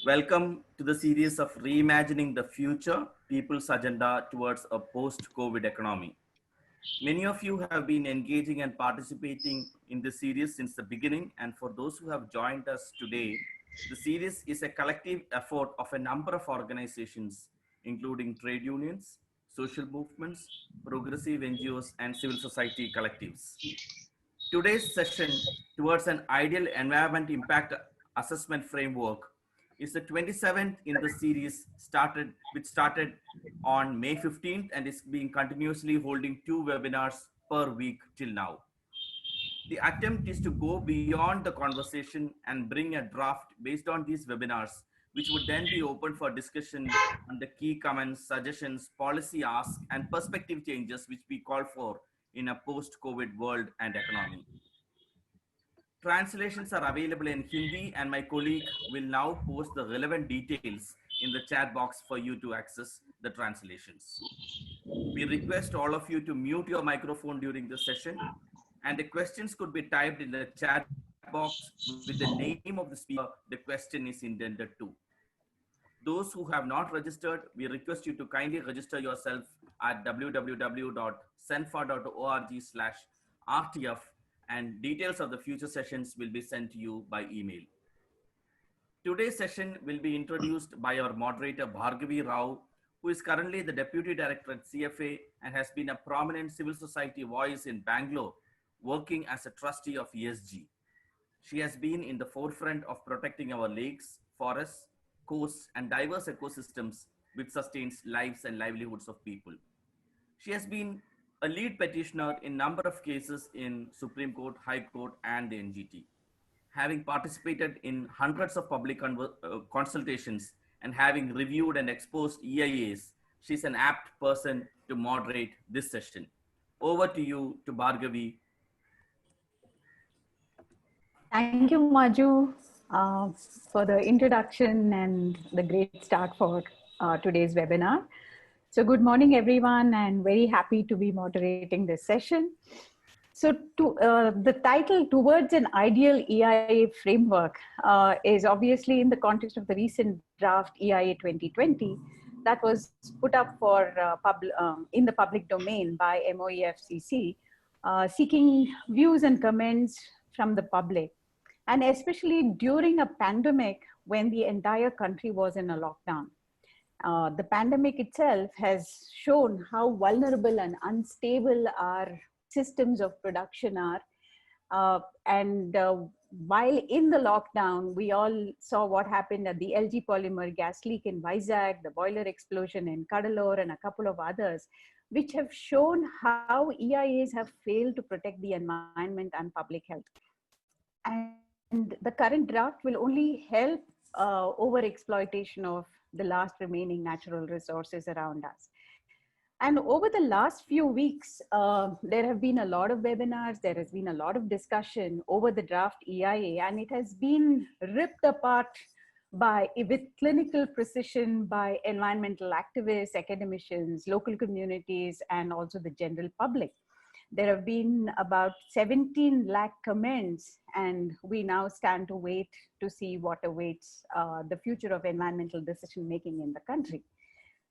Welcome to the series of Reimagining the Future People's Agenda Towards a Post COVID Economy. Many of you have been engaging and participating in this series since the beginning, and for those who have joined us today, the series is a collective effort of a number of organizations, including trade unions, social movements, progressive NGOs, and civil society collectives. Today's session towards an ideal environment impact assessment framework is the 27th in the series which started on May 15th and is being continuously holding 2 webinars per week till now. The attempt is to go beyond the conversation and bring a draft based on these webinars, which would then be open for discussion on the key comments, suggestions, policy asks, and perspective changes which we call for in a post-COVID world and economy. Translations are available in Hindi, and my colleague will now post the relevant details in the chat box for you to access the translations. We request all of you to mute your microphone during the session, and the questions could be typed in the chat box with the name of the speaker the question is intended to. Those who have not registered, we request you to kindly register yourself at www.senfa.org/RTF, and details of the future sessions will be sent to you by email. Today's session will be introduced by our moderator Bhargavi Rao, who is currently the Deputy Director at CFA and has been a prominent civil society voice in Bangalore, working as a trustee of ESG. She has been in the forefront of protecting our lakes, forests, coasts, and diverse ecosystems which sustains lives and livelihoods of people. She has been a lead petitioner in a number of cases in Supreme Court, High Court, and the NGT. Having participated in hundreds of public consultations and having reviewed and exposed EIAs, she's an apt person to moderate this session. Over to you, to Bhargavi. Thank you, Maju, for the introduction and the great start for today's webinar. So good morning, everyone, and very happy to be moderating this session. So the title, Towards an Ideal EIA Framework, is obviously in the context of the recent draft EIA 2020 that was put up for in the public domain by MOEFCC, seeking views and comments from the public, and especially during a pandemic when the entire country was in a lockdown. The pandemic itself has shown how vulnerable and unstable our systems of production are. While in the lockdown, we all saw what happened at the LG polymer gas leak in Vizag, the boiler explosion in Cuddalore, and a couple of others, which have shown how EIAs have failed to protect the environment and public health. And the current draft will only help over-exploitation of the last remaining natural resources around us. And over the last few weeks, there have been a lot of webinars, there has been a lot of discussion over the draft EIA, and it has been ripped apart with clinical precision by environmental activists, academicians, local communities, and also the general public. There have been about 17 lakh comments, and we now stand to wait to see what awaits the future of environmental decision making in the country.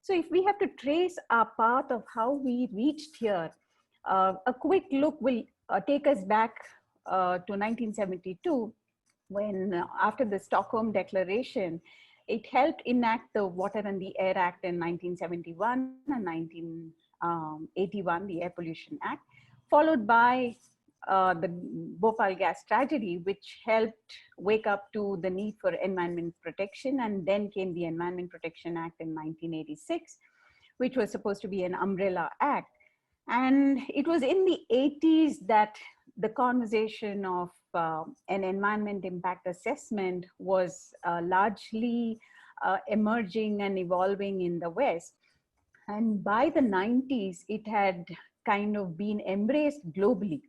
So if we have to trace our path of how we reached here, a quick look will take us back to 1972, when after the Stockholm Declaration, it helped enact the Water and the Air Act in 1971 and 1981, the Air Pollution Act, followed by the Bhopal gas tragedy, which helped wake up to the need for environment protection. And then came the Environment Protection Act in 1986, which was supposed to be an umbrella act. And it was in the 80s that the conversation of an environment impact assessment was largely emerging and evolving in the West. And by the 90s, it had kind of been embraced globally.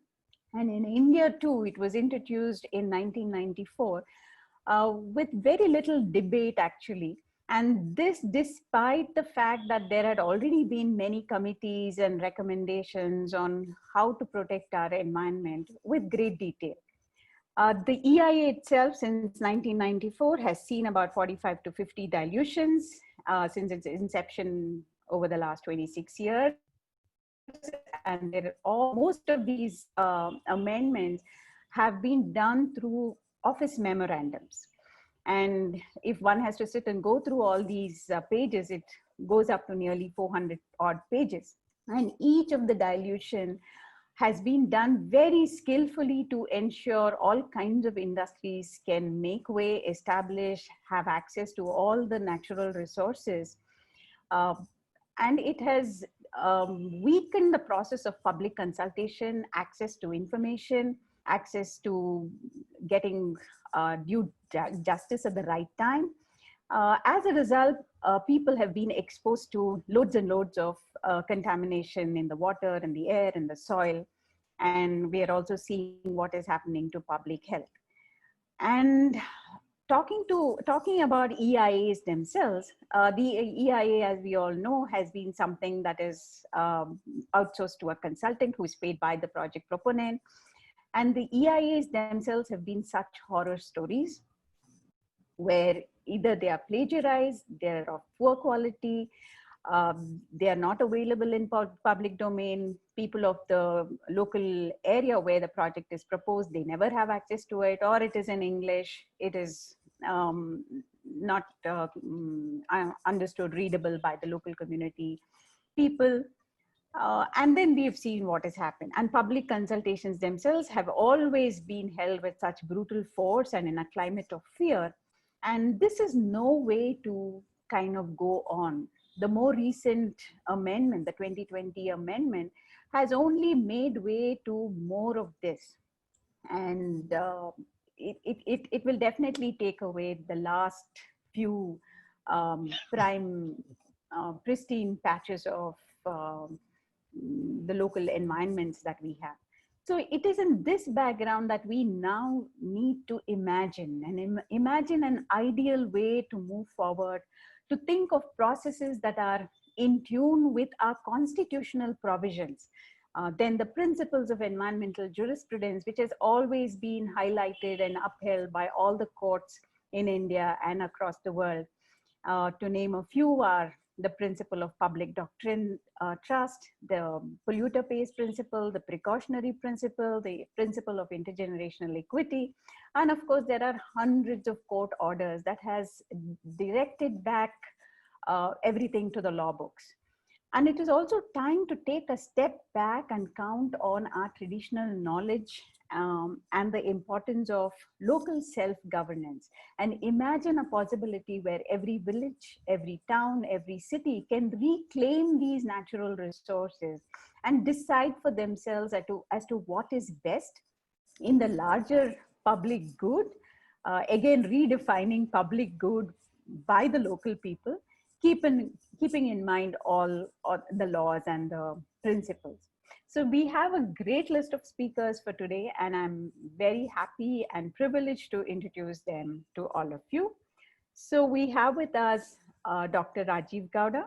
And in India too, it was introduced in 1994 with very little debate actually. And this despite the fact that there had already been many committees and recommendations on how to protect our environment with great detail. The EIA itself since 1994 has seen about 45 to 50 dilutions since its inception over the last 26 years. And most of these amendments have been done through office memorandums. And if one has to sit and go through all these pages, it goes up to nearly 400 odd pages. And each of the dilution has been done very skillfully to ensure all kinds of industries can make way, establish, have access to all the natural resources. Uh, and it has weakened the process of public consultation, access to information, access to getting due justice at the right time. As a result, people have been exposed to loads and loads of contamination in the water and the air and the soil. And we are also seeing what is happening to public health. And talking about EIAs themselves, the EIA, as we all know, has been something that is outsourced to a consultant who is paid by the project proponent. And the EIAs themselves have been such horror stories where either they are plagiarized, they're of poor quality, they are not available in public domain. People of the local area where the project is proposed, they never have access to it, or it is in English. It is not understood, readable by the local community people. And then we've seen what has happened. And public consultations themselves have always been held with such brutal force and in a climate of fear. And this is no way to kind of go on. The more recent amendment, the 2020 amendment, has only made way to more of this. And it will definitely take away the last few pristine patches of the local environments that we have. So it is in this background that we now need to imagine and imagine an ideal way to move forward, to think of processes that are in tune with our constitutional provisions. Then the principles of environmental jurisprudence, which has always been highlighted and upheld by all the courts in India and across the world. To name a few are the principle of public doctrine trust, the polluter pays principle, the precautionary principle, the principle of intergenerational equity. And of course, there are hundreds of court orders that has directed back everything to the law books. And it is also time to take a step back and count on our traditional knowledge and the importance of local self-governance, and imagine a possibility where every village, every town, every city can reclaim these natural resources and decide for themselves as to what is best in the larger public good. Again, redefining public good by the local people, keeping in mind all the laws and the principles. So we have a great list of speakers for today, and I'm very happy and privileged to introduce them to all of you. So we have with us Dr. Rajiv Gowda,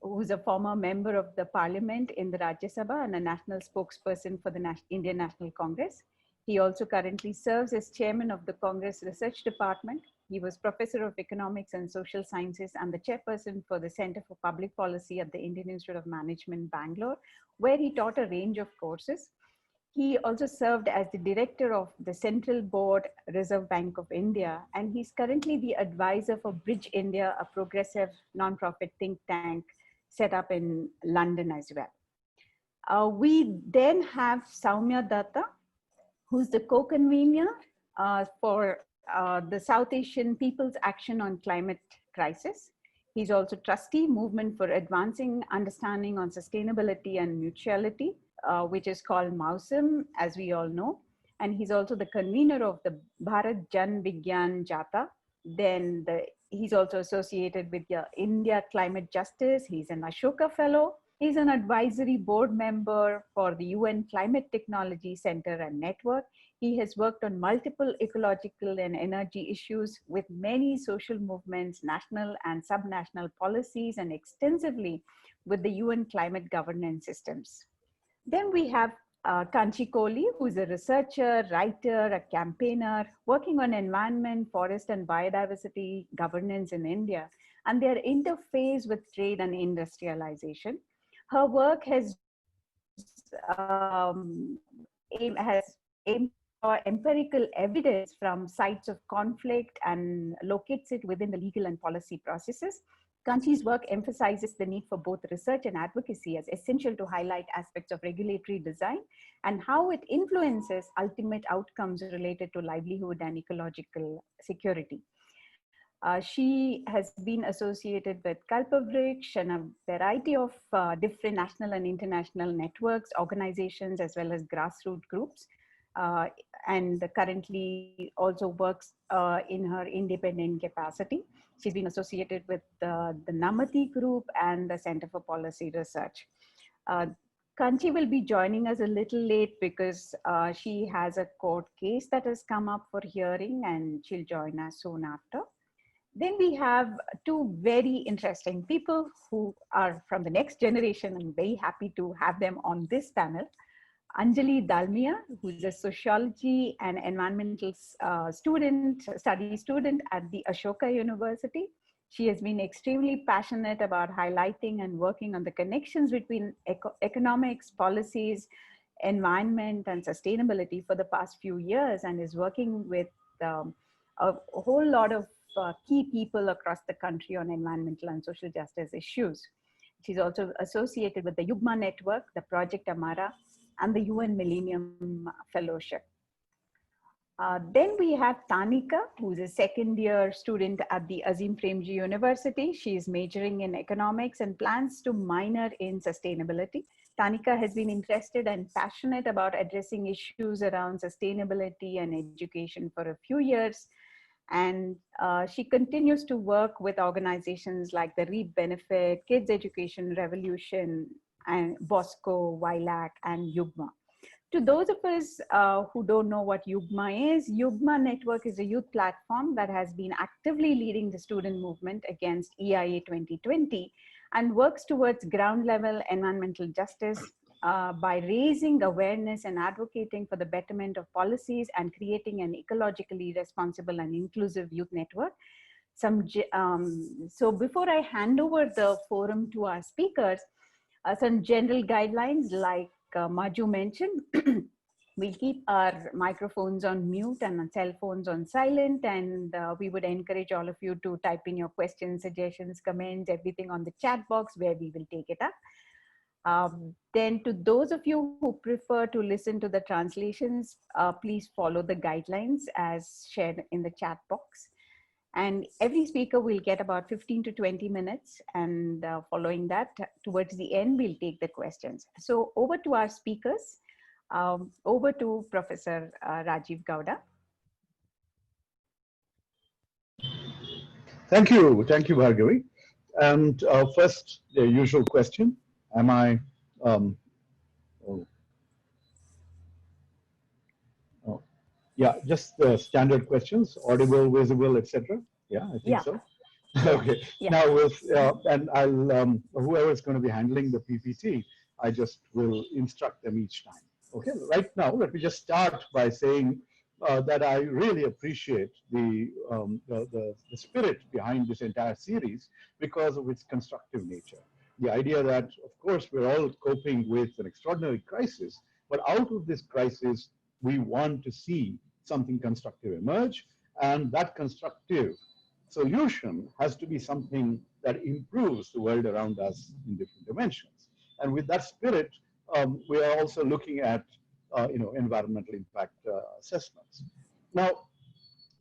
who's a former member of the parliament in the Rajya Sabha and a national spokesperson for the Indian National Congress. He also currently serves as chairman of the Congress Research Department. He was professor of economics and social sciences and the chairperson for the Center for Public Policy at the Indian Institute of Management, Bangalore, where he taught a range of courses. He also served as the director of the Central Board, Reserve Bank of India, and he's currently the advisor for Bridge India, a progressive nonprofit think tank set up in London as well. We then have Soumya Datta, who's the co-convener for the South Asian People's Action on Climate Crisis. He's also trustee, Movement for Advancing Understanding on Sustainability and Mutuality, which is called MAUSM, as we all know. And he's also the convener of the Bharat Jan Vigyan Jata. Then he's also associated with the India Climate Justice. He's an Ashoka Fellow. He's an advisory board member for the UN Climate Technology Center and Network. He has worked on multiple ecological and energy issues with many social movements, national and subnational policies, and extensively with the UN climate governance systems. Then we have Kanchi Kohli, who's a researcher, writer, a campaigner working on environment, forest, and biodiversity governance in India, and their interface with trade and industrialization. Her work has aimed for empirical evidence from sites of conflict and locates it within the legal and policy processes. Kanchi's work emphasizes the need for both research and advocacy as essential to highlight aspects of regulatory design and how it influences ultimate outcomes related to livelihood and ecological security. She has been associated with Kalpavriksha and a variety of different national and international networks, organizations, as well as grassroots groups. And currently also works in her independent capacity. She's been associated with the Namati Group and the Center for Policy Research. Kanchi will be joining us a little late because she has a court case that has come up for hearing, and she'll join us soon after. Then we have two very interesting people who are from the next generation. I'm very happy to have them on this panel. Anjali Dalmia, who's a sociology and environmental study student at the Ashoka University. She has been extremely passionate about highlighting and working on the connections between economics, policies, environment, and sustainability for the past few years, and is working with a whole lot of key people across the country on environmental and social justice issues. She's also associated with the Yugma Network, the Project Amara, and the UN Millennium Fellowship. Then we have Tanika, who's a second year student at the Azim Premji University. She is majoring in economics and plans to minor in sustainability. Tanika has been interested and passionate about addressing issues around sustainability and education for a few years. And she continues to work with organizations like the REAP Benefit, Kids Education Revolution, and Bosco, WILAC, and Yugma. To those of us who don't know what Yugma is, Yugma Network is a youth platform that has been actively leading the student movement against EIA 2020 and works towards ground level environmental justice by raising awareness and advocating for the betterment of policies and creating an ecologically responsible and inclusive youth network. So before I hand over the forum to our speakers, some general guidelines like Maju mentioned. We'll keep our microphones on mute and our cell phones on silent, and we would encourage all of you to type in your questions, suggestions, comments, everything on the chat box where we will take it up. Then to those of you who prefer to listen to the translations, please follow the guidelines as shared in the chat box. And every speaker will get about 15 to 20 minutes. And following that, towards the end, we'll take the questions. So over to our speakers. Over to Professor Rajiv Gowda. Thank you, Bhargavi. And first, the usual question: am I? Yeah, just the standard questions: audible, visible, etc. Yeah, I think so. Okay. Yeah. Now with and I'll whoever is going to be handling the PPT, I just will instruct them each time. Okay. Right now, let me just start by saying that I really appreciate the spirit behind this entire series because of its constructive nature. The idea that, of course, we're all coping with an extraordinary crisis, but out of this crisis, we want to see something constructive emerge, and that constructive solution has to be something that improves the world around us in different dimensions. And with that spirit, we are also looking at environmental impact assessments. Now,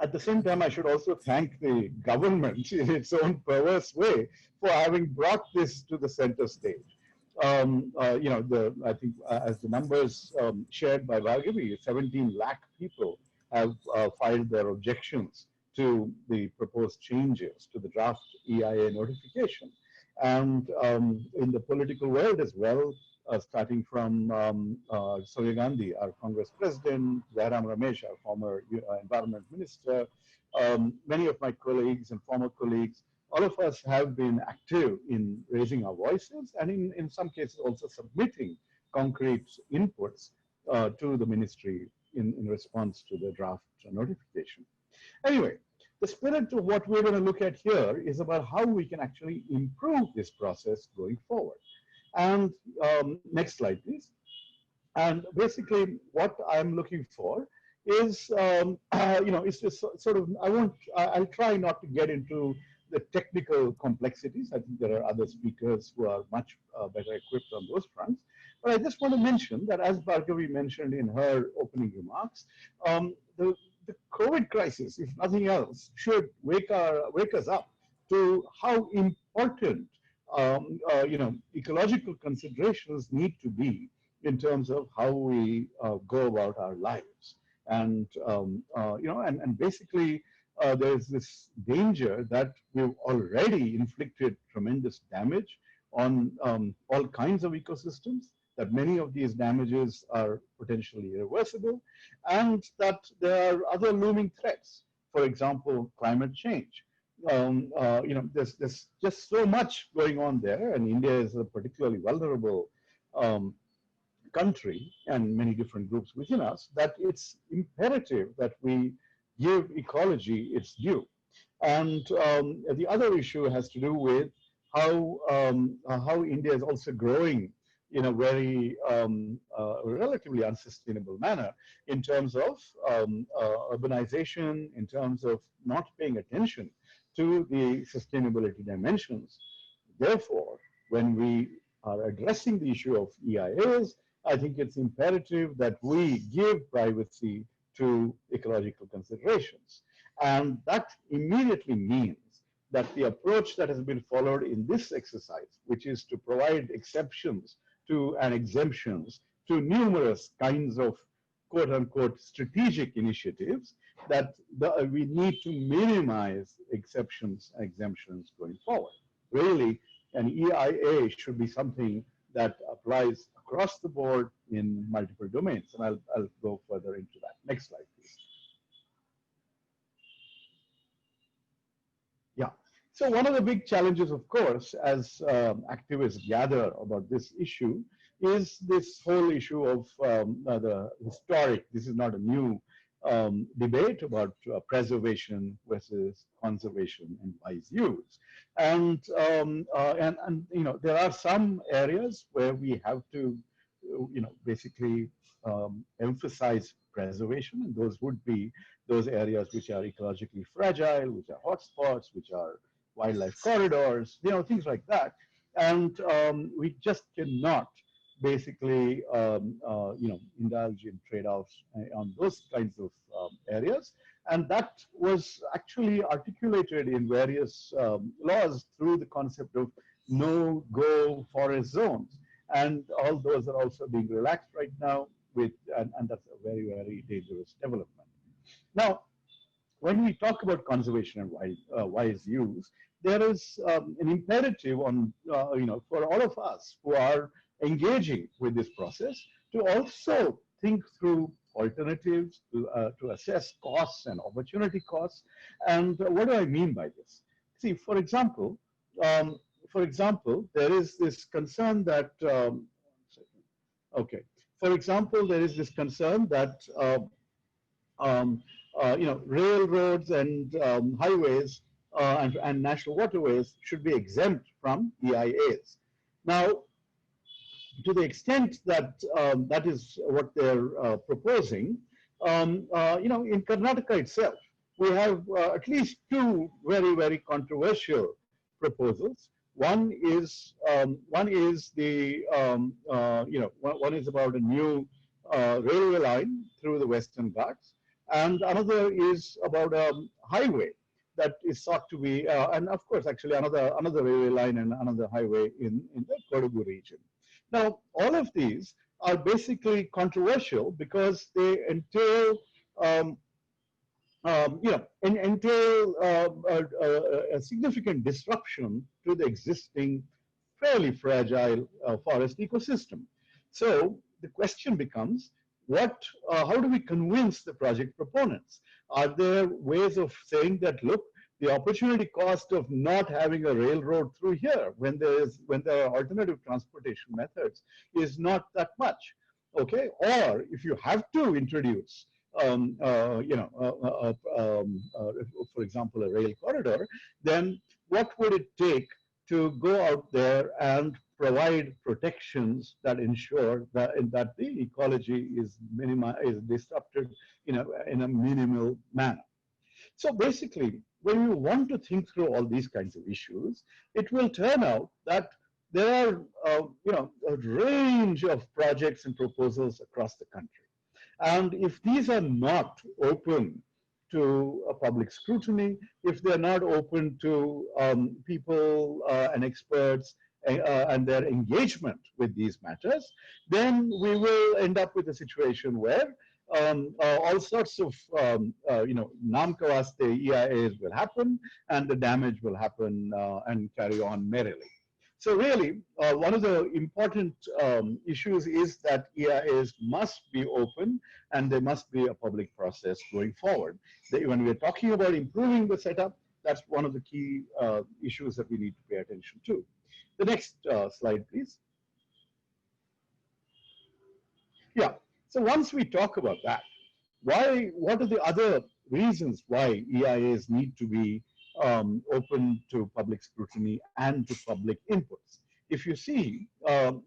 at the same time, I should also thank the government in its own perverse way for having brought this to the center stage. I think as the numbers shared by Bhargavi, 17 lakh people have filed their objections to the proposed changes to the draft EIA notification. And in the political world as well, starting from Sonia Gandhi, our Congress President, Jairam Ramesh, our former Environment Minister, many of my colleagues and former colleagues, all of us have been active in raising our voices and in some cases also submitting concrete inputs to the ministry in response to the draft notification. Anyway, the spirit of what we're going to look at here is about how we can actually improve this process going forward. And next slide, please. And basically, what I'm looking for is, it's just sort of, I'll try not to get into the technical complexities. I think there are other speakers who are much better equipped on those fronts. But I just want to mention that, as Bhargavi mentioned in her opening remarks, the COVID crisis, if nothing else, should wake us up to how important ecological considerations need to be in terms of how we go about our lives. And and basically there's this danger that we've already inflicted tremendous damage on all kinds of ecosystems, that many of these damages are potentially irreversible, and that there are other looming threats. For example, climate change. There's just so much going on there, and India is a particularly vulnerable country and many different groups within us, that it's imperative that we give ecology its due. And the other issue has to do with how India is also growing in a very relatively unsustainable manner in terms of urbanization, in terms of not paying attention to the sustainability dimensions. Therefore, when we are addressing the issue of EIAs, I think it's imperative that we give privacy to ecological considerations. And that immediately means that the approach that has been followed in this exercise, which is to provide exceptions to and exemptions to numerous kinds of quote-unquote strategic initiatives, that we need to minimize exceptions and exemptions going forward. Really, an EIA should be something that applies across the board in multiple domains. And I'll go further into that. Next slide, please. Yeah. So one of the big challenges, of course, as activists gather about this issue, is this whole issue of the historic, this is not a new debate about preservation versus conservation and wise use. And there are some areas where we have to, basically emphasize preservation, and those would be those areas which are ecologically fragile, which are hotspots, which are wildlife corridors, things like that. And we just cannot basically, indulge in trade-offs on those kinds of areas. And that was actually articulated in various laws through the concept of no-go forest zones. And all those are also being relaxed right now, and that's a very, very dangerous development. Now, when we talk about conservation and wise use, there is an imperative on, for all of us who are engaging with this process to also think through alternatives, to assess costs and opportunity costs. And what do I mean by this? See, for example, there is this concern that, for example, there is this concern that, railroads and highways and national waterways should be exempt from EIAs. Now, to the extent that that is what they're proposing, in Karnataka itself, we have at least two very, very controversial proposals. One is one is about a new railway line through the Western Ghats, and another is about a highway that is sought to be, and of course, actually another railway line and another highway in the Kodagu region. Now, all of these are basically controversial because they entail, a significant disruption to the existing fairly fragile forest ecosystem. So the question becomes, how do we convince the project proponents? Are there ways of saying that, look, the opportunity cost of not having a railroad through here when there are alternative transportation methods is not that much? okay? Or if you have to introduce, for example, a rail corridor, then what would it take to go out there and provide protections that ensure that the ecology is disrupted in a minimal manner? So basically, when you want to think through all these kinds of issues, it will turn out that there are, a range of projects and proposals across the country. And if these are not open to a public scrutiny, if they're not open to people and experts and their engagement with these matters, then we will end up with a situation where all sorts of namkawaste EIAs will happen, and the damage will happen and carry on merrily. So really, one of the important issues is that EIAs must be open and there must be a public process going forward. When we're talking about improving the setup, that's one of the key issues that we need to pay attention to. The next slide, please. Yeah, so once we talk about that, what are the other reasons why EIAs need to be open to public scrutiny and to public inputs? If you see,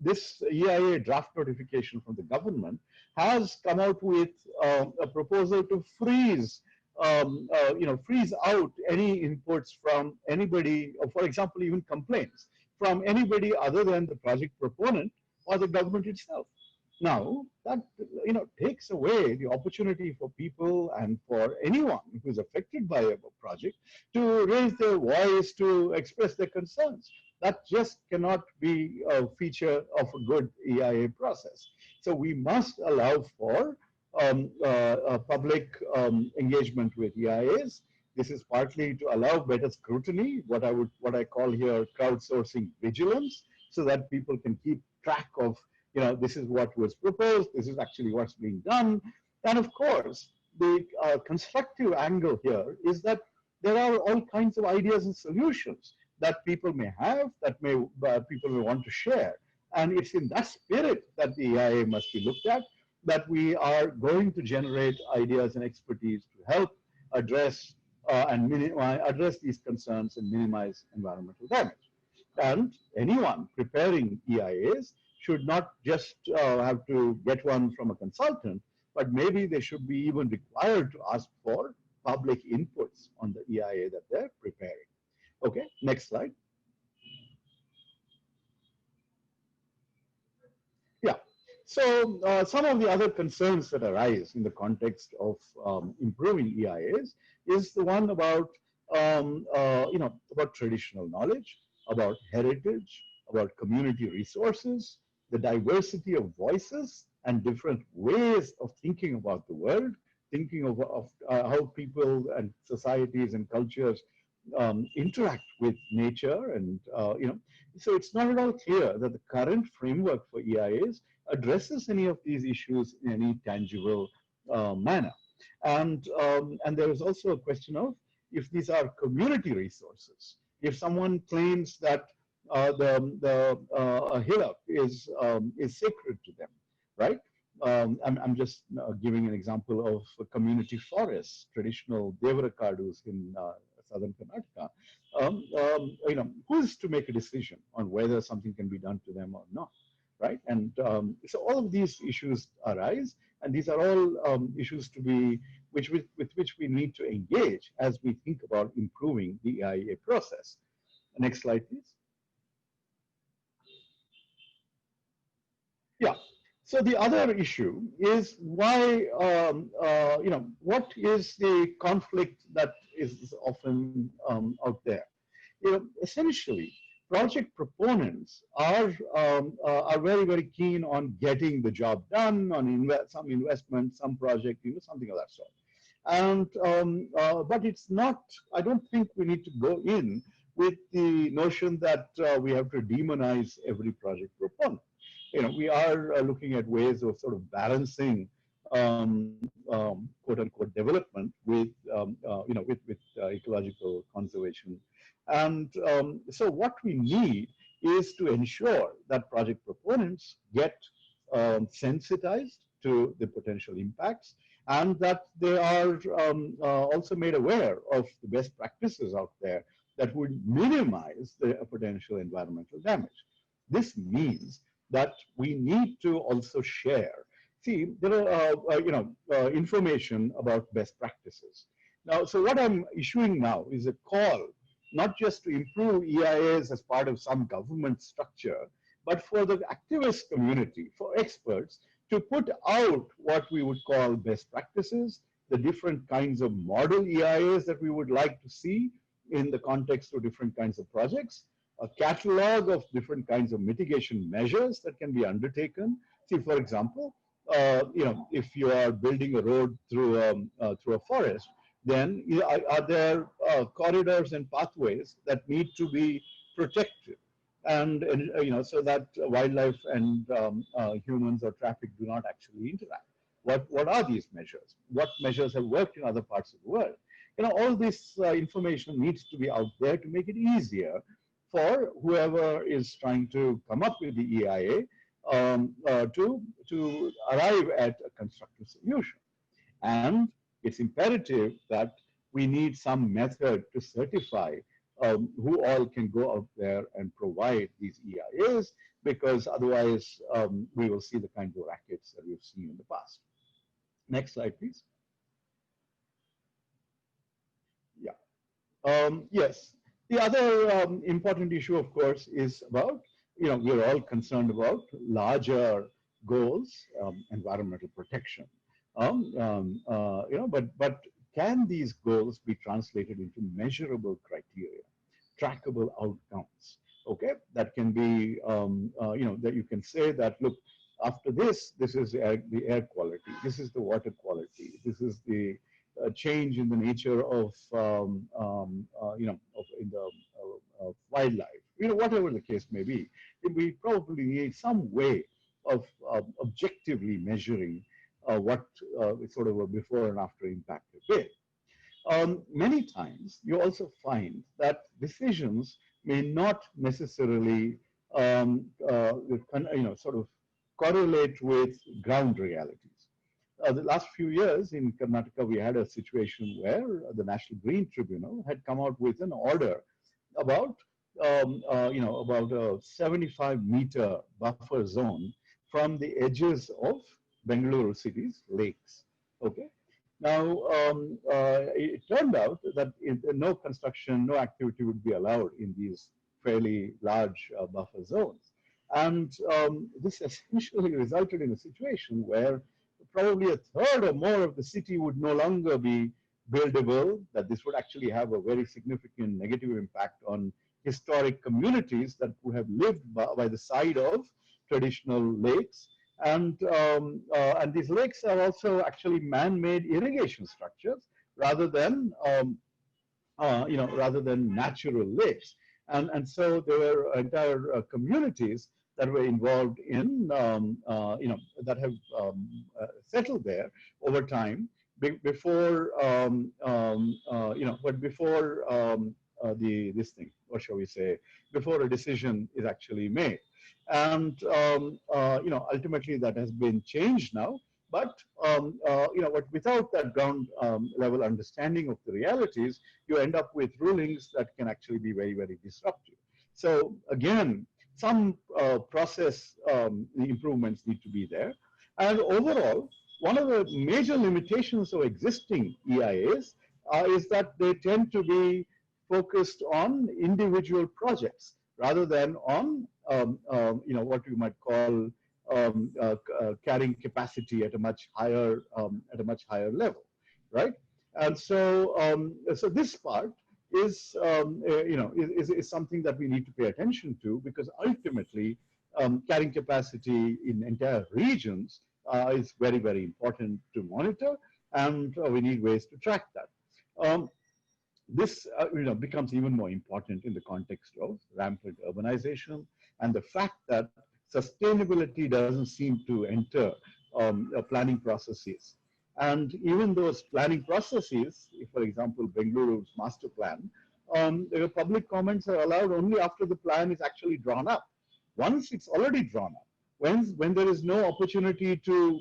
this EIA draft notification from the government has come out with a proposal to freeze out any inputs from anybody, or for example, even complaints from anybody other than the project proponent or the government itself. Now, that takes away the opportunity for people and for anyone who's affected by a project to raise their voice, to express their concerns. That just cannot be a feature of a good EIA process. So we must allow for public engagement with EIAs. This is partly to allow better scrutiny, what I call here crowdsourcing vigilance, so that people can keep track of, this is what was proposed, this is actually what's being done. And of course, the constructive angle here is that there are all kinds of ideas and solutions that people may have, that people may want to share. And it's in that spirit that the EIA must be looked at, that we are going to generate ideas and expertise to help address address these concerns and minimize environmental damage. And anyone preparing EIAs should not just have to get one from a consultant, but maybe they should be even required to ask for public inputs on the EIA that they're preparing. Okay, next slide. Yeah, so some of the other concerns that arise in the context of improving EIAs is the one about, about traditional knowledge, about heritage, about community resources, the diversity of voices and different ways of thinking about the world, thinking of how people and societies and cultures interact with nature, and so it's not at all clear that the current framework for EIAs addresses any of these issues in any tangible manner. And there is also a question of if these are community resources. If someone claims that a hillock is sacred to them, right? I'm just giving an example of community forests, traditional Devara Kadus in southern Karnataka. Who's to make a decision on whether something can be done to them or not, right? And so all of these issues arise, and these are all issues with which we need to engage as we think about improving the EIA process. Next slide, please. Yeah. So the other issue is why, what is the conflict that is often out there? Essentially, project proponents are very, very keen on getting the job done, on some investment, some project, something of that sort. And but it's not. I don't think we need to go in with the notion that we have to demonize every project proponent. We are looking at ways of sort of balancing quote unquote development with ecological conservation. And so what we need is to ensure that project proponents get sensitized to the potential impacts, and that they are also made aware of the best practices out there that would minimize the potential environmental damage. This means that we need to also share. See, there are information about best practices. Now, so what I'm issuing now is a call, not just to improve EIAs as part of some government structure, but for the activist community, for experts, to put out what we would call best practices, the different kinds of model EIAs that we would like to see in the context of different kinds of projects, a catalog of different kinds of mitigation measures that can be undertaken. See, for example, if you are building a road through a forest, then are there corridors and pathways that need to be protected, and so that wildlife and humans or traffic do not actually interact. What are these measures? What measures have worked in other parts of the world? All this information needs to be out there to make it easier for whoever is trying to come up with the EIA to arrive at a constructive solution. And it's imperative that we need some method to certify who all can go out there and provide these EIAs, because otherwise we will see the kinds of rackets that we've seen in the past. Next slide, please. Yeah. Yes. The other important issue, of course, is about, we're all concerned about larger goals, environmental protection. But can these goals be translated into measurable criteria, trackable outcomes? Okay, that can be, that you can say that, look, after this is the air quality, this is the water quality, this is the change in the nature of, wildlife, whatever the case may be. We probably need some way of objectively measuring what sort of a before and after impact has been. Many times you also find that decisions may not necessarily sort of correlate with ground realities. The last few years in Karnataka, we had a situation where the National Green Tribunal had come out with an order about about a 75-meter buffer zone from the edges of Bengaluru city's lakes. Okay. Now, it turned out that no construction, no activity would be allowed in these fairly large buffer zones. And this essentially resulted in a situation where probably a third or more of the city would no longer be buildable, that this would actually have a very significant negative impact on historic communities that would have lived by the side of traditional lakes. And these lakes are also actually man-made irrigation structures rather than rather than natural lakes. And so there were entire communities that were involved in that have settled there over time before but before this thing, what shall we say, before a decision is actually made. And ultimately that has been changed now. But but without that ground level understanding of the realities, you end up with rulings that can actually be very, very disruptive. So again, some process improvements need to be there. And overall, one of the major limitations of existing EIAs is that they tend to be focused on individual projects rather than on what you might call carrying capacity at a much higher level, right? And so so this part is is something that we need to pay attention to, because ultimately carrying capacity in entire regions is very, very important to monitor, and we need ways to track that. This becomes even more important in the context of rampant urbanization and the fact that sustainability doesn't seem to enter planning processes. And even those planning processes, if, for example, Bengaluru's master plan, the public comments are allowed only after the plan is actually drawn up. Once it's already drawn up, when there is no opportunity to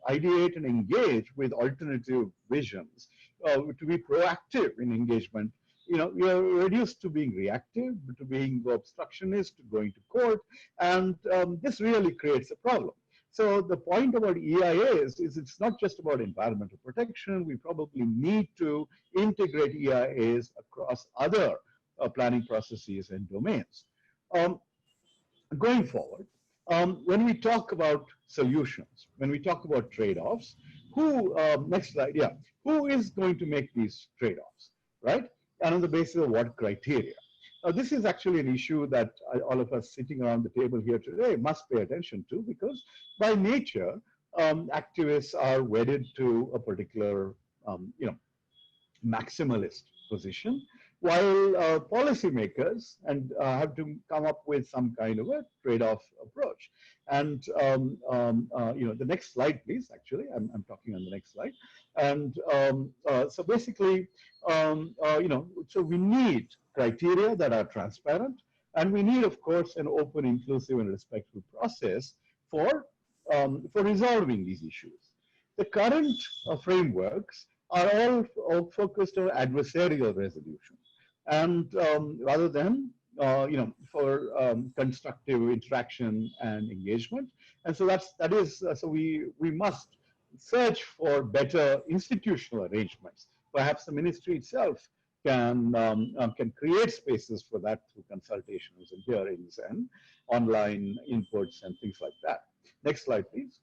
ideate and engage with alternative visions, to be proactive in engagement, you're reduced to being reactive, to being obstructionist, to going to court, and this really creates a problem. So the point about EIAs is it's not just about environmental protection. We probably need to integrate EIAs across other planning processes and domains. Um, Going forward, when we talk about solutions, when we talk about trade-offs, next slide, yeah, who is going to make these trade-offs, right? And on the basis of what criteria? This is actually an issue that all of us sitting around the table here today must pay attention to, because by nature, activists are wedded to a particular, maximalist position, while policymakers have to come up with some kind of a trade-off approach. And the next slide, please. Actually, I'm talking on the next slide. And so basically, so we need criteria that are transparent, and we need, of course, an open, inclusive, and respectful process for resolving these issues. The current frameworks are all focused on adversarial resolution, and rather than for constructive interaction and engagement. And so so we must search for better institutional arrangements. Perhaps the ministry itself can create spaces for that through consultations and hearings and online inputs and things like that. Next slide, please.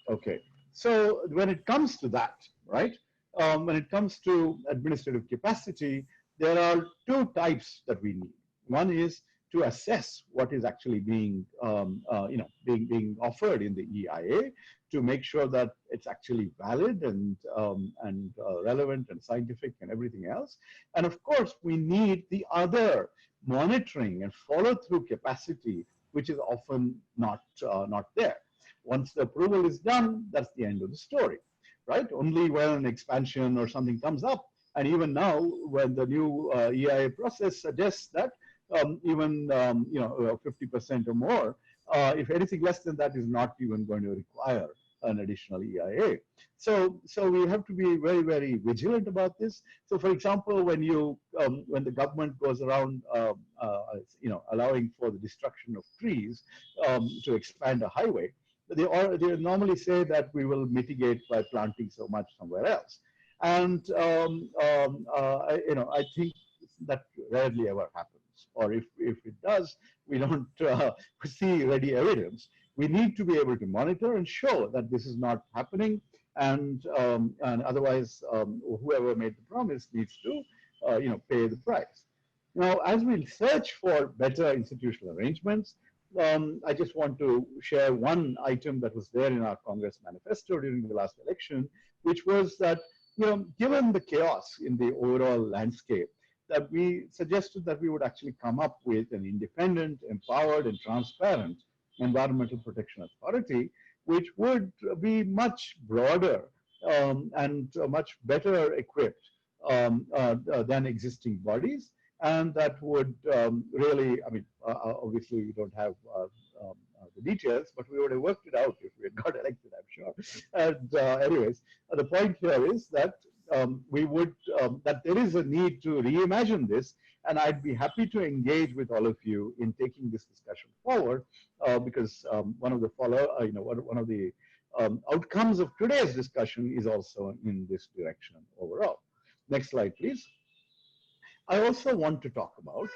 Okay, so when it comes to that, right, when it comes to administrative capacity, there are two types that we need. One is to assess what is actually being offered in the EIA, to make sure that it's actually valid and relevant and scientific and everything else. And of course, we need the other monitoring and follow-through capacity, which is often not there. Once the approval is done, that's the end of the story, right? Only when an expansion or something comes up, and even now, when the new EIA process suggests that even 50% or more, if anything less than that is not even going to require an additional EIA. So we have to be very, very vigilant about this. So, for example, when the government goes around, allowing for the destruction of trees to expand a highway, they normally say that we will mitigate by planting so much somewhere else, and I think that rarely ever happens, or if it does, we don't see ready evidence. We need to be able to monitor and show that this is not happening, and otherwise, whoever made the promise needs to pay the price. Now, as we search for better institutional arrangements, I just want to share one item that was there in our Congress manifesto during the last election, which was that, given the chaos in the overall landscape, that we suggested that we would actually come up with an independent, empowered, and transparent environmental protection authority, which would be much broader and much better equipped than existing bodies. And that would really, obviously we don't have the details, but we would have worked it out if we had got elected, I'm sure. And anyways, the point here is that that there is a need to reimagine this, and I'd be happy to engage with all of you in taking this discussion forward, because one of the outcomes of today's discussion is also in this direction overall. Next slide, please. I also want to talk about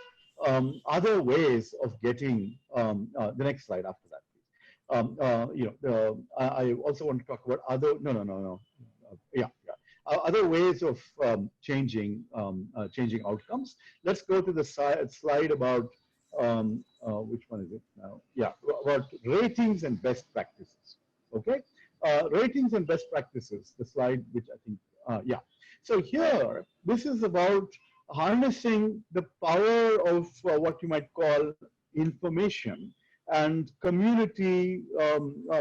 other ways of getting the next slide after that, please. I also want to talk about other other ways of changing outcomes. Let's go to the slide about which one is it now? Yeah, about ratings and best practices. Okay, ratings and best practices. The slide which I think yeah. So here, this is about harnessing the power of what you might call information and community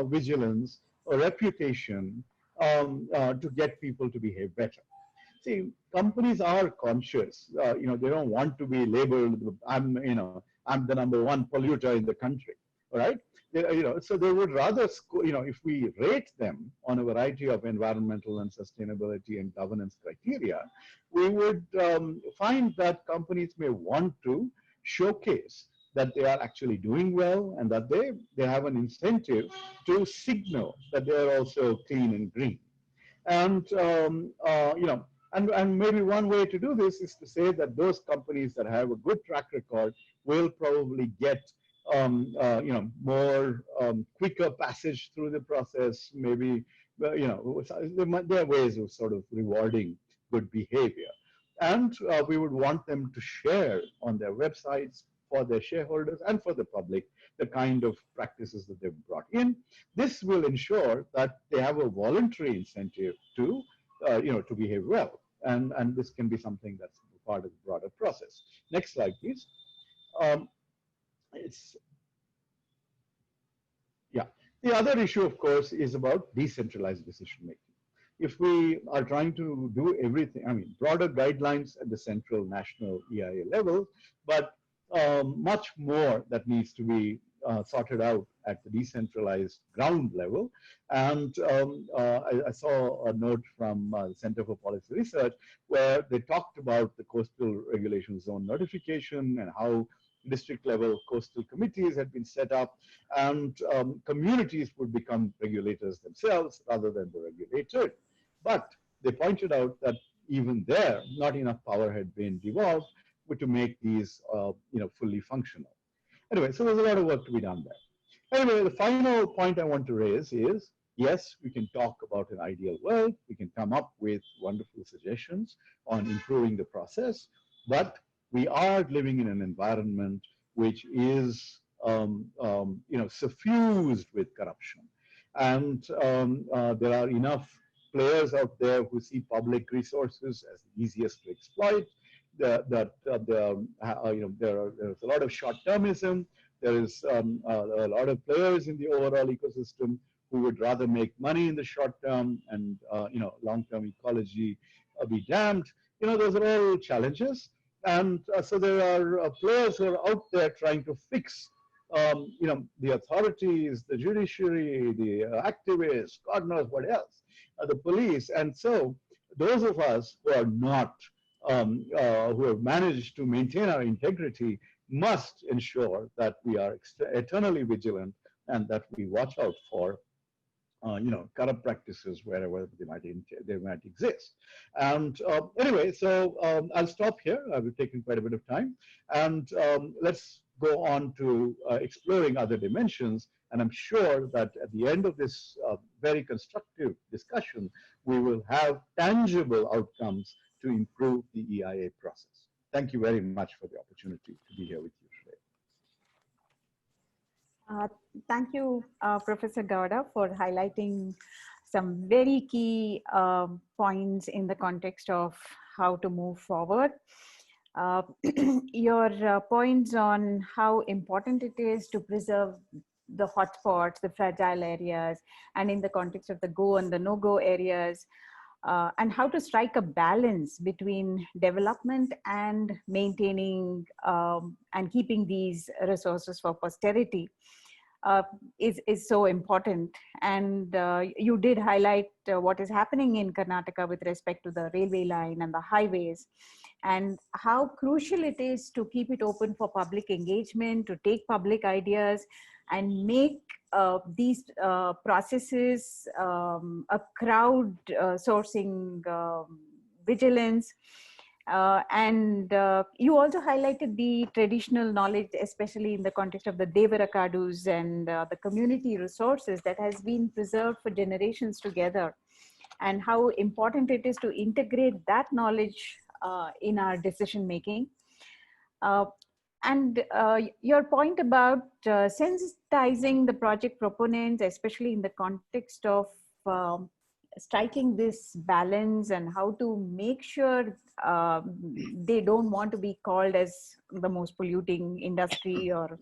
vigilance or reputation to get people to behave better. See, companies are conscious. They don't want to be labeled, I'm the number one polluter in the country, all right? So they would rather, if we rate them on a variety of environmental and sustainability and governance criteria, we would find that companies may want to showcase that they are actually doing well and that they have an incentive to signal that they are also clean and green. And and maybe one way to do this is to say that those companies that have a good track record will probably get more quicker passage through the process. Maybe there are ways of sort of rewarding good behavior, and we would want them to share on their websites for their shareholders and for the public the kind of practices that they've brought in. This will ensure that they have a voluntary incentive to behave well, and this can be something that's part of the broader process. Next slide, please. Um, it's yeah. The other issue, of course, is about decentralized decision making. If we are trying to do everything, I mean, broader guidelines at the central national EIA level, but much more that needs to be sorted out at the decentralized ground level. And I saw a note from the Center for Policy Research where they talked about the coastal regulation zone notification and how district level coastal committees had been set up, and communities would become regulators themselves rather than the regulated. But they pointed out that even there, not enough power had been devolved to make these fully functional. Anyway, so there's a lot of work to be done there. Anyway, the final point I want to raise is, yes, we can talk about an ideal world. We can come up with wonderful suggestions on improving the process, but we are living in an environment which is suffused with corruption. And there are enough players out there who see public resources as the easiest to exploit. There's a lot of short-termism. There is a lot of players in the overall ecosystem who would rather make money in the short term and long-term ecology be damned. Those are all challenges, and so there are players who are out there trying to fix the authorities, the judiciary, the activists, God knows what else, the police. And so those of us who are not, who have managed to maintain our integrity must ensure that we are eternally vigilant and that we watch out for corrupt practices wherever they might exist. And anyway, so I'll stop here. I've taken quite a bit of time, and let's go on to exploring other dimensions. And I'm sure that at the end of this very constructive discussion, we will have tangible outcomes to improve the EIA process. Thank you very much for the opportunity to be here with you today. Thank you, Professor Gowda, for highlighting some very key points in the context of how to move forward. Your points on how important it is to preserve the hotspots, the fragile areas, and in the context of the go and the no-go areas, and how to strike a balance between development and maintaining and keeping these resources for posterity is so important. And you did highlight what is happening in Karnataka with respect to the railway line and the highways, and how crucial it is to keep it open for public engagement, to take public ideas and make these processes a crowd sourcing vigilance. And you also highlighted the traditional knowledge, especially in the context of the Devarakadus and the community resources that has been preserved for generations together, and how important it is to integrate that knowledge in our decision making. And your point about sensitizing the project proponents, especially in the context of striking this balance and how to make sure they don't want to be called as the most polluting industry or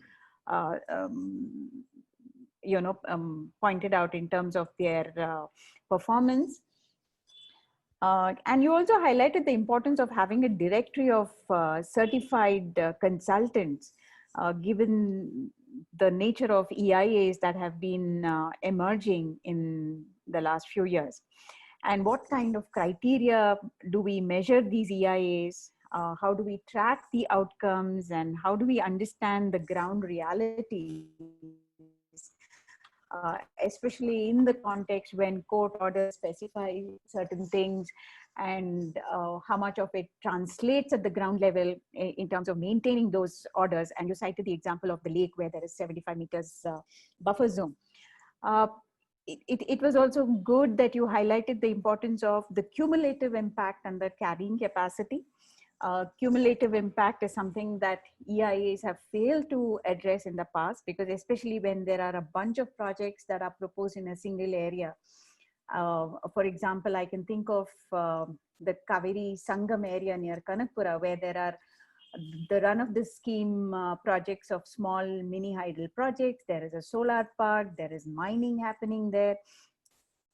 pointed out in terms of their performance. And you also highlighted the importance of having a directory of certified consultants, given the nature of EIAs that have been emerging in the last few years. And what kind of criteria do we measure these EIAs? How do we track the outcomes, and how do we understand the ground realities, especially in the context when court orders specify certain things, and how much of it translates at the ground level in terms of maintaining those orders. And you cited the example of the lake where there is 75 meters buffer zone. It was also good that you highlighted the importance of the cumulative impact and the carrying capacity. Cumulative impact is something that EIAs have failed to address in the past, because especially when there are a bunch of projects that are proposed in a single area. For example, I can think of the Kaveri Sangam area near Kanakpura, where there are the run of the scheme projects of small mini hydel projects. There is a solar park, there is mining happening there.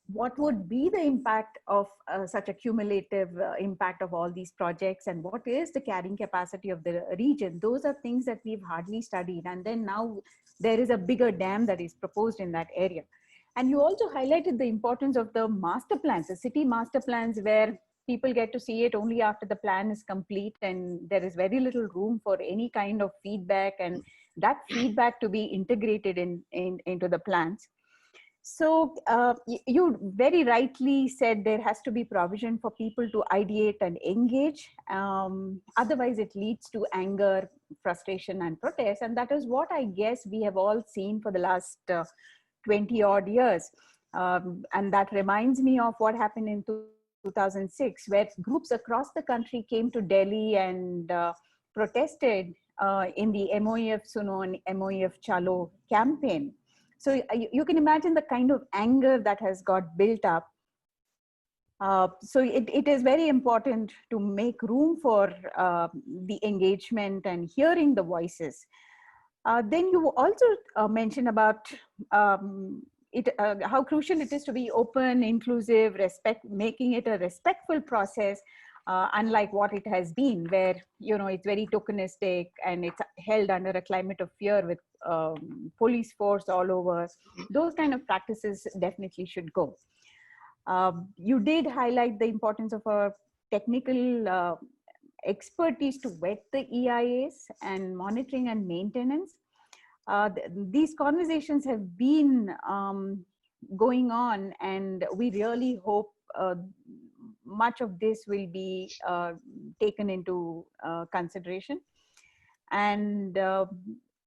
What would be the impact of such a cumulative impact of all these projects, and what is the carrying capacity of the region? Those are things that we've hardly studied. And then now there is a bigger dam that is proposed in that area. And you also highlighted the importance of the master plans, the city master plans, where people get to see it only after the plan is complete, and there is very little room for any kind of feedback, and that feedback to be integrated into the plans. So you very rightly said there has to be provision for people to ideate and engage. Otherwise, it leads to anger, frustration, and protest. And that is what I guess we have all seen for the last 20 odd years. And that reminds me of what happened in 2006, where groups across the country came to Delhi and protested in the MOEF Suno and MOEF Chalo campaign. So you can imagine the kind of anger that has got built up. So it is very important to make room for the engagement and hearing the voices. Then you also mentioned about how crucial it is to be open, inclusive, making it a respectful process, unlike what it has been, where it's very tokenistic and it's held under a climate of fear with police force all over. Those kind of practices definitely should go. You did highlight the importance of a technical expertise to vet the EIAs and monitoring and maintenance. These conversations have been going on, and we really hope much of this will be taken into consideration. And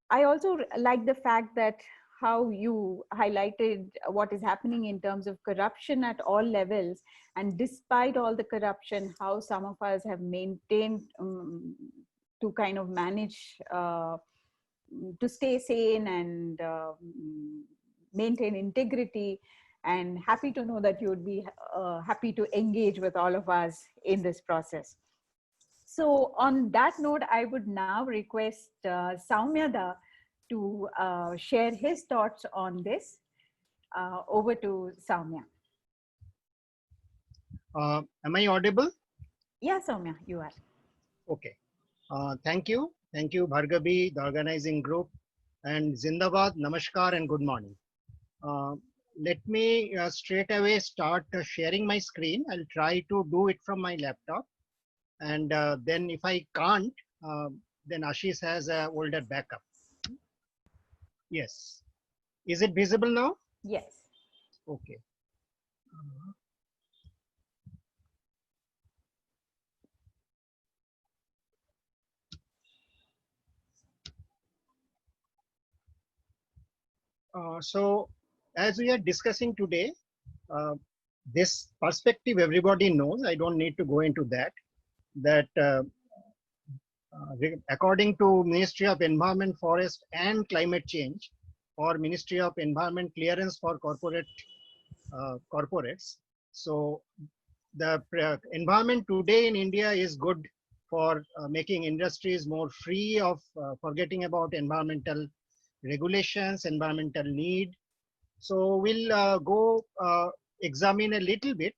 I also like the fact that how you highlighted what is happening in terms of corruption at all levels, and despite all the corruption, how some of us have maintained to kind of manage to stay sane and maintain integrity. And happy to know that you would be happy to engage with all of us in this process. So on that note, I would now request Saumyada to share his thoughts on this. Over to Saumya. Am I audible? Yeah, Saumya, you are. Okay. Thank you. Thank you, Bhargavi, the organizing group, and Zindabad, Namaskar, and good morning. Let me straight away start sharing my screen. I'll try to do it from my laptop. And then if I can't, then Ashish has an older backup. Yes. Is it visible now? Yes. Okay. So as we are discussing today, this perspective everybody knows. I don't need to go into that. That according to Ministry of Environment, Forest and Climate Change, or Ministry of Environment Clearance for corporates. So the environment today in India is good for making industries more free of forgetting about environmental regulations, environmental need. So we'll go examine a little bit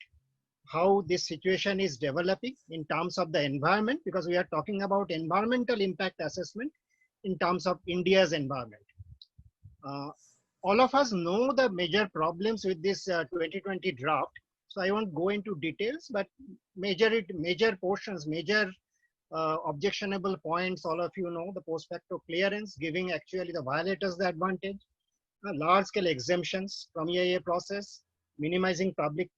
how this situation is developing in terms of the environment, because we are talking about environmental impact assessment in terms of India's environment. All of us know the major problems with this 2020 draft. So I won't go into details, but major portions, major objectionable points, all of you know, the post facto clearance, giving actually the violators the advantage, large scale exemptions from EIA process, minimizing public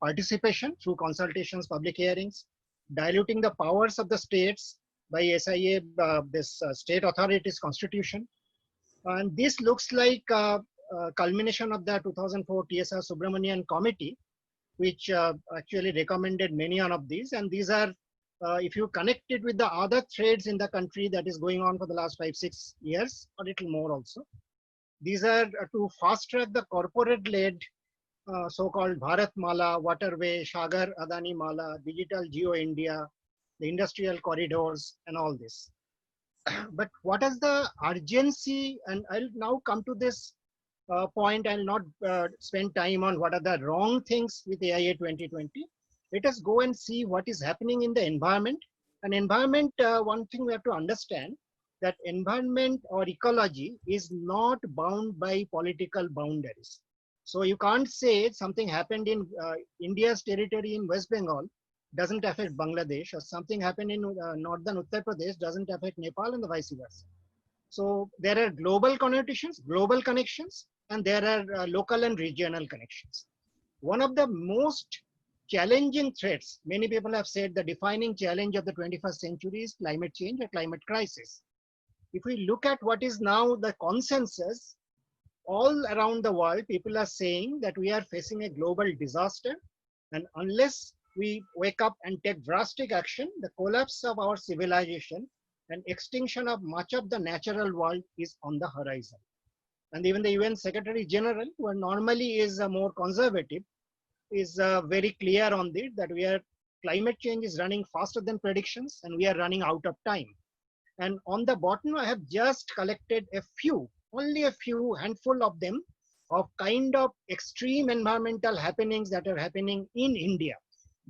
participation through consultations, public hearings, diluting the powers of the states by SIA, this state authorities constitution. And this looks like a culmination of the 2004 TSR Subramanian committee, which actually recommended many of these. And these are, if you connect it with the other threads in the country that is going on for the last 5-6 years, or a little more also, these are to fast track the corporate-led so-called Bharat Mala, Waterway, Sagar Adani Mala, Digital Geo India, the industrial corridors, and all this. But what is the urgency? And I'll now come to this point. I'll not spend time on what are the wrong things with AIA 2020. Let us go and see what is happening in the environment. And environment, one thing we have to understand, that environment or ecology is not bound by political boundaries. So you can't say something happened in India's territory in West Bengal doesn't affect Bangladesh, or something happened in northern Uttar Pradesh doesn't affect Nepal, and the vice versa. So there are global connotations, global connections, and there are local and regional connections. One of the most challenging threats, many people have said the defining challenge of the 21st century is climate change or climate crisis. If we look at what is now the consensus, all around the world, people are saying that we are facing a global disaster, and unless we wake up and take drastic action, the collapse of our civilization and extinction of much of the natural world is on the horizon. And even the UN Secretary General, who normally is more conservative, is very clear on this, that climate change is running faster than predictions, and we are running out of time. And on the bottom, I have just collected a few, only a few handful of them, of kind of extreme environmental happenings that are happening in India.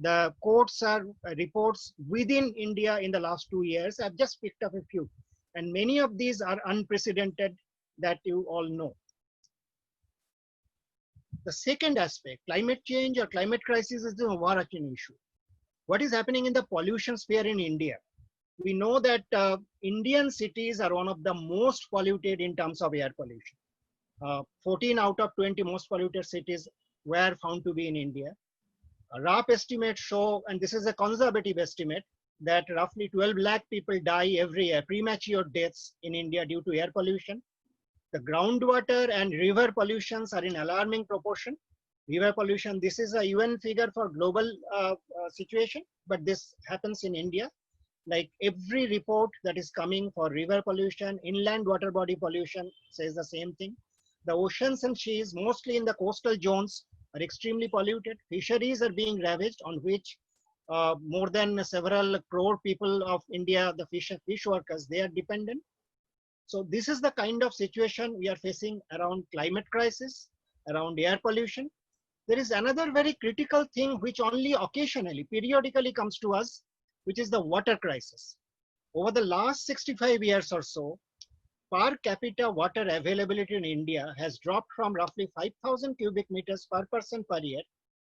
The quotes are reports within India in the last 2 years. I've just picked up a few. And many of these are unprecedented, that you all know. The second aspect, climate change or climate crisis, is the overarching issue. What is happening in the pollution sphere in India? We know that Indian cities are one of the most polluted in terms of air pollution. 14 out of 20 most polluted cities were found to be in India. Rough estimates show, and this is a conservative estimate, that roughly 12 lakh people die every year, premature deaths in India due to air pollution. The groundwater and river pollutions are in alarming proportion. River pollution, this is a UN figure for global situation, but this happens in India. Like every report that is coming for river pollution, inland water body pollution says the same thing. The oceans and seas, mostly in the coastal zones, are extremely polluted. Fisheries are being ravaged, on which more than several crore people of India, the fish workers, they are dependent. So this is the kind of situation we are facing around climate crisis, around air pollution. There is another very critical thing which only occasionally, periodically comes to us, which is the water crisis. Over the last 65 years or so, per capita water availability in India has dropped from roughly 5,000 cubic meters per person per year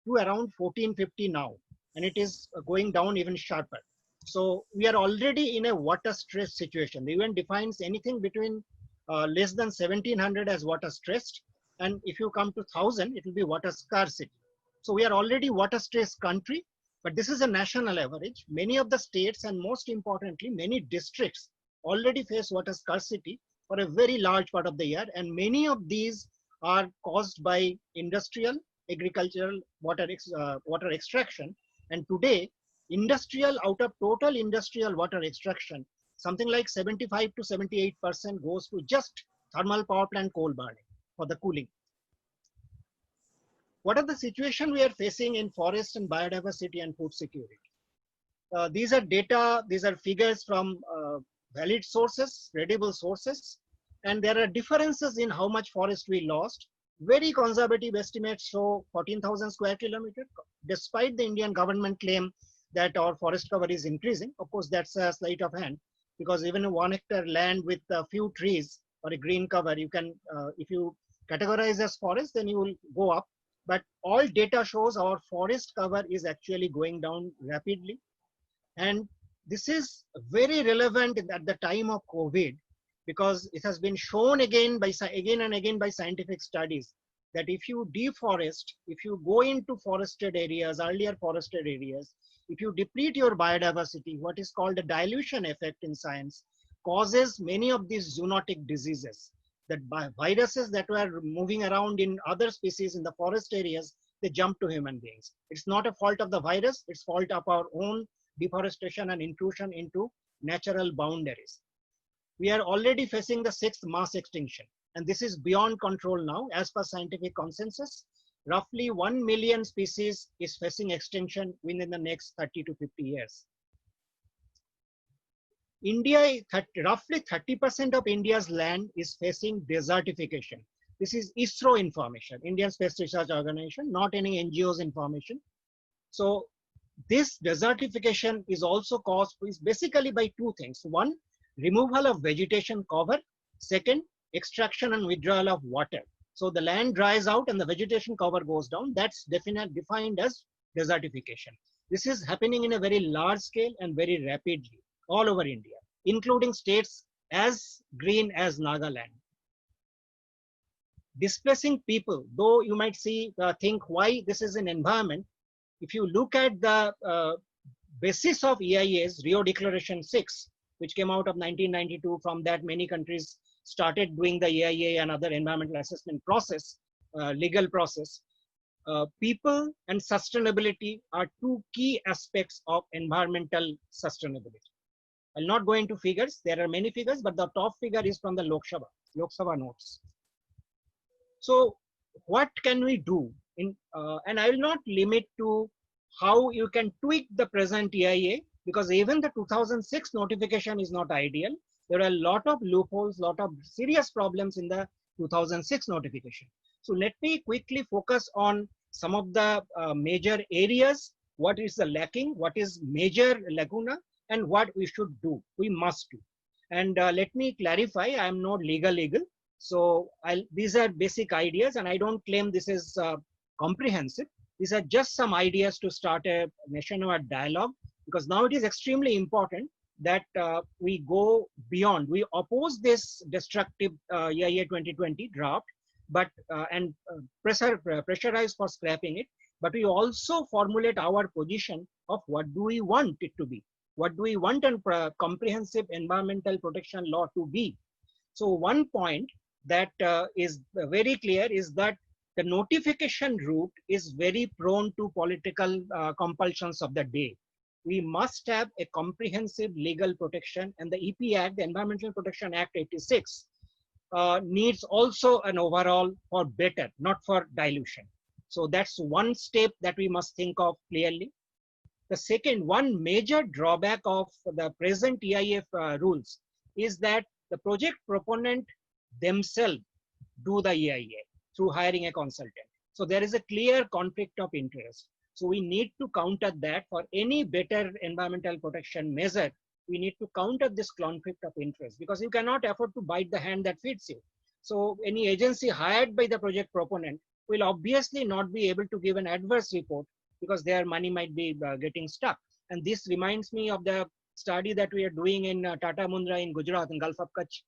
to around 1450 now. And it is going down even sharper. So we are already in a water stress situation. The UN defines anything between less than 1700 as water stressed. And if you come to 1000, it will be water scarcity. So we are already water stressed country, but this is a national average. Many of the states, and most importantly, many districts already face water scarcity for a very large part of the year. And many of these are caused by industrial, agricultural water extraction. And today, industrial, out of total industrial water extraction, something like 75 to 78% goes to just thermal power plant coal burning for the cooling. What are the situation we are facing in forest and biodiversity and food security? These are data, these are figures from valid sources, credible sources, and there are differences in how much forest we lost. Very conservative estimates show 14,000 square kilometers, despite the Indian government claim that our forest cover is increasing. Of course, that's a sleight of hand, because even a 1 hectare land with a few trees or a green cover, you can, if you categorize as forest, then you will go up. But all data shows our forest cover is actually going down rapidly. And this is very relevant at the time of COVID, because it has been shown again and again by scientific studies that if you deforest, if you go into forested areas, earlier forested areas, if you deplete your biodiversity, what is called a dilution effect in science, causes many of these zoonotic diseases. That viruses that were moving around in other species in the forest areas, they jump to human beings. It's not a fault of the virus, it's fault of our own deforestation and intrusion into natural boundaries. We are already facing the 6th mass extinction, and this is beyond control now. As per scientific consensus, roughly 1 million species is facing extinction within the next 30 to 50 years. India, roughly 30% of India's land is facing desertification. This is ISRO information, Indian Space Research Organization, not any NGO's information. So this desertification is also caused basically by two things. One, removal of vegetation cover. Second, extraction and withdrawal of water. So the land dries out and the vegetation cover goes down. That's defined as desertification. This is happening in a very large scale and very rapidly all over India, including states as green as Nagaland. Displacing people, though you might think why this is an environment. If you look at the basis of EIA's Rio Declaration 6, which came out of 1992, from that many countries started doing the EIA and other environmental assessment process, legal process. People and sustainability are two key aspects of environmental sustainability. I'll not go into figures. There are many figures, but the top figure is from the Lok Sabha notes. So what can we do? And I will not limit to how you can tweak the present EIA, because even the 2006 notification is not ideal. There are a lot of loopholes, lot of serious problems in the 2006 notification. So let me quickly focus on some of the major areas, what is the lacking, what is major lacuna, and what we should do, we must do. And let me clarify, I am not legal. So these are basic ideas, and I don't claim this is comprehensive. These are just some ideas to start a nationwide dialogue, because now it is extremely important that we go beyond. We oppose this destructive EIA 2020 draft, but and pressurize for scrapping it. But we also formulate our position of what do we want it to be. What do we want a comprehensive environmental protection law to be? So one point that is very clear is that the notification route is very prone to political compulsions of the day. We must have a comprehensive legal protection, and the EP Act, the Environmental Protection Act 86, needs also an overall for better, not for dilution. So that's one step that we must think of clearly. The second, one major drawback of the present EIF rules is that the project proponent themselves do the EIA through hiring a consultant. So there is a clear conflict of interest. So we need to counter that. For any better environmental protection measure, we need to counter this conflict of interest, because you cannot afford to bite the hand that feeds you. So any agency hired by the project proponent will obviously not be able to give an adverse report, because their money might be getting stuck. And this reminds me of the study that we are doing in Tata Mundra in Gujarat, in Gulf of Kutch,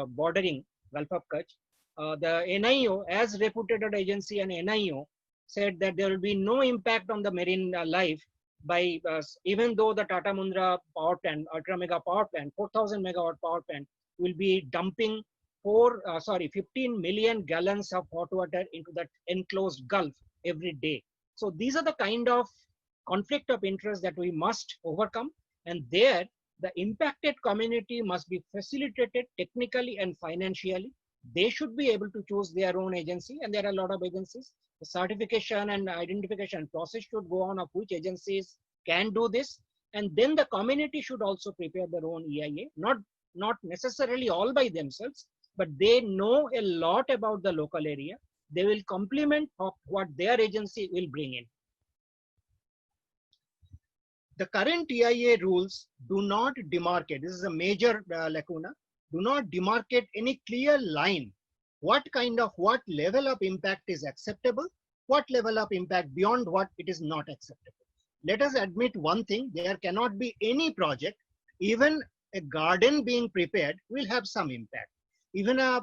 bordering Gulf of Kutch. The NIO, as reputed agency, and NIO said that there will be no impact on the marine life by, even though the Tata Mundra power plant, ultra mega power plant, 4,000 megawatt power plant, will be dumping 15 million gallons of hot water into that enclosed Gulf every day. So these are the kind of conflict of interest that we must overcome. And there, the impacted community must be facilitated technically and financially. They should be able to choose their own agency, and there are a lot of agencies. The certification and identification process should go on of which agencies can do this. And then the community should also prepare their own EIA, not necessarily all by themselves, but they know a lot about the local area. They will complement of what their agency will bring in. The current EIA rules do not demarcate, this is a major lacuna, do not demarcate any clear line. What level of impact is acceptable, what level of impact beyond what it is not acceptable. Let us admit one thing, there cannot be any project, even a garden being prepared will have some impact. Even a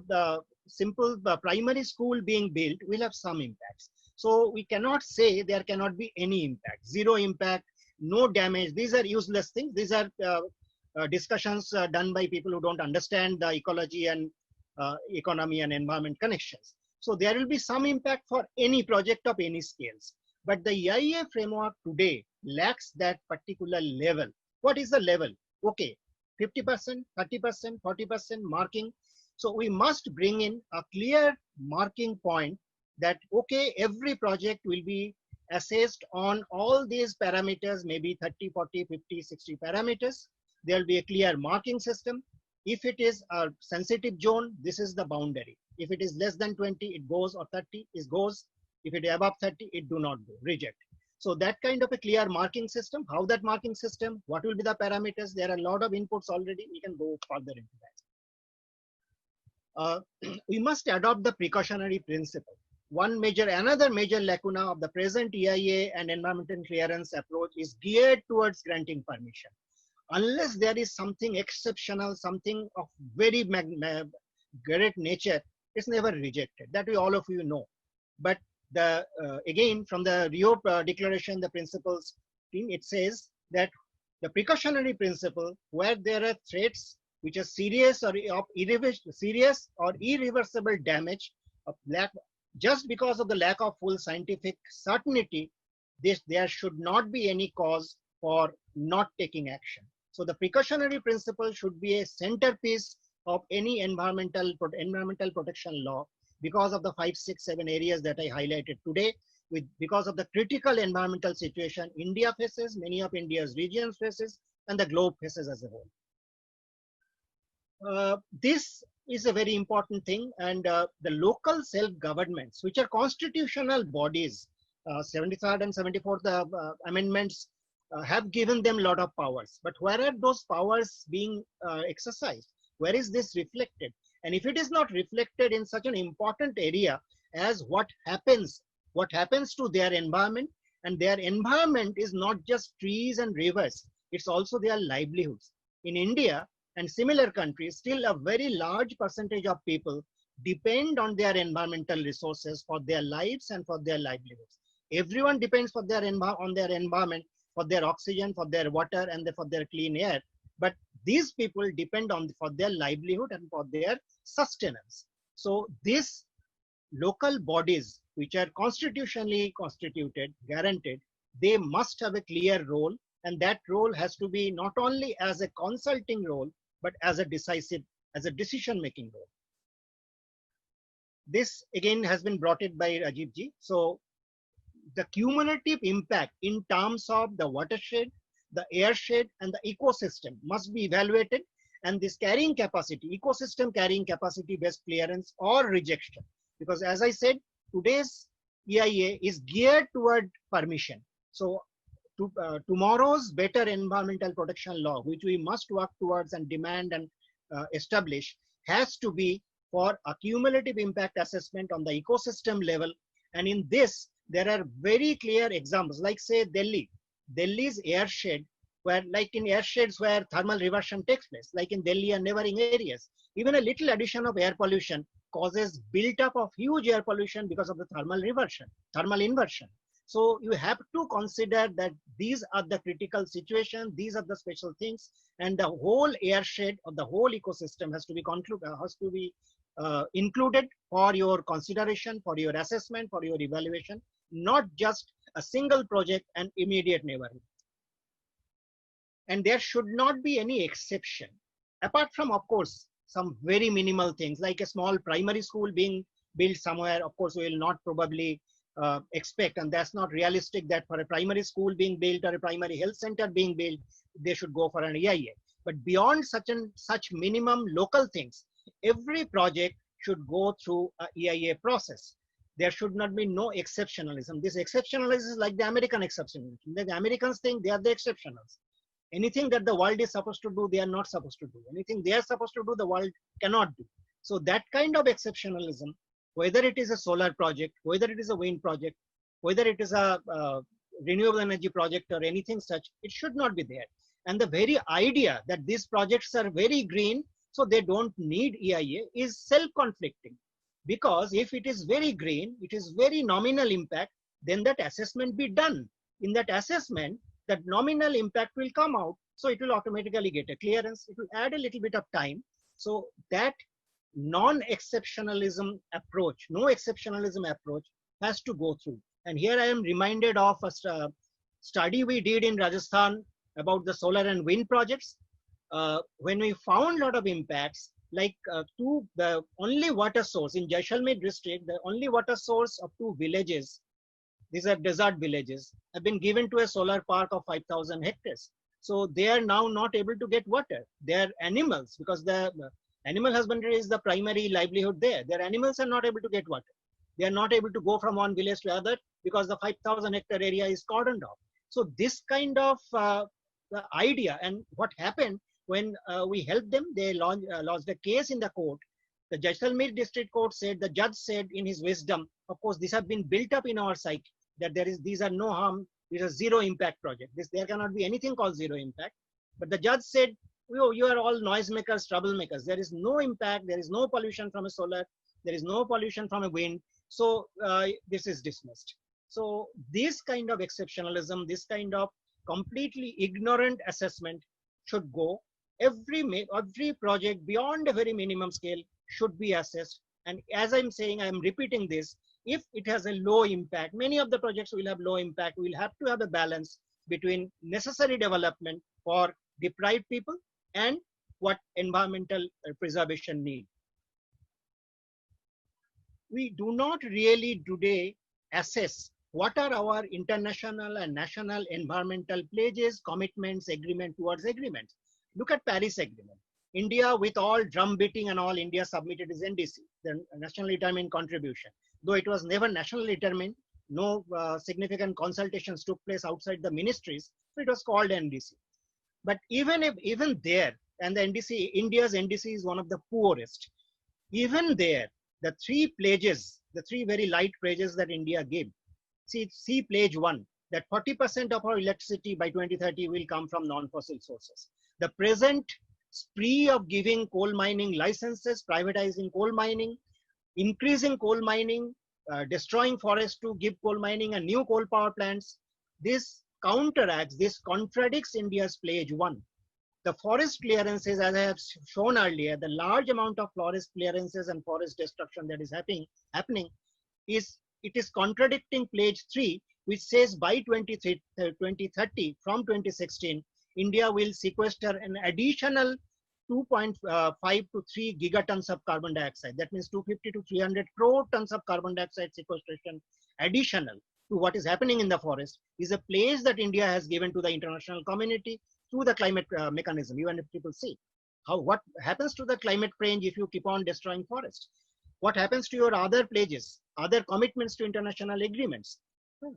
simple primary school being built will have some impacts. So we cannot say there cannot be any impact, zero impact, no damage. These are useless things. These are discussions done by people who don't understand the ecology and economy and environment connections. So there will be some impact for any project of any scales. But the EIA framework today lacks that particular level. What is the level? Okay, 50%, 30%, 40% marking. So we must bring in a clear marking point that, okay, every project will be assessed on all these parameters, maybe 30, 40, 50, 60 parameters. There will be a clear marking system. If it is a sensitive zone, this is the boundary. If it is less than 20, it goes, or 30, it goes. If it is above 30, it do not go, reject. So that kind of a clear marking system, how that marking system, what will be the parameters? There are a lot of inputs already. We can go further into that. We must adopt the precautionary principle. Another major lacuna of the present EIA and environmental clearance approach is geared towards granting permission. Unless there is something exceptional, something of very great nature, it's never rejected. That we all of you know. But again, from the Rio Declaration, the principles thing, it says that the precautionary principle, where there are threats which are serious or irreversible damage of just because of the lack of full scientific certainty, there should not be any cause for not taking action. So the precautionary principle should be a centerpiece of any environmental protection law, because of the 5, 6, 7 areas that I highlighted today, because of the critical environmental situation India faces, many of India's regions faces, and the globe faces as a whole. This is a very important thing, and the local self-governments, which are constitutional bodies, 73rd and 74th amendments have given them a lot of powers. But where are those powers being exercised? Where is this reflected? And if it is not reflected in such an important area as what happens to their environment, and their environment is not just trees and rivers, it's also their livelihoods. In India and similar countries, still a very large percentage of people depend on their environmental resources for their lives and for their livelihoods. Everyone depends on their environment, for their oxygen, for their water, and for their clean air. But these people depend on for their livelihood and for their sustenance. So these local bodies, which are constitutionally constituted, guaranteed, they must have a clear role, and that role has to be not only as a consulting role, but as a decision-making role. This again has been brought in by Rajiv ji. So the cumulative impact in terms of the watershed, the airshed, and the ecosystem must be evaluated, and this carrying capacity, ecosystem carrying capacity based clearance or rejection. Because as I said, today's EIA is geared toward permission. So tomorrow's better environmental protection law, which we must work towards and demand and establish, has to be for a cumulative impact assessment on the ecosystem level. And in this, there are very clear examples, like say Delhi's airshed, where like in airsheds where thermal reversion takes place, like in Delhi and neighboring areas, even a little addition of air pollution causes build-up of huge air pollution because of the thermal inversion. So you have to consider that these are the critical situations, these are the special things, and the whole airshed of the whole ecosystem has to be included for your consideration, for your assessment, for your evaluation, not just a single project and immediate neighborhood. And there should not be any exception, apart from, of course, some very minimal things like a small primary school being built somewhere. Of course, we will not probably expect, and that's not realistic, that for a primary school being built or a primary health center being built, they should go for an EIA. But beyond such minimum local things, every project should go through a EIA process. There should not be no exceptionalism. This exceptionalism is like the American exceptionalism. The Americans think they are the exceptionals. Anything that the world is supposed to do, they are not supposed to do. Anything they are supposed to do, the world cannot do. So that kind of exceptionalism, whether it is a solar project, whether it is a wind project, whether it is a renewable energy project or anything such, it should not be there. And the very idea that these projects are very green, so they don't need EIA, is self-conflicting. Because if it is very green, it is very nominal impact, then that assessment be done. In that assessment, that nominal impact will come out. So it will automatically get a clearance. It will add a little bit of time. So that non-exceptionalism approach, no exceptionalism approach has to go through. And here I am reminded of a study we did in Rajasthan about the solar and wind projects. When we found a lot of impacts, like the only water source in Jaisalmer district, the only water source of 2 villages, these are desert villages, have been given to a solar park of 5,000 hectares. So they are now not able to get water. Their animals, because the animal husbandry is the primary livelihood there, their animals are not able to get water. They are not able to go from one village to other because the 5,000 hectare area is cordoned off. So this kind of the idea, and what happened when we helped them, they lost a case in the court. The Jaisalmer district court said, the judge said in his wisdom, of course, these have been built up in our psyche, that these are no harm, these are zero impact project. There cannot be anything called zero impact. But the judge said, you are all noisemakers, troublemakers. There is no impact, there is no pollution from a solar, there is no pollution from a wind. So this is dismissed. So this kind of exceptionalism, this kind of completely ignorant assessment should go. Every project beyond a very minimum scale should be assessed. And as I'm saying, I'm repeating this, if it has a low impact, many of the projects will have low impact. We'll have to have a balance between necessary development for deprived people and what environmental preservation need. We do not really today assess what are our international and national environmental pledges, commitments, agreement towards agreements. Look at Paris Agreement. India, with all drum beating and all, India submitted his NDC, the nationally determined contribution. Though it was never nationally determined, no significant consultations took place outside the ministries, so it was called NDC. But even there, and the NDC, India's NDC is one of the poorest. Even there, the 3 pledges, the 3 very light pledges that India gave. See pledge 1, that 40% of our electricity by 2030 will come from non-fossil sources. The present spree of giving coal mining licenses, privatizing coal mining, increasing coal mining, destroying forests to give coal mining and new coal power plants, this counteracts, this contradicts India's pledge 1. The forest clearances, as I have shown earlier, the large amount of forest clearances and forest destruction that is happening is contradicting pledge 3, which says by 2030 from 2016, India will sequester an additional 2.5 to 3 gigatons of carbon dioxide. That means 250 to 300 crore tons of carbon dioxide sequestration additional to what is happening in the forest is a pledge that India has given to the international community through the climate mechanism. Even if people see what happens to the climate change if you keep on destroying forests, what happens to your other pledges, other commitments to international agreements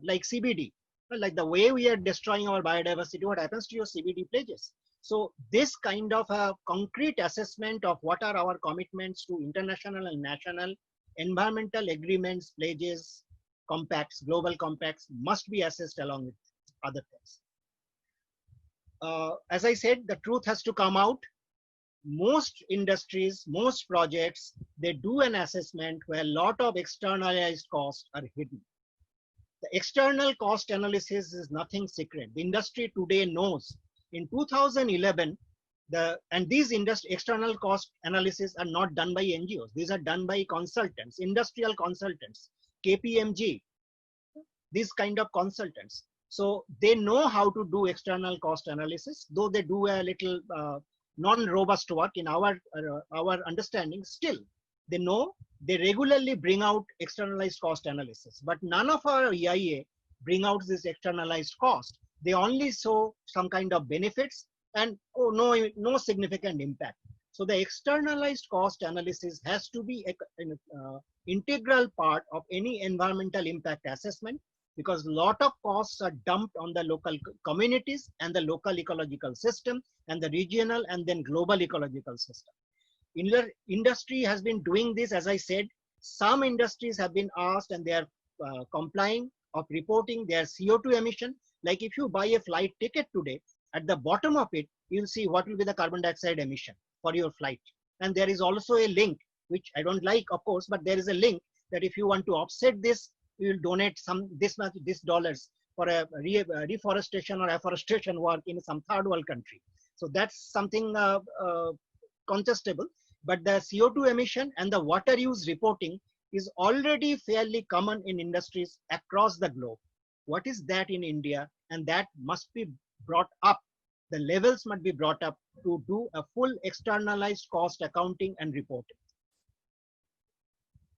like CBD, like the way we are destroying our biodiversity, what happens to your CBD pledges? So this kind of a concrete assessment of what are our commitments to international and national environmental agreements, pledges, compacts, global compacts must be assessed along with other things. As I said, the truth has to come out. Most industries, most projects, they do an assessment where a lot of externalized costs are hidden. The external cost analysis is nothing secret. The industry today knows. In 2011, these external cost analysis are not done by NGOs. These are done by consultants, industrial consultants, KPMG, these kind of consultants. So they know how to do external cost analysis, though they do a little non-robust work in our understanding. Still, they know, they regularly bring out externalized cost analysis, but none of our EIA bring out this externalized cost. They only show some kind of benefits and no significant impact. So the externalized cost analysis has to be an integral part of any environmental impact assessment, because a lot of costs are dumped on the local communities and the local ecological system and the regional and then global ecological system. Industry has been doing this, as I said. Some industries have been asked and they are complying of reporting their CO2 emission. Like if you buy a flight ticket today, at the bottom of it, you'll see what will be the carbon dioxide emission for your flight. And there is also a link, which I don't like, of course, but there is a link that if you want to offset this, you will donate this dollars for a reforestation or afforestation work in some third world country. So that's something contestable. But the CO2 emission and the water use reporting is already fairly common in industries across the globe. What is that in India? And that must be brought up. The levels must be brought up to do a full externalized cost accounting and reporting.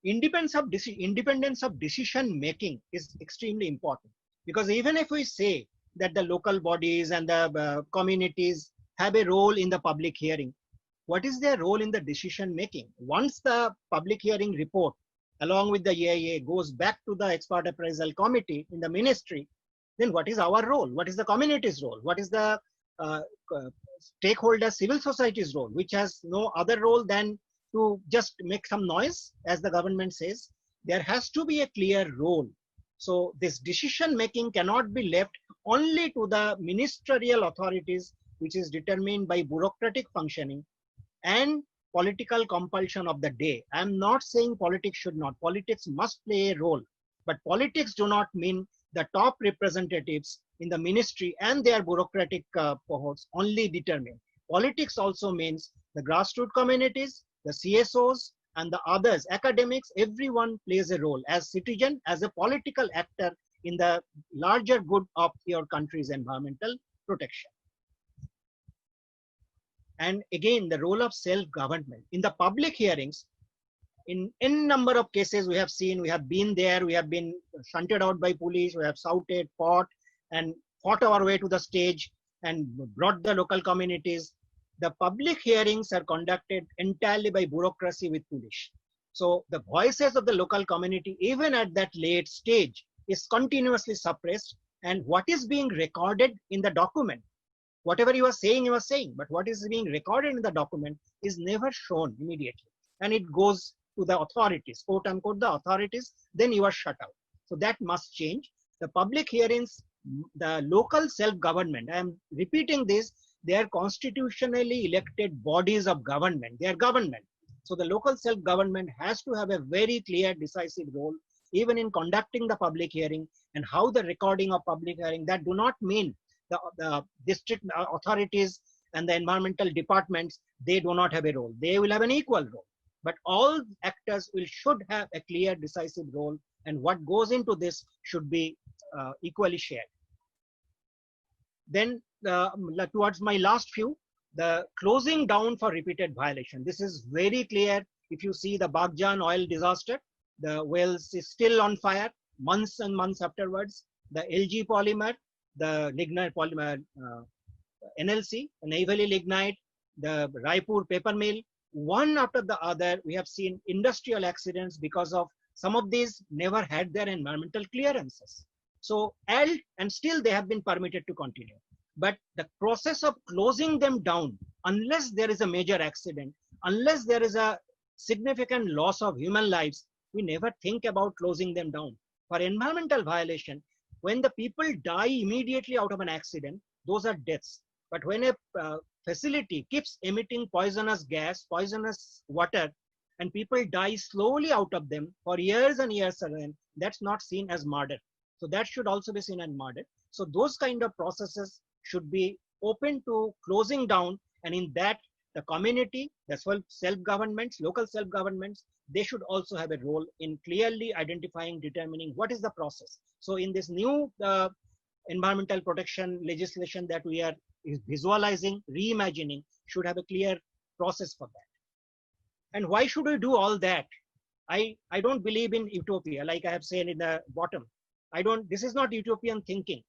Independence of decision making is extremely important, because even if we say that the local bodies and the communities have a role in the public hearing, what is their role in the decision making? Once the public hearing report along with the EIA goes back to the expert appraisal committee in the ministry, then what is our role? What is the community's role? What is the stakeholder civil society's role, which has no other role than to just make some noise, as the government says? There has to be a clear role. So this decision making cannot be left only to the ministerial authorities, which is determined by bureaucratic functioning and political compulsion of the day. I'm not saying politics should not. Politics must play a role, but politics do not mean the top representatives in the ministry and their bureaucratic cohorts only determine. Politics also means the grassroots communities, the CSOs, and the others, academics. Everyone plays a role as citizen, as a political actor in the larger good of your country's environmental protection. And again, the role of self-government. In the public hearings, in n number of cases we have seen, we have been there, we have been shunted out by police, we have shouted, fought, and fought our way to the stage and brought the local communities. The public hearings are conducted entirely by bureaucracy with police. So the voices of the local community, even at that late stage, is continuously suppressed. And what is being recorded in the document, whatever you are saying, but what is being recorded in the document is never shown immediately. And it goes to the authorities, quote unquote, the authorities, then you are shut out. So that must change. The public hearings, the local self-government, I am repeating this, they are constitutionally elected bodies of government. They are government. So the local self-government has to have a very clear, decisive role, even in conducting the public hearing and how the recording of public hearing. That do not mean the district authorities and the environmental departments, they do not have a role. They will have an equal role. But all actors should have a clear, decisive role, and what goes into this should be equally shared. Then towards my last few, the closing down for repeated violation. This is very clear. If you see the Bagjan oil disaster, the wells is still on fire months and months afterwards. The LG polymer, the lignite polymer, NLC, Neyveli lignite, the Raipur paper mill, one after the other, we have seen industrial accidents because of some of these never had their environmental clearances. So, and still they have been permitted to continue. But the process of closing them down, unless there is a major accident, unless there is a significant loss of human lives, we never think about closing them down. For environmental violation, when the people die immediately out of an accident, those are deaths. But when a facility keeps emitting poisonous gas, poisonous water, and people die slowly out of them for years and years, that's not seen as murder. So that should also be seen as murder. So those kind of processes should be open to closing down, and in that the community, the self-governments, local self-governments, they should also have a role in clearly identifying, determining what is the process. So in this new environmental protection legislation that we are visualizing, reimagining, should have a clear process for that. And why should we do all that? I don't believe in utopia, like I have said in the bottom. This is not utopian thinking.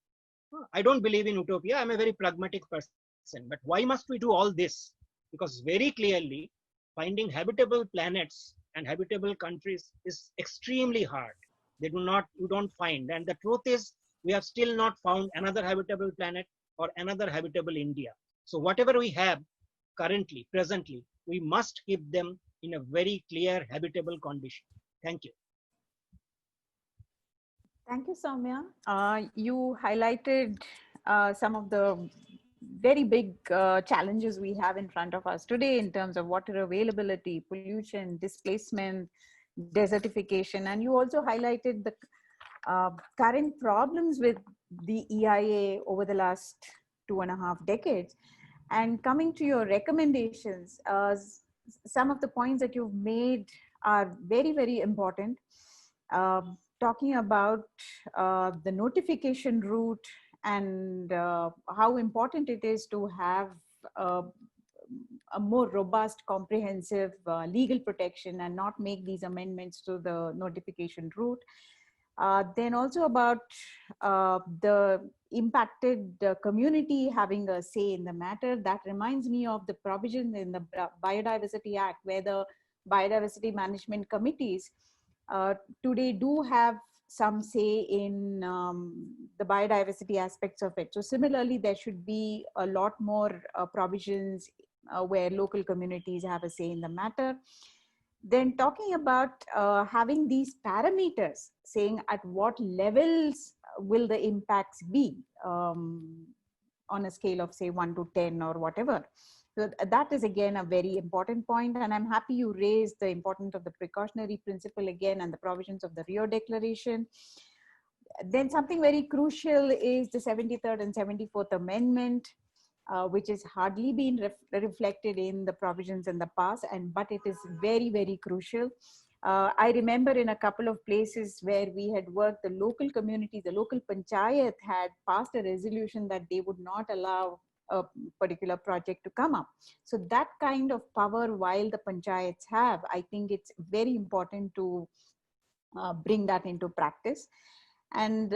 I don't believe in utopia. I'm a very pragmatic person. But why must we do all this? because very clearly finding habitable planets and habitable countries is extremely hard. You don't find. And the truth is, we have still not found another habitable planet or another habitable India. So whatever we have currently, presently, we must keep them in a very clear habitable condition. Thank you. Thank you, Soumya. You highlighted some of the very big challenges we have in front of us today in terms of water availability, pollution, displacement, desertification, and you also highlighted the current problems with the EIA over the last 2.5 decades. And coming to your recommendations, some of the points that you've made are very, very important. Talking about the notification route and how important it is to have a more robust, comprehensive legal protection and not make these amendments to the notification route. Then also about the impacted community having a say in the matter. That reminds me of the provision in the Biodiversity Act, where the biodiversity management committees today do have some say in the biodiversity aspects of it. So similarly, there should be a lot more provisions where local communities have a say in the matter. Then talking about having these parameters, saying at what levels will the impacts be on a scale of say 1 to 10 or whatever. So that is again a very important point, and I'm happy you raised the importance of the precautionary principle again and the provisions of the Rio Declaration. Then something very crucial is the 73rd and 74th Amendment, which has hardly been reflected in the provisions in the past, but it is very, very crucial. I remember in a couple of places where we had worked, the local community, the local panchayat had passed a resolution that they would not allow a particular project to come up. So that kind of power, while the panchayats have, I think it's very important to bring that into practice. And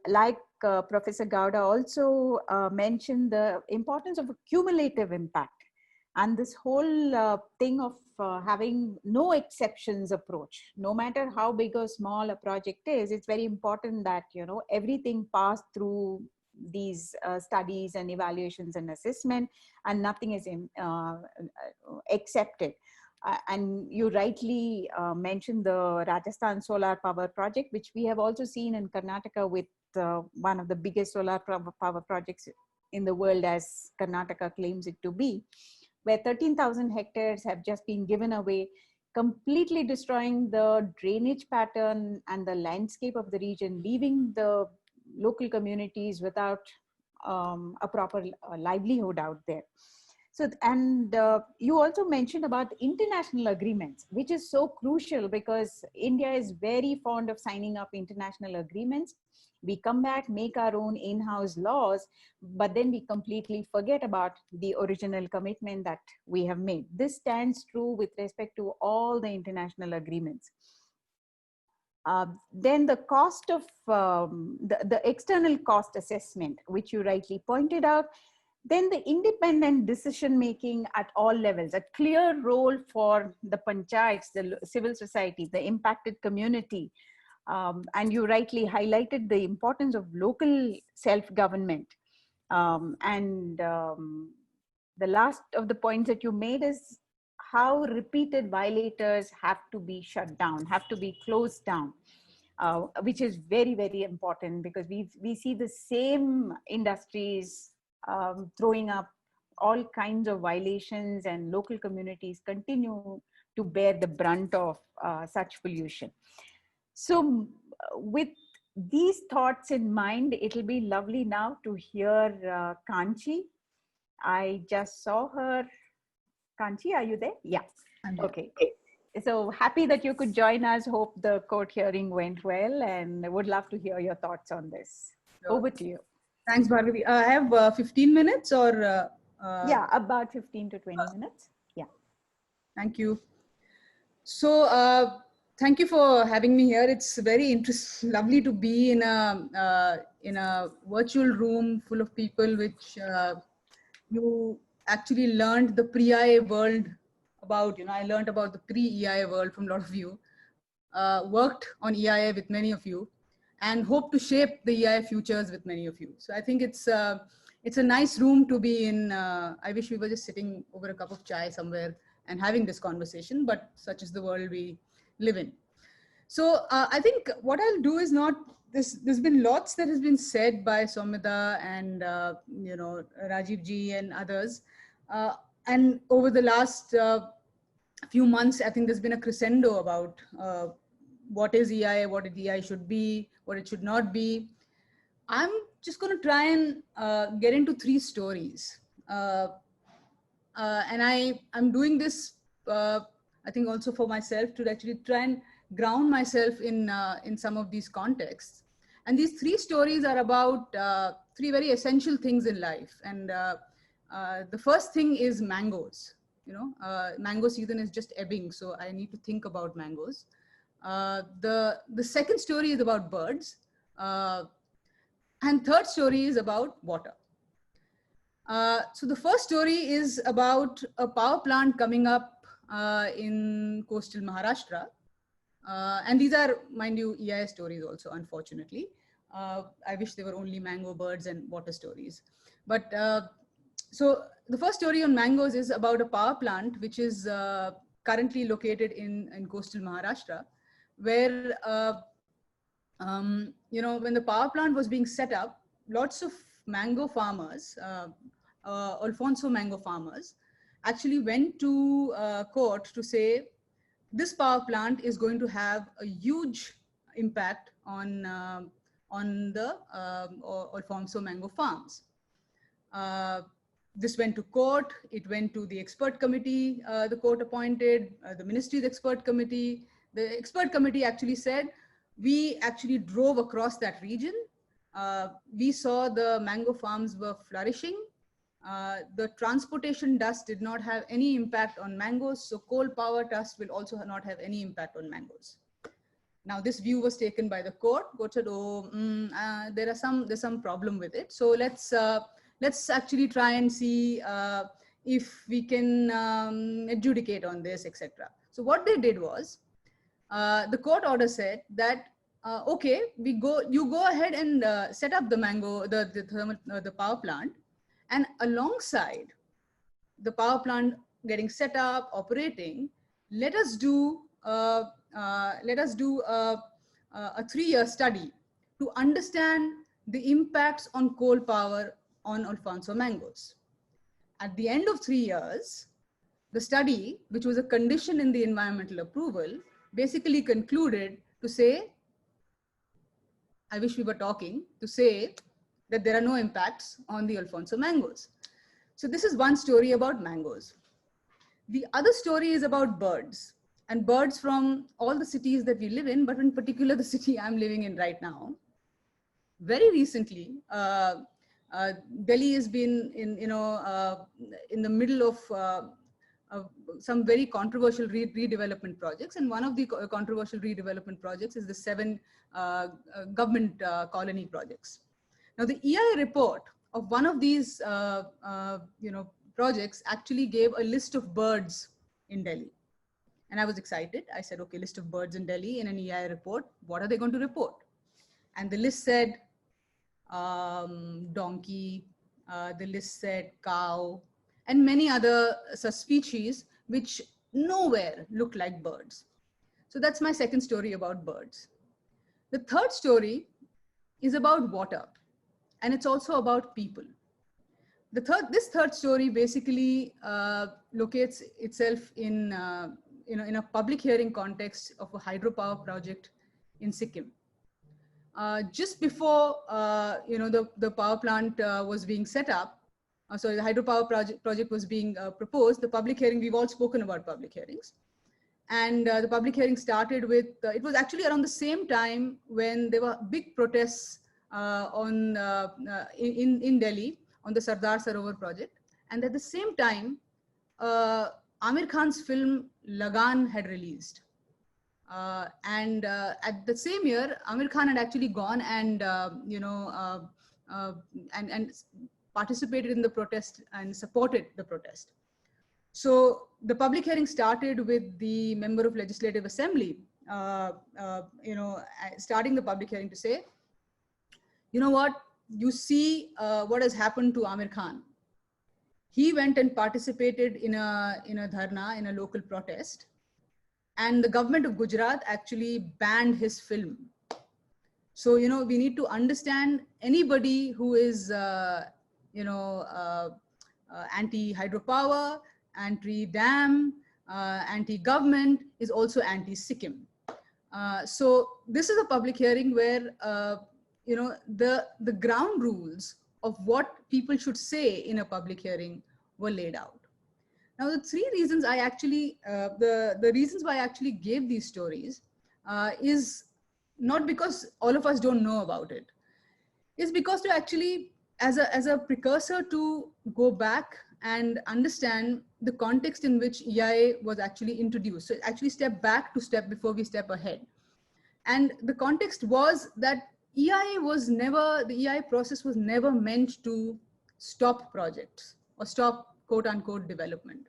like Professor Gowda also mentioned the importance of a cumulative impact and this whole thing of having no exceptions approach. No matter how big or small a project is, it's very important that, you know, everything passed through these studies and evaluations and assessment, and nothing is accepted. And you rightly mentioned the Rajasthan solar power project, which we have also seen in Karnataka with one of the biggest solar power projects in the world, as Karnataka claims it to be, where 13,000 hectares have just been given away, completely destroying the drainage pattern and the landscape of the region, leaving the local communities without a proper livelihood out there. So, and you also mentioned about international agreements, which is so crucial because India is very fond of signing up international agreements. We come back, make our own in-house laws, but then we completely forget about the original commitment that we have made. This stands true with respect to all the international agreements. Then the cost of the external cost assessment, which you rightly pointed out. Then the independent decision making at all levels, a clear role for the panchayats, the civil society, the impacted community. And you rightly highlighted the importance of local self-government. The last of the points that you made is how repeated violators have to be shut down, have to be closed down, which is very, very important because we see the same industries throwing up all kinds of violations, and local communities continue to bear the brunt of such pollution. So with these thoughts in mind, it'll be lovely now to hear Kanchi. I just saw her. Kanchi, are you there? Yeah. Okay. So happy that you could join us. Hope the court hearing went well, and would love to hear your thoughts on this. Sure. Over to you. Thanks, Bhargavi. I have 15 minutes or? Yeah, about 15 to 20 minutes. Yeah. Thank you. So thank you for having me here. It's very interesting, lovely to be in a virtual room full of people, which you actually learned the pre-EIA world about, I learned about the pre-EIA world from a lot of you, worked on EIA with many of you, and hope to shape the EIA futures with many of you. So I think it's a nice room to be in. I wish we were just sitting over a cup of chai somewhere and having this conversation, but such is the world we live in. So I think what I'll do is not, there's been lots that has been said by Soumita and, Rajiv ji and others. And over the last few months, I think there's been a crescendo about what is EIA, what EIA should be, what it should not be. I'm just going to try and get into 3 stories. And I'm doing this, I think also for myself, to actually try and ground myself in some of these contexts. And these 3 stories are about 3 very essential things in life. And the first thing is mangoes. Mango season is just ebbing, so I need to think about mangoes. The second story is about birds. And third story is about water. So the first story is about a power plant coming up in coastal Maharashtra. And these are, mind you, EIA stories also, unfortunately. I wish they were only mango, birds, and water stories. But so the first story on mangoes is about a power plant which is currently located in coastal Maharashtra, where when the power plant was being set up, lots of mango farmers, Alfonso mango farmers, actually went to court to say this power plant is going to have a huge impact on the Alfonso mango farms. This went to court. It went to the expert committee, the court appointed, the ministry's expert committee. The expert committee actually said, we actually drove across that region. We saw the mango farms were flourishing. The transportation dust did not have any impact on mangoes. So coal power dust will also not have any impact on mangoes. Now this view was taken by the court. Court said, oh, there's some problem with it. So let's actually try and see if we can adjudicate on this, etc. So what they did was, the court order said that, okay, you go ahead and set up the power plant, and alongside the power plant getting set up, operating, let us do a 3-year study to understand the impacts on coal power on Alfonso mangoes. At the end of 3 years, the study, which was a condition in the environmental approval, basically concluded to say, I wish we were talking, to say that there are no impacts on the Alfonso mangoes. So this is one story about mangoes. The other story is about birds, and birds from all the cities that we live in, but in particular the city I'm living in right now. Very recently, Delhi has been in the middle of some very controversial redevelopment projects, and one of the controversial redevelopment projects is the 7 government colony projects. Now, the EIA report of one of these projects actually gave a list of birds in Delhi, and I was excited. I said, okay, list of birds in Delhi in an EIA report. What are they going to report? And the list said donkey. The list said cow, and many other species which nowhere look like birds. So that's my second story about birds. The third story is about water, and it's also about people. This third story basically locates itself in a public hearing context of a hydropower project in Sikkim. Just before the power plant was being set up, so the hydropower project was being proposed, the public hearing, we've all spoken about public hearings. And the public hearing started with, it was actually around the same time when there were big protests in Delhi on the Sardar Sarovar project. And at the same time, Amir Khan's film Lagan had released. And at the same year, Amir Khan had actually gone and participated in the protest and supported the protest. So the public hearing started with the member of Legislative Assembly, starting the public hearing to say, you know what, you see what has happened to Amir Khan. He went and participated in a dharna, in a local protest, and the government of Gujarat actually banned his film. So, you know, we need to understand anybody who is, anti-hydropower, anti-dam, anti-government is also anti-Sikkim. So this is a public hearing where, the ground rules of what people should say in a public hearing were laid out. Now, the three reasons I actually, the reasons why I actually gave these stories is not because all of us don't know about it. It's because to actually, as a precursor to go back and understand the context in which EIA was actually introduced. So actually step back to step before we step ahead. And the context was that the EIA process was never meant to stop projects or stop quote unquote development.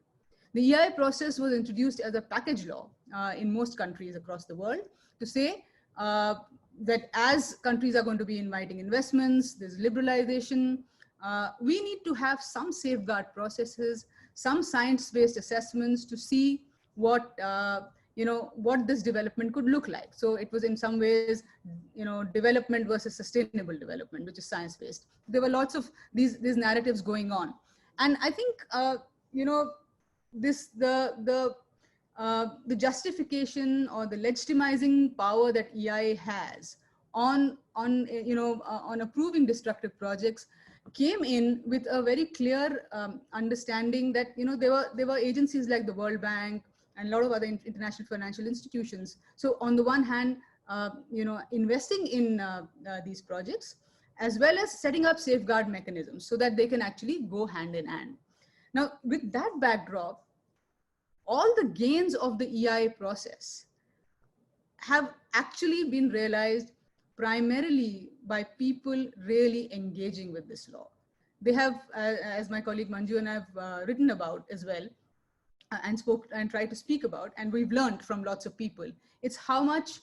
The EIA process was introduced as a package law in most countries across the world to say that as countries are going to be inviting investments, there's liberalization, we need to have some safeguard processes, some science-based assessments to see what what this development could look like. So it was in some ways, development versus sustainable development, which is science-based. There were lots of these narratives going on, and I think the justification or the legitimizing power that EIA has on approving destructive projects came in with a very clear understanding that there were agencies like the World Bank and a lot of other international financial institutions. So on the one hand, investing in these projects, as well as setting up safeguard mechanisms so that they can actually go hand in hand. Now, with that backdrop, all the gains of the EIA process have actually been realized primarily by people really engaging with this law. They have, as my colleague Manju and I have written about as well, and tried to speak about, and we've learned from lots of people, it's how much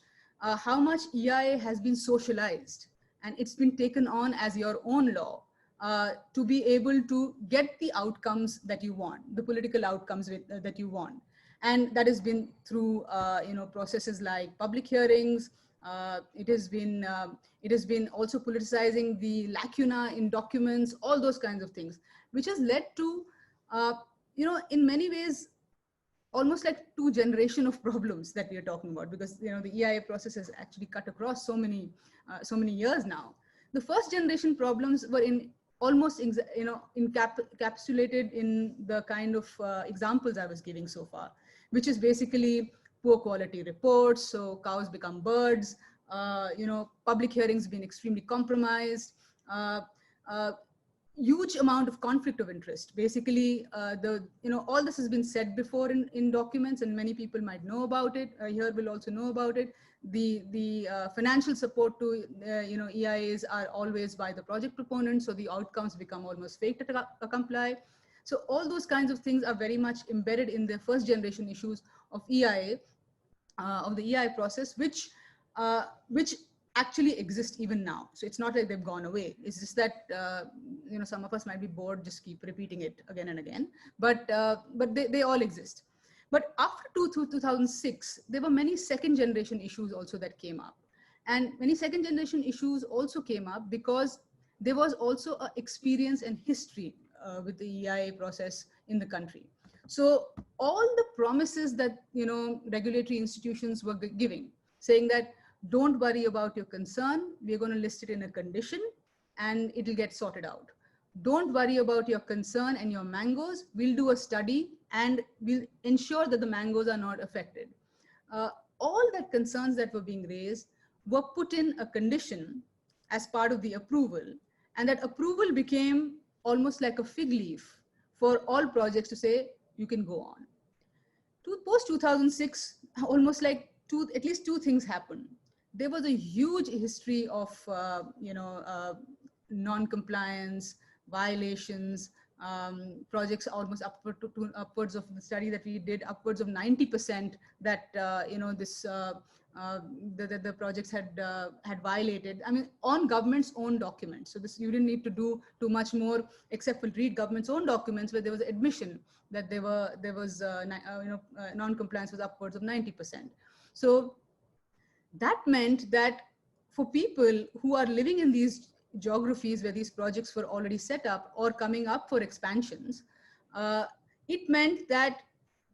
EIA has been socialized and it's been taken on as your own law to be able to get the outcomes that you want, the political outcomes that you want. And that has been through processes like public hearings. It has been also politicizing the lacuna in documents, all those kinds of things, which has led to in many ways almost like two generations of problems that we are talking about, because the EIA process has actually cut across so many years now. The first generation problems were almost encapsulated in the kind of examples I was giving so far, which is basically poor quality reports. So cows become birds. Public hearings been extremely compromised. Huge amount of conflict of interest. Basically, all this has been said before in documents, and many people might know about it. Here will also know about it. The financial support to EIAs are always by the project proponents, so the outcomes become almost fake to comply. So all those kinds of things are very much embedded in the first generation issues of EIA, of the EIA process, which actually exist even now. So it's not like they've gone away. It's just that some of us might be bored, just keep repeating it again and again. But they all exist. But after 2006, there were many second generation issues also that came up, and many second generation issues also came up because there was also an experience and history with the EIA process in the country. So all the promises that regulatory institutions were giving, saying that don't worry about your concern, we're going to list it in a condition and it'll get sorted out. Don't worry about your concern and your mangoes, we'll do a study and we'll ensure that the mangoes are not affected. All the concerns that were being raised were put in a condition as part of the approval, and that approval became almost like a fig leaf for all projects to say you can go on. Post 2006, almost like at least two things happened. There was a huge history of non-compliance, violations, projects almost upwards of the study that we did, upwards of 90% that this the projects had violated. I mean, on government's own documents. So this, you didn't need to do too much more except for read government's own documents, where there was admission that there was non-compliance was upwards of 90%. So that meant that for people who are living in these geographies where these projects were already set up or coming up for expansions, it meant that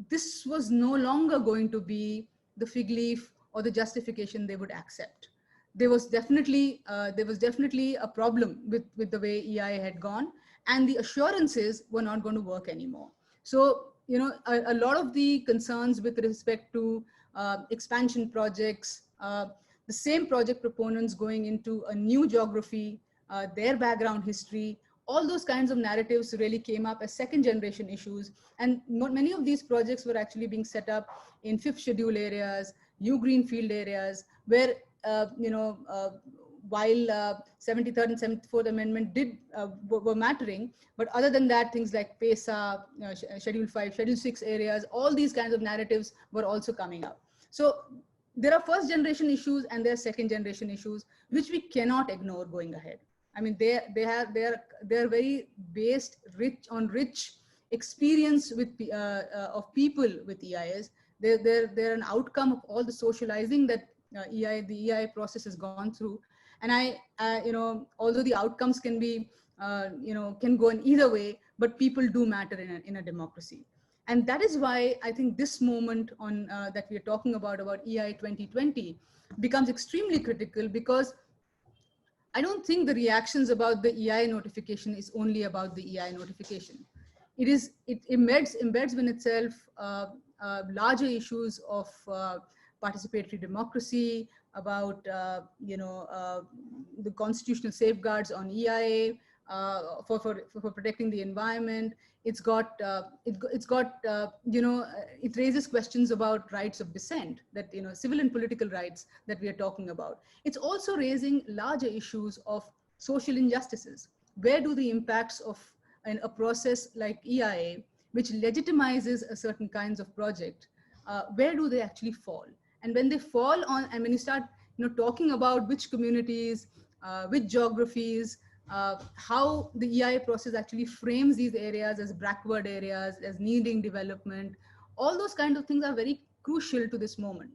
this was no longer going to be the fig leaf or the justification they would accept. There was definitely a problem with the way EIA had gone, and the assurances were not going to work anymore. So, a lot of the concerns with respect to expansion projects, the same project proponents going into a new geography, their background history, all those kinds of narratives really came up as second generation issues. And many of these projects were actually being set up in fifth schedule areas, new greenfield areas, where, while 73rd and 74th Amendment were mattering, but other than that, things like PESA, Schedule 5, Schedule 6 areas, all these kinds of narratives were also coming up. So there are first generation issues and there are second generation issues, which we cannot ignore going ahead. I mean, they're very based rich experience with of people with EIS. They're an outcome of all the socializing that the EIA process has gone through. And although the outcomes can be, can go in either way, but people do matter in a democracy. And that is why I think this moment on that we are talking about EIA 2020 becomes extremely critical, because I don't think the reactions about the EIA notification is only about the EIA notification. It embeds in itself larger issues of participatory democracy, about the constitutional safeguards on EIA, for protecting the environment. It raises questions about rights of dissent, that civil and political rights that we are talking about. It's also raising larger issues of social injustices. Where do the impacts of a process like EIA, which legitimizes a certain kinds of project, where do they actually fall? And when they fall on, and when you start talking about which communities, which geographies, how the EIA process actually frames these areas as backward areas, as needing development, all those kinds of things are very crucial to this moment.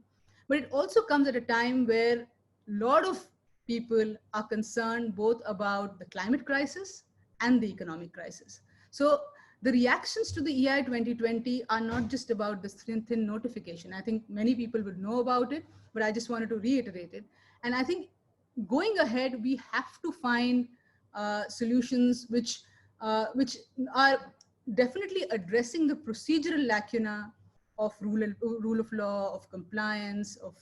But it also comes at a time where a lot of people are concerned both about the climate crisis and the economic crisis. So the reactions to the EIA 2020 are not just about this thin notification. I think many people would know about it, but I just wanted to reiterate it. And I think going ahead, we have to find solutions which are definitely addressing the procedural lacuna of rule of law, of compliance, of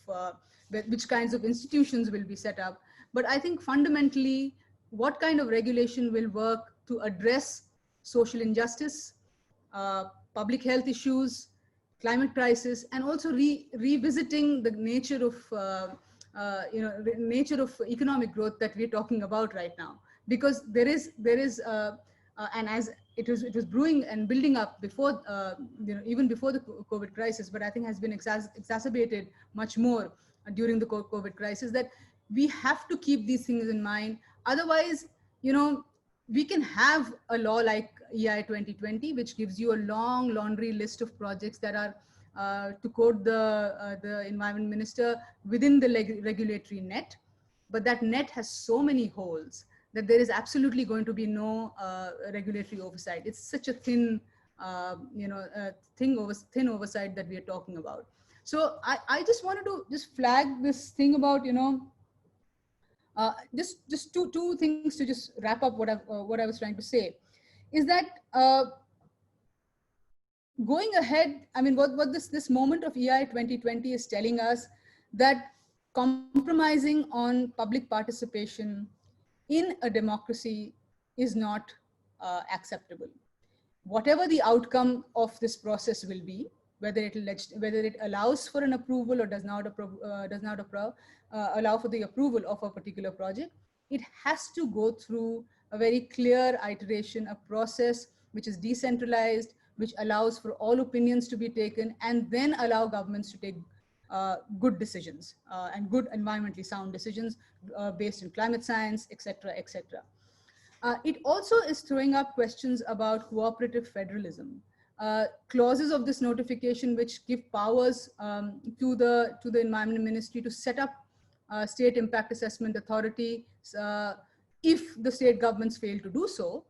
which kinds of institutions will be set up. But I think fundamentally, what kind of regulation will work to address social injustice, public health issues, climate crisis, and also revisiting the nature of economic growth that we're talking about right now. Because there is and as it was brewing and building up before, even before the COVID crisis, but I think has been exacerbated much more during the COVID crisis, that we have to keep these things in mind. Otherwise, we can have a law like EIA 2020, which gives you a long laundry list of projects that are, to quote the environment minister, within the regulatory net. But that net has so many holes that there is absolutely going to be no regulatory oversight. It's such a thin, thin oversight that we are talking about. So I just wanted to just flag this thing about, just two things to just wrap up what I was trying to say, is that going ahead, I mean, what this moment of EIA 2020 is telling us, that compromising on public participation in a democracy is not acceptable. Whatever the outcome of this process will be, whether it allows for an approval or does not allow for the approval of a particular project, it has to go through a very clear iteration, a process which is decentralized, which allows for all opinions to be taken, and then allow governments to take good decisions and good environmentally sound decisions based in climate science, etc., etc. It also is throwing up questions about cooperative federalism. Clauses of this notification which give powers to the Environment Ministry to set up state impact assessment authority if the state governments fail to do so.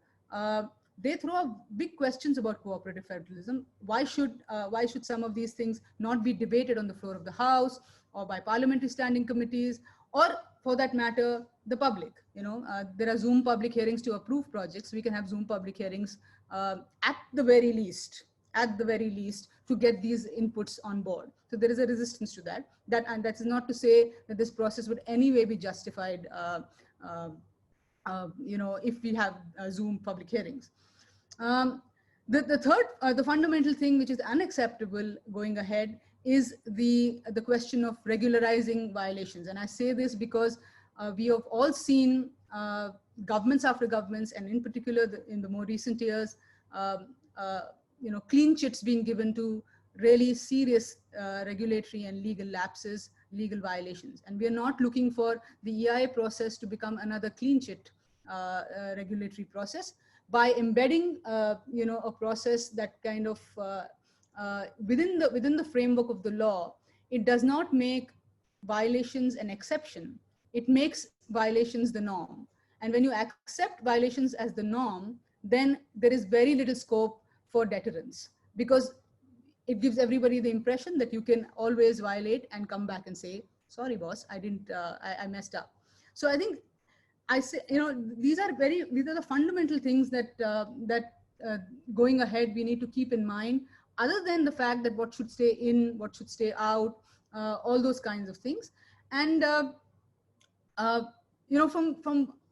They throw up big questions about cooperative federalism. Why should some of these things not be debated on the floor of the House or by parliamentary standing committees, or for that matter, the public? There are Zoom public hearings to approve projects. We can have Zoom public hearings at the very least, to get these inputs on board. So there is a resistance to that. And that is not to say that this process would anyway be justified if we have Zoom public hearings. The third, the fundamental thing which is unacceptable going ahead is the question of regularizing violations. And I say this because we have all seen governments after governments, and in particular in the more recent years, clean chits being given to really serious regulatory and legal lapses, legal violations. And we are not looking for the EIA process to become another clean chit regulatory process. By embedding, a process that kind of within the framework of the law, it does not make violations an exception. It makes violations the norm. And when you accept violations as the norm, then there is very little scope for deterrence, because it gives everybody the impression that you can always violate and come back and say, sorry, boss, I messed up. So I think I say, these are the fundamental things that going ahead we need to keep in mind, other than the fact that what should stay in, what should stay out, all those kinds of things. And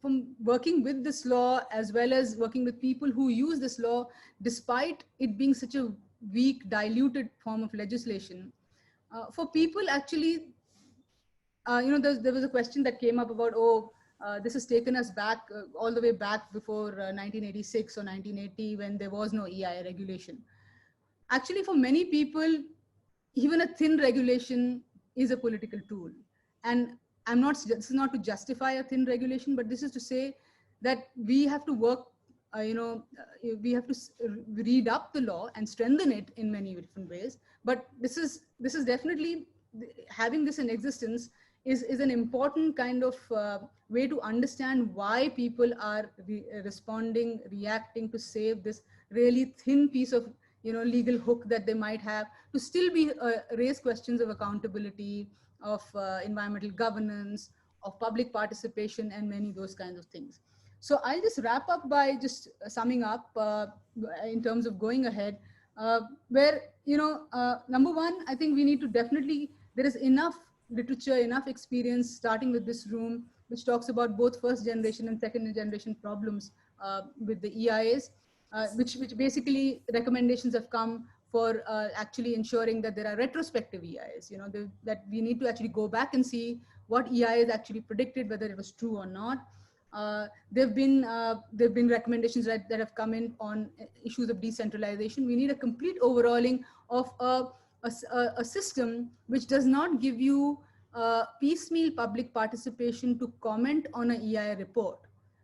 from working with this law, as well as working with people who use this law, despite it being such a weak, diluted form of legislation, for people actually, there was a question that came up about, this has taken us back all the way back before 1986 or 1980, when there was no EIA regulation. Actually, for many people, even a thin regulation is a political tool. And this is not to justify a thin regulation, but this is to say that we have to work, we have to read up the law and strengthen it in many different ways. But this is definitely, having this in existence is an important kind of way to understand why people are reacting to save this really thin piece of legal hook that they might have, to still be raise questions of accountability, of environmental governance, of public participation, and many those kinds of things. So I'll just wrap up by just summing up in terms of going ahead, where, number one, I think we need to definitely, there is enough literature, enough experience, starting with this room, which talks about both first generation and second generation problems with the EIAs, which basically recommendations have come for actually ensuring that there are retrospective EIAs, that we need to actually go back and see what EIAs actually predicted, whether it was true or not. There've been recommendations that have come in on issues of decentralization. We need a complete overhauling of a system which does not give you piecemeal public participation to comment on an EIA report,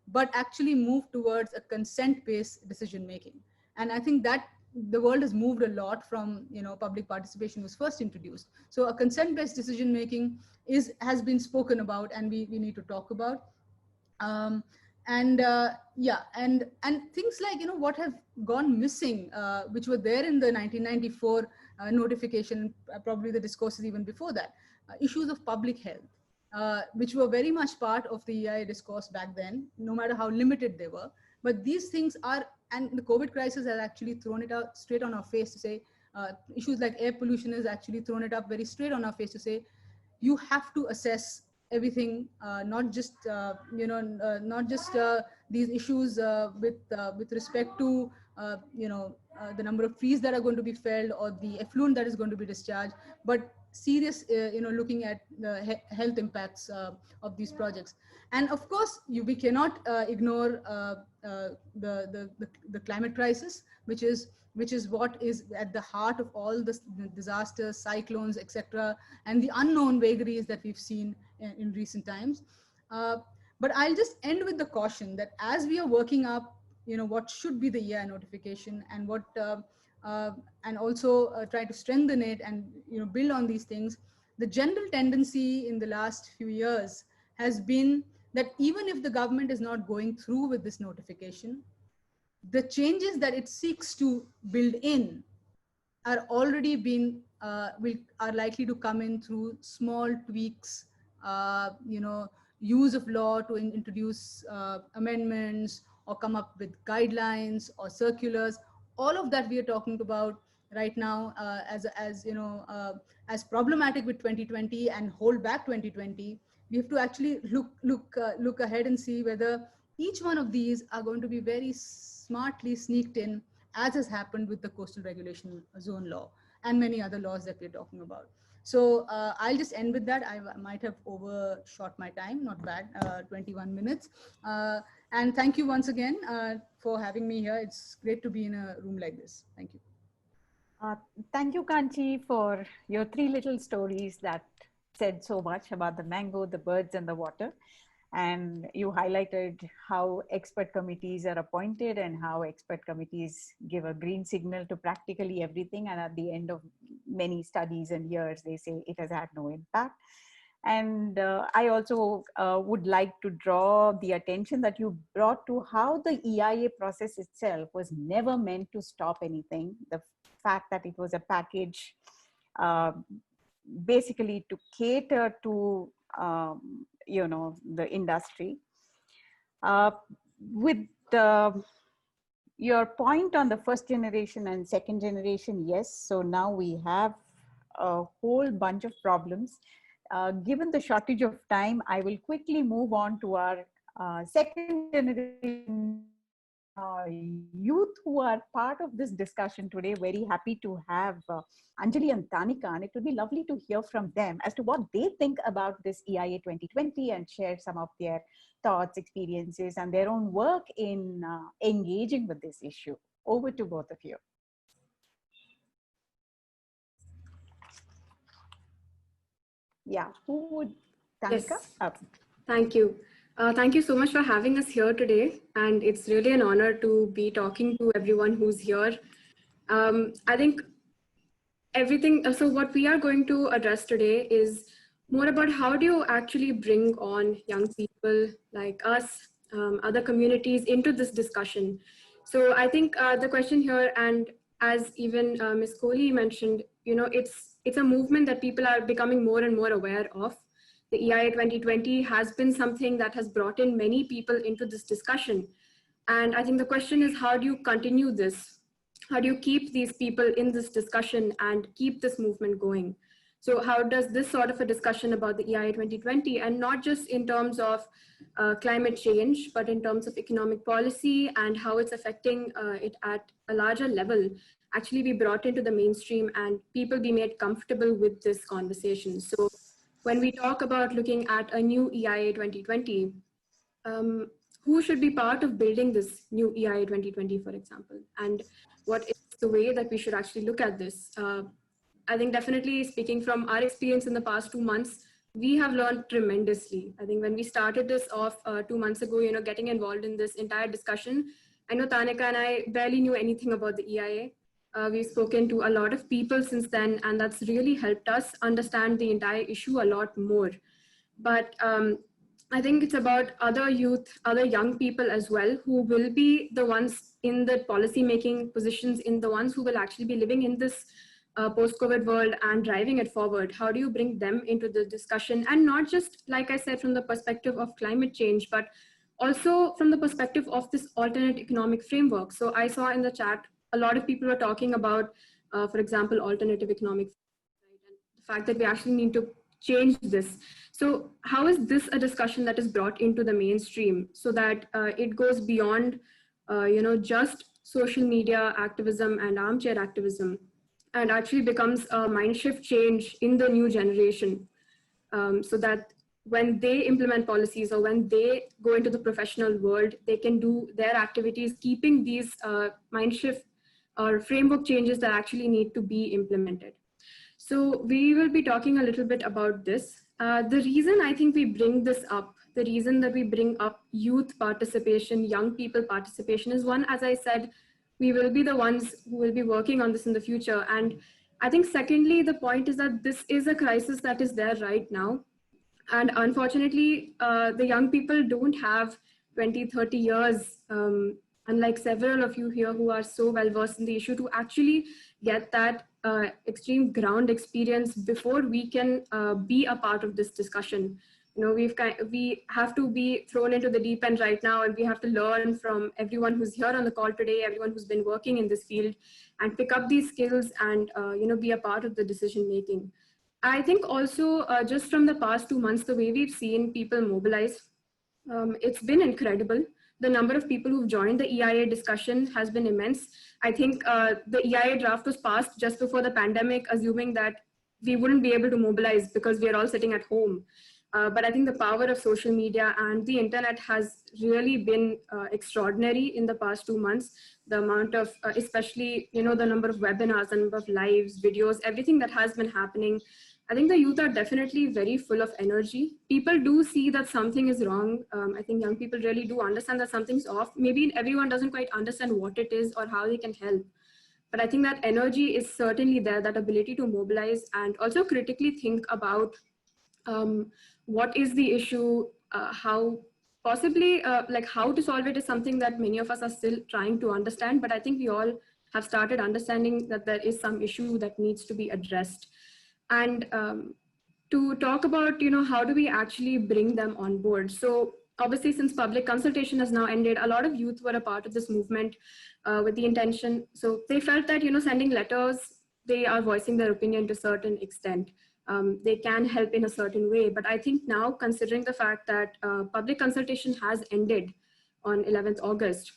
but actually move towards a consent-based decision making. And I think that the world has moved a lot from, public participation was first introduced. So a consent-based decision making has been spoken about, and we need to talk about. And things like, what have gone missing, which were there in the 1994 notification, probably the discourses even before that, issues of public health, which were very much part of the EIA discourse back then, no matter how limited they were. But these things are, and the COVID crisis has actually thrown it out straight on our face to say, issues like air pollution has actually thrown it up very straight on our face to say, you have to assess everything, not just these issues with respect to the number of trees that are going to be felled or the effluent that is going to be discharged, but serious, looking at the health impacts of these projects. And of course, we cannot ignore the climate crisis, which is what is at the heart of all the disasters, cyclones, etc., and the unknown vagaries that we've seen in recent times. But I'll just end with the caution that as we are working up, what should be the EIA notification, and what and also try to strengthen it and build on these things, the general tendency in the last few years has been that even if the government is not going through with this notification, the changes that it seeks to build in are already been are likely to come in through small tweaks, use of law to introduce amendments or come up with guidelines or circulars. All of that we are talking about right now as problematic with 2020 and hold back 2020. We have to actually look ahead and see whether each one of these are going to be very smartly sneaked in, as has happened with the coastal regulation zone law and many other laws that we're talking about. So I'll just end with that. I might have overshot my time, not bad, 21 minutes. And thank you once again for having me here. It's great to be in a room like this. Thank you. Thank you, Kanchi, for your 3 little stories that said so much about the mango, the birds, and the water. And you highlighted how expert committees are appointed and how expert committees give a green signal to practically everything. And at the end of many studies and years, they say it has had no impact. And I also would like to draw the attention that you brought to how the EIA process itself was never meant to stop anything. The fact that it was a package basically to cater to the industry. With your point on the first generation and second generation, yes. So now we have a whole bunch of problems. Given the shortage of time, I will quickly move on to our second generation youth who are part of this discussion today. Very happy to have Anjali and Tanika, and it would be lovely to hear from them as to what they think about this EIA 2020 and share some of their thoughts, experiences, and their own work in engaging with this issue. Over to both of you. Yeah, who would, Tanika? Yes. Oh. Thank you. Thank you so much for having us here today. And it's really an honor to be talking to everyone who's here. I think everything, so what we are going to address today is more about how do you actually bring on young people like us, other communities into this discussion. So I think the question here, and as even Ms. Kohli mentioned, it's a movement that people are becoming more and more aware of. The EIA 2020 has been something that has brought in many people into this discussion. And I think the question is, how do you continue this? How do you keep these people in this discussion and keep this movement going? So how does this sort of a discussion about the EIA 2020, and not just in terms of climate change, but in terms of economic policy and how it's affecting it at a larger level, actually be brought into the mainstream and people be made comfortable with this conversation? So when we talk about looking at a new EIA 2020, who should be part of building this new EIA 2020, for example? And what is the way that we should actually look at this? I think definitely speaking from our experience in the past 2 months, we have learned tremendously. I think when we started this off 2 months ago, getting involved in this entire discussion, I know Tanika and I barely knew anything about the EIA. We've spoken to a lot of people since then, and that's really helped us understand the entire issue a lot more. But I think it's about other youth, other young people as well, who will be the ones in the policy-making positions, in the ones who will actually be living in this post-COVID world and driving it forward. How do you bring them into the discussion? And not just, like I said, from the perspective of climate change, but also from the perspective of this alternate economic framework. So I saw in the chat, a lot of people are talking about, for example, alternative economic, right? And the fact that we actually need to change this. So how is this a discussion that is brought into the mainstream so that it goes beyond, just social media activism and armchair activism? and actually becomes a mind shift change in the new generation, so that when they implement policies or when they go into the professional world, they can do their activities keeping these mind shift or framework changes that actually need to be implemented. So we will be talking a little bit about this. The reason I think we bring this up, the reason that we bring up youth participation, young people participation is one, as I said, we will be the ones who will be working on this in the future. And I think secondly, the point is that this is a crisis that is there right now. And unfortunately, the young people don't have 20, 30 years, unlike several of you here who are so well versed in the issue, to actually get that extreme ground experience before we can be a part of this discussion. You know, we have to be thrown into the deep end right now, and we have to learn from everyone who's here on the call today, everyone who's been working in this field, and pick up these skills and be a part of the decision making. I think also just from the past 2 months, the way we've seen people mobilize, it's been incredible. The number of people who've joined the EIA discussion has been immense. I think the EIA draft was passed just before the pandemic, assuming that we wouldn't be able to mobilize because we are all sitting at home. But I think the power of social media and the internet has really been extraordinary in the past 2 months. The amount of, especially, the number of webinars, the number of lives, videos, everything that has been happening. I think the youth are definitely very full of energy. People do see that something is wrong. I think young people really do understand that something's off. Maybe everyone doesn't quite understand what it is or how they can help. But I think that energy is certainly there, that ability to mobilize and also critically think about what is the issue, how possibly how to solve it is something that many of us are still trying to understand. But I think we all have started understanding that there is some issue that needs to be addressed. And to talk about, how do we actually bring them on board? So obviously, since public consultation has now ended, a lot of youth were a part of this movement with the intention. So they felt that, sending letters, they are voicing their opinion to a certain extent. They can help in a certain way. But I think now, considering the fact that public consultation has ended on 11th August,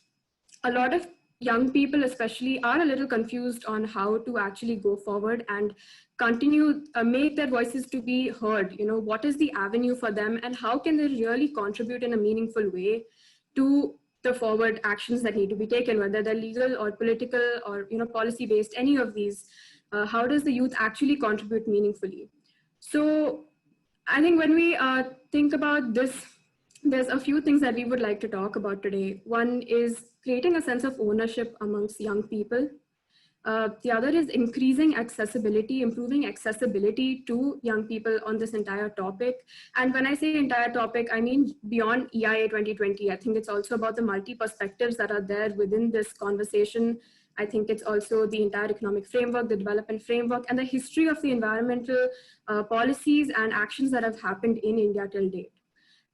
a lot of young people especially are a little confused on how to actually go forward and continue, make their voices to be heard. What is the avenue for them and how can they really contribute in a meaningful way to the forward actions that need to be taken, whether they're legal or political or policy based, any of these. How does the youth actually contribute meaningfully? So I think when we think about this, there's a few things that we would like to talk about today. One is creating a sense of ownership amongst young people. The other is increasing accessibility, improving accessibility to young people on this entire topic. And when I say entire topic, I mean beyond EIA 2020. I think it's also about the multi-perspectives that are there within this conversation. I think it's also the entire economic framework, the development framework, and the history of the environmental policies and actions that have happened in India till date.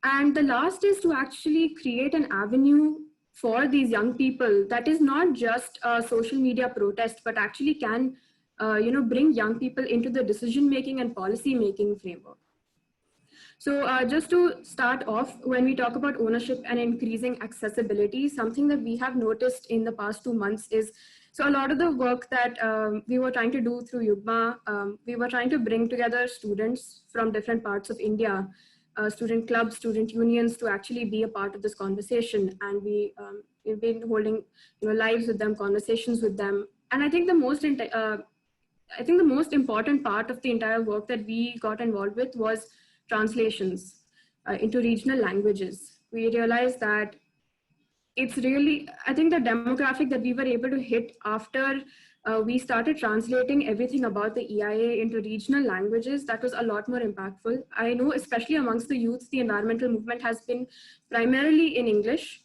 And the last is to actually create an avenue for these young people that is not just a social media protest, but actually can bring young people into the decision-making and policy-making framework. So just to start off, when we talk about ownership and increasing accessibility, something that we have noticed in the past 2 months is, so a lot of the work that we were trying to do through YUGMA, we were trying to bring together students from different parts of India, student clubs, student unions, to actually be a part of this conversation. And we've been holding lives with them, conversations with them. And I think the most important part of the entire work that we got involved with was translations into regional languages. We realized that it's really, I think the demographic that we were able to hit after we started translating everything about the EIA into regional languages, that was a lot more impactful. I know, especially amongst the youth, the environmental movement has been primarily in English,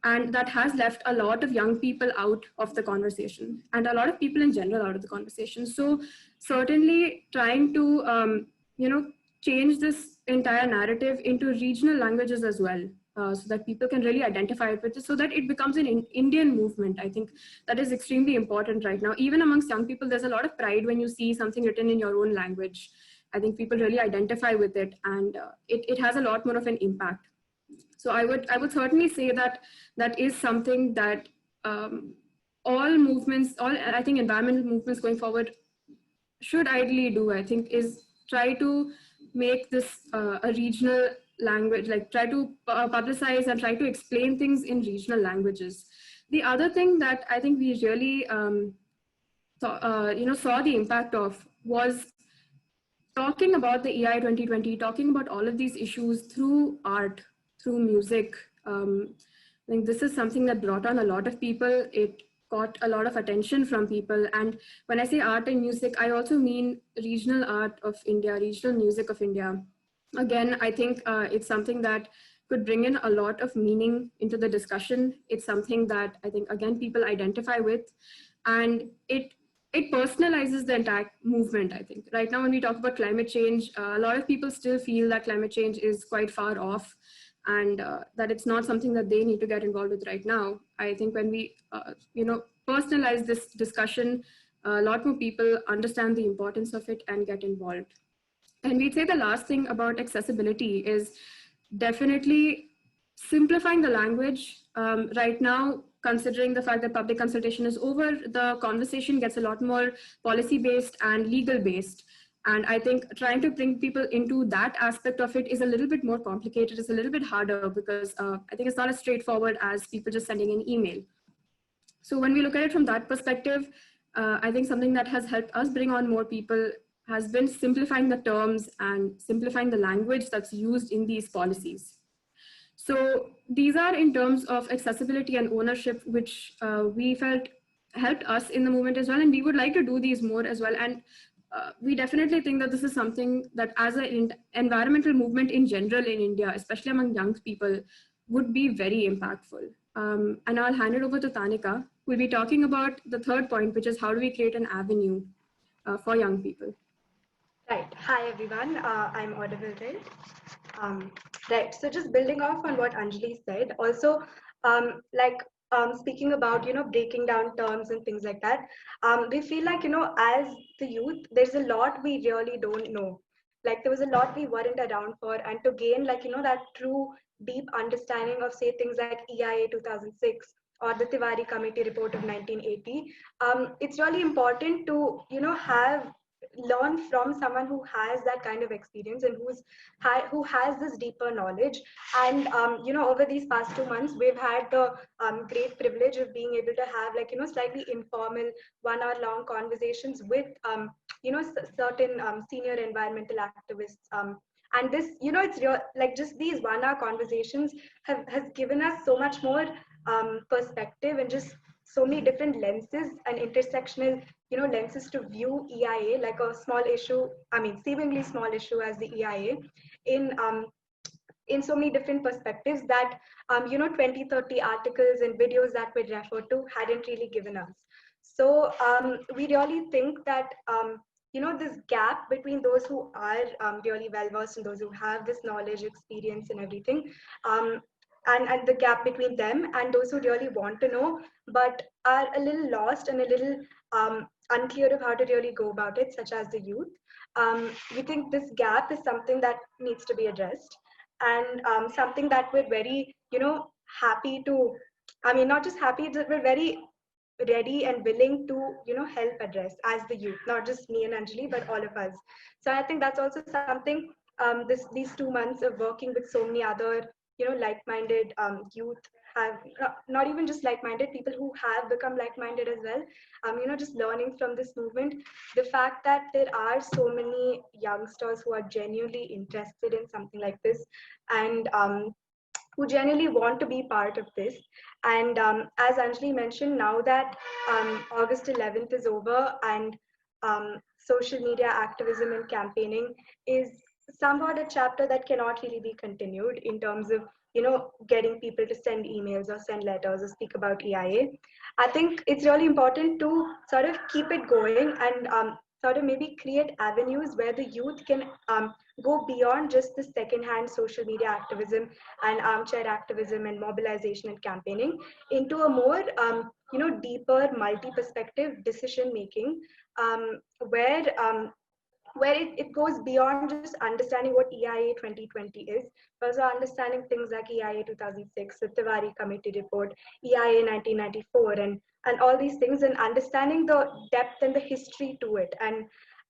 and that has left a lot of young people out of the conversation and a lot of people in general out of the conversation. So certainly trying to, change this entire narrative into regional languages as well. So that people can really identify it with it, so that it becomes an Indian movement. I think that is extremely important right now. Even amongst young people, there's a lot of pride when you see something written in your own language. I think people really identify with it, and it has a lot more of an impact. So I would certainly say that that is something that all movements, I think environmental movements going forward should ideally do, I think, is try to make this a regional language, like try to publicize and try to explain things in regional languages. The other thing that I think we really saw the impact of was talking about the EIA 2020, talking about all of these issues through art, through music. I think this is something that brought on a lot of people. It got a lot of attention from people. And when I say art and music, I also mean regional art of India, regional music of India. Again, I think it's something that could bring in a lot of meaning into the discussion. It's something that I think, again, people identify with. And it personalizes the entire movement, I think. Right now, when we talk about climate change, a lot of people still feel that climate change is quite far off and that it's not something that they need to get involved with right now. I think when we, personalize this discussion, a lot more people understand the importance of it and get involved. And we'd say the last thing about accessibility is definitely simplifying the language. Right now, considering the fact that public consultation is over, the conversation gets a lot more policy-based and legal-based. And I think trying to bring people into that aspect of it is a little bit more complicated. It's a little bit harder because I think it's not as straightforward as people just sending an email. So when we look at it from that perspective, I think something that has helped us bring on more people has been simplifying the terms and simplifying the language that's used in these policies. So these are in terms of accessibility and ownership, which we felt helped us in the movement as well. And we would like to do these more as well. And we definitely think that this is something that as an environmental movement in general in India, especially among young people, would be very impactful. And I'll hand it over to Tanika, who will be talking about the third point, which is how do we create an avenue for young people. Right. Hi, everyone. I'm audible, right? Right. So just building off on what Anjali said, also, speaking about, breaking down terms and things like that, we feel like, as the youth, there's a lot we really don't know. Like there was a lot we weren't around for, and to gain that true deep understanding of, say, things like EIA 2006 or the Tiwari Committee report of 1980, it's really important to, have learn from someone who has that kind of experience and who has this deeper knowledge. And over these past 2 months we've had the great privilege of being able to have slightly informal 1 hour long conversations with certain senior environmental activists, and this it's real, like just these 1 hour conversations has given us so much more perspective and just so many different lenses and intersectional lenses to view EIA, like a small issue, I mean seemingly small issue as the EIA, in so many different perspectives that 20-30 articles and videos that we referred to hadn't really given us. So we really think that this gap between those who are really well versed and those who have this knowledge, experience and everything, and the gap between them and those who really want to know but are a little lost and a little unclear of how to really go about it, such as the youth. We think this gap is something that needs to be addressed, and something that we're very, happy to, I mean, not just happy, we're very ready and willing to, help address as the youth, not just me and Anjali, but all of us. So I think that's also something, these 2 months of working with so many other, like-minded youth, have not even just like-minded people who have become like-minded as well, just learning from this movement, the fact that there are so many youngsters who are genuinely interested in something like this, and who genuinely want to be part of this. And as Anjali mentioned, now that August 11th is over and social media activism and campaigning is somewhat a chapter that cannot really be continued in terms of getting people to send emails or send letters or speak about EIA. I think it's really important to sort of keep it going and sort of maybe create avenues where the youth can go beyond just the secondhand social media activism and armchair activism and mobilization and campaigning into a more deeper multi-perspective decision making, where it goes beyond just understanding what EIA 2020 is, but also understanding things like EIA 2006, the Tiwari Committee report, EIA 1994, and all these things, and understanding the depth and the history to it. And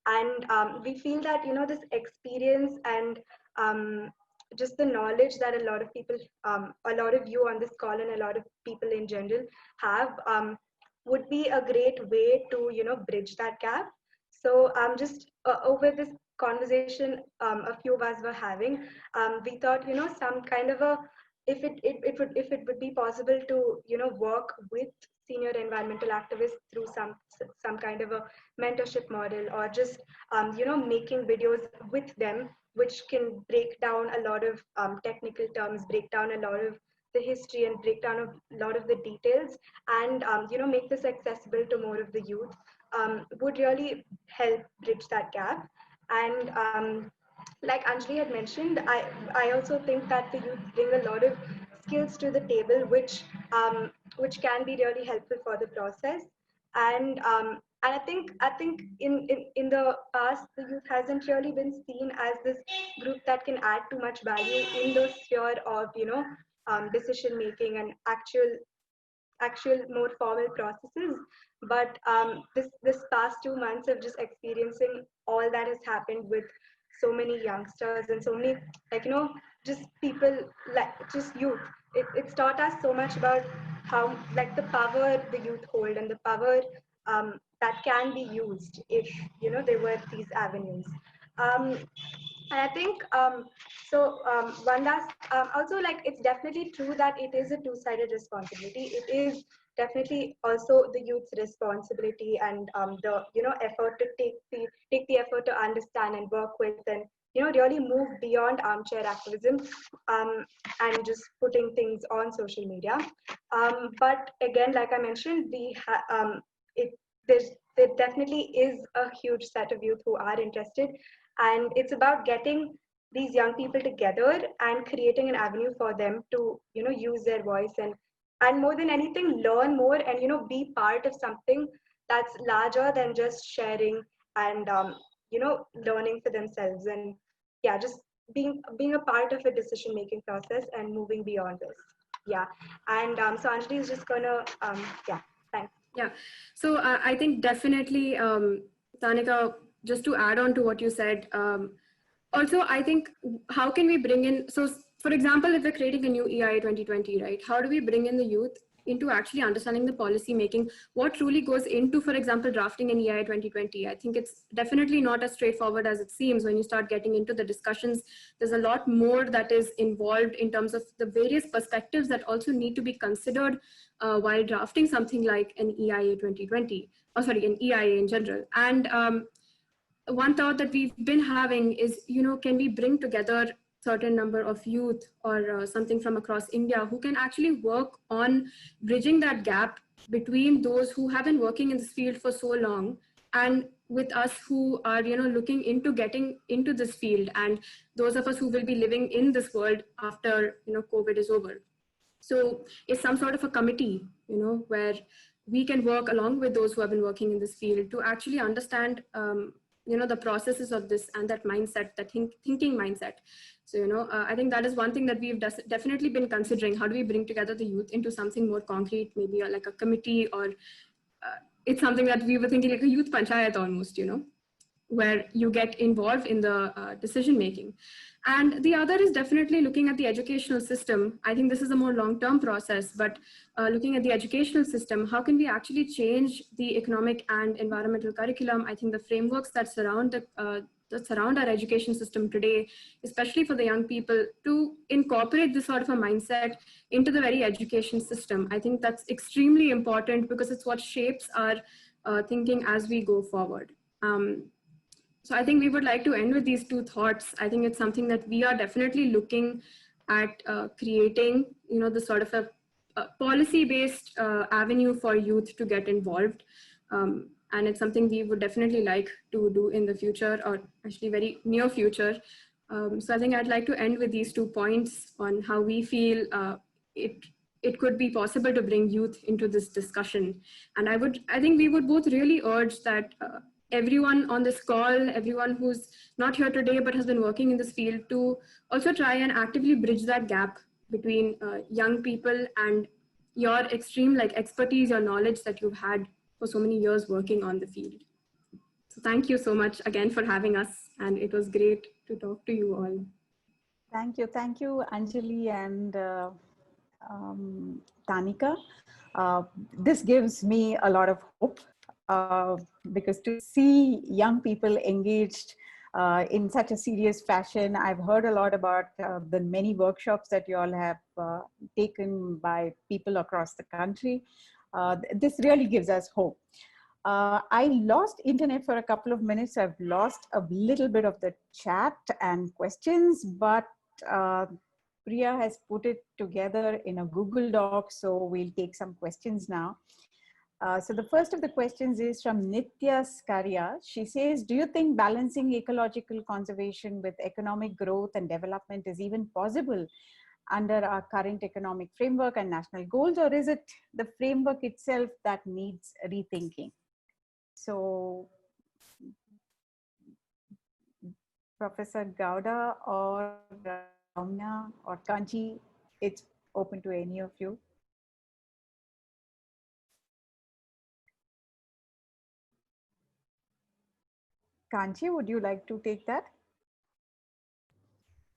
And we feel that, this experience and just the knowledge that a lot of people, a lot of you on this call and a lot of people in general have, would be a great way to, bridge that gap. So just over this conversation a few of us were having, we thought, some kind of a, if it would be possible to, work with senior environmental activists through some kind of a mentorship model, or just making videos with them, which can break down a lot of technical terms, break down a lot of the history, and break down a lot of the details, and make this accessible to more of the youth, would really help bridge that gap. And like Anjali had mentioned, I also think that the youth bring a lot of skills to the table, which can be really helpful for the process. And I think in the past, the youth hasn't really been seen as this group that can add too much value in the sphere of decision making and actual more formal processes. But this past 2 months of just experiencing all that has happened with so many youngsters and so many, like, just people, like just youth, it's taught us so much about how, like, the power the youth hold, and the power that can be used if there were these avenues. And I think one last, also, like, it's definitely true that it is a two-sided responsibility. It is definitely also the youth's responsibility, and the effort to take the effort to understand and work with, and really move beyond armchair activism, and just putting things on social media. But again, like I mentioned, it there's there definitely is a huge set of youth who are interested, and it's about getting these young people together and creating an avenue for them to use their voice, and more than anything, learn more, and be part of something that's larger than just sharing, and learning for themselves, and yeah, just being a part of a decision making process and moving beyond this. Yeah. And so Anjali is just gonna yeah, thanks. Yeah, so I think definitely, Tanika, just to add on to what you said, also, I think, how can we bring in, so for example, if we're creating a new EIA 2020, right, how do we bring in the youth into actually understanding the policy making, what truly goes into, for example, drafting an EIA 2020? I think it's definitely not as straightforward as it seems. When you start getting into the discussions, there's a lot more that is involved in terms of the various perspectives that also need to be considered while drafting something like an EIA 2020, or sorry, an EIA in general. And one thought that we've been having is, can we bring together certain number of youth or something from across India who can actually work on bridging that gap between those who have been working in this field for so long and with us who are looking into getting into this field, and those of us who will be living in this world after COVID is over. So it's some sort of a committee where we can work along with those who have been working in this field to actually understand the processes of this and that mindset, that thinking mindset. So, I think that is one thing that we've definitely been considering. How do we bring together the youth into something more concrete, maybe like a committee, or it's something that we were thinking like a youth panchayat almost, where you get involved in the decision making. And the other is definitely looking at the educational system. I think this is a more long-term process, but looking at the educational system, how can we actually change the economic and environmental curriculum? I think the frameworks that surround our education system today, especially for the young people, to incorporate this sort of a mindset into the very education system. I think that's extremely important because it's what shapes our thinking as we go forward. So I think we would like to end with these two thoughts. I think it's something that we are definitely looking at creating, the sort of a policy-based avenue for youth to get involved. And it's something we would definitely like to do in the future, or actually very near future. So I think I'd like to end with these 2 points on how we feel it could be possible to bring youth into this discussion. And I think we would both really urge that everyone on this call, everyone who's not here today but has been working in this field, to also try and actively bridge that gap between young people and your extreme expertise, your knowledge that you've had for so many years working on the field. So thank you so much again for having us. And it was great to talk to you all. Thank you, Anjali and Tanika. This gives me a lot of hope because to see young people engaged in such a serious fashion. I've heard a lot about the many workshops that you all have taken by people across the country. This really gives us hope. I lost internet for a couple of minutes. I've lost a little bit of the chat and questions, but Priya has put it together in a Google Doc, so we'll take some questions now. So the first of the questions is from Nitya Skaria. She says, do you think balancing ecological conservation with economic growth and development is even possible under our current economic framework and national goals, or is it the framework itself that needs rethinking? So Professor Gowda or Ramya or Kanchi, it's open to any of you. Kanchi, would you like to take that?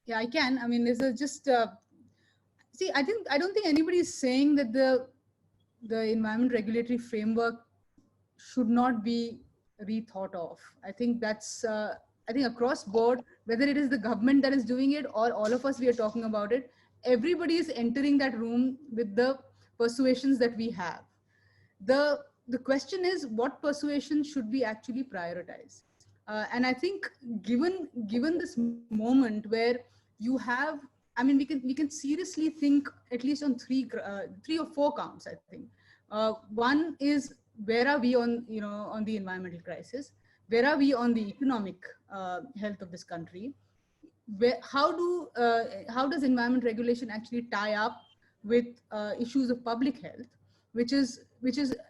Yeah, I can. I mean, this is just see. I don't think anybody is saying that the environment regulatory framework should not be rethought of. I think that's I think across board, whether it is the government that is doing it or all of us we are talking about it, everybody is entering that room with the persuasions that we have. The question is, what persuasion should we actually prioritize? And I think given this moment where you have, I mean, we can seriously think at least on three or four counts. I think one is, where are we on on the environmental crisis? Where are we on the economic health of this country? How does environment regulation actually tie up with issues of public health, which is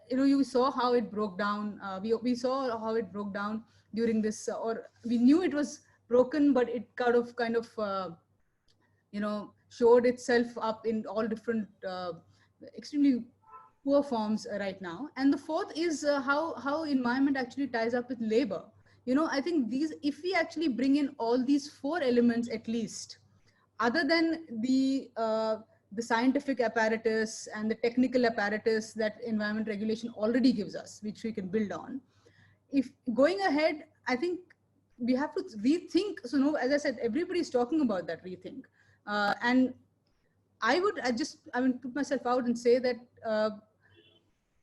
you saw how it broke down. We saw how it broke down during this, or we knew it was broken, but it kind of showed itself up in all different extremely poor forms right now. And the fourth is how environment actually ties up with labor. I think if we actually bring in all these four elements at least, other than the scientific apparatus and the technical apparatus that environment regulation already gives us, which we can build on, if going ahead, I think we have to rethink. So no, as I said, everybody's talking about that rethink, and I would put myself out and say that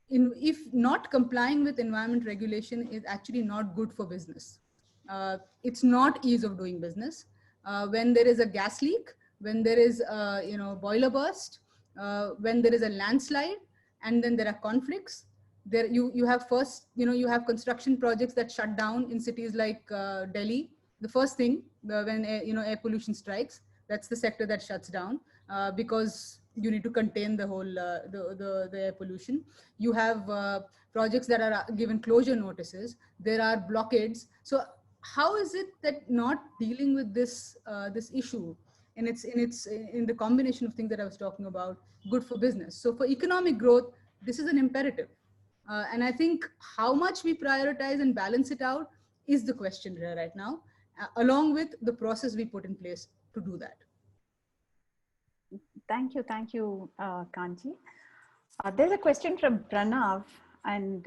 if not complying with environment regulation is actually not good for business. It's not ease of doing business. When there is a gas leak, when there is a boiler burst, when there is a landslide, and then there are conflicts. There you have first, you have construction projects that shut down in cities like Delhi. The first thing, when air pollution strikes, that's the sector that shuts down because you need to contain the whole the air pollution. You have projects that are given closure notices. There are blockades. So how is it that not dealing with this this issue, and it's in the combination of things that I was talking about, good for business? So for economic growth, this is an imperative. And I think how much we prioritize and balance it out is the question right now, along with the process we put in place to do that. Thank you, Kanchi. There's a question from Pranav, and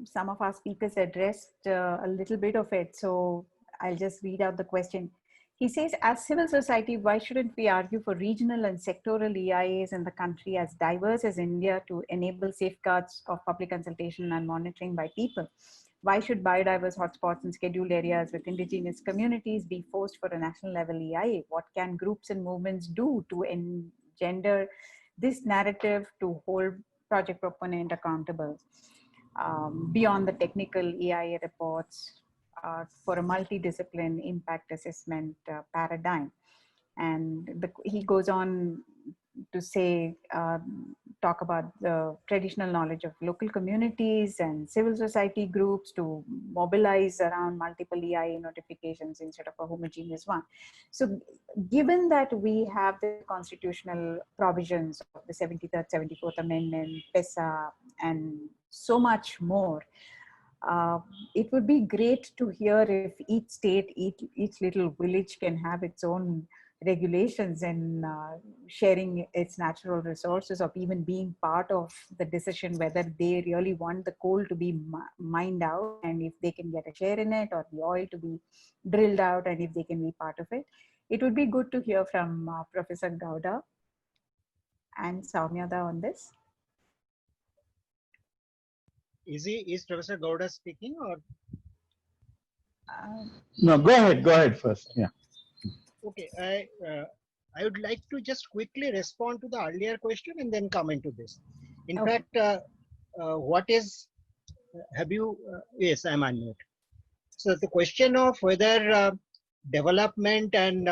some of our speakers addressed a little bit of it. So I'll just read out the question. He says, as civil society, why shouldn't we argue for regional and sectoral EIAs in the country as diverse as India to enable safeguards of public consultation and monitoring by people? Why should biodiverse hotspots and scheduled areas with indigenous communities be forced for a national level EIA? What can groups and movements do to engender this narrative to hold project proponent accountable beyond the technical EIA reports for a multidiscipline impact assessment paradigm? And he goes on to say, talk about the traditional knowledge of local communities and civil society groups to mobilize around multiple EIA notifications instead of a homogeneous one. So given that we have the constitutional provisions of the 73rd, 74th Amendment, PESA, and so much more, It would be great to hear if each state, each little village can have its own regulations and sharing its natural resources, or even being part of the decision whether they really want the coal to be mined out and if they can get a share in it, or the oil to be drilled out and if they can be part of it. It would be good to hear from Professor Gowda and Saumyada on this. Is Professor Gowda speaking or? No, go ahead first. Yeah. Okay, I would like to just quickly respond to the earlier question and then come into this. In Okay. fact, what is, have you, yes, I'm unmute. So the question of whether development and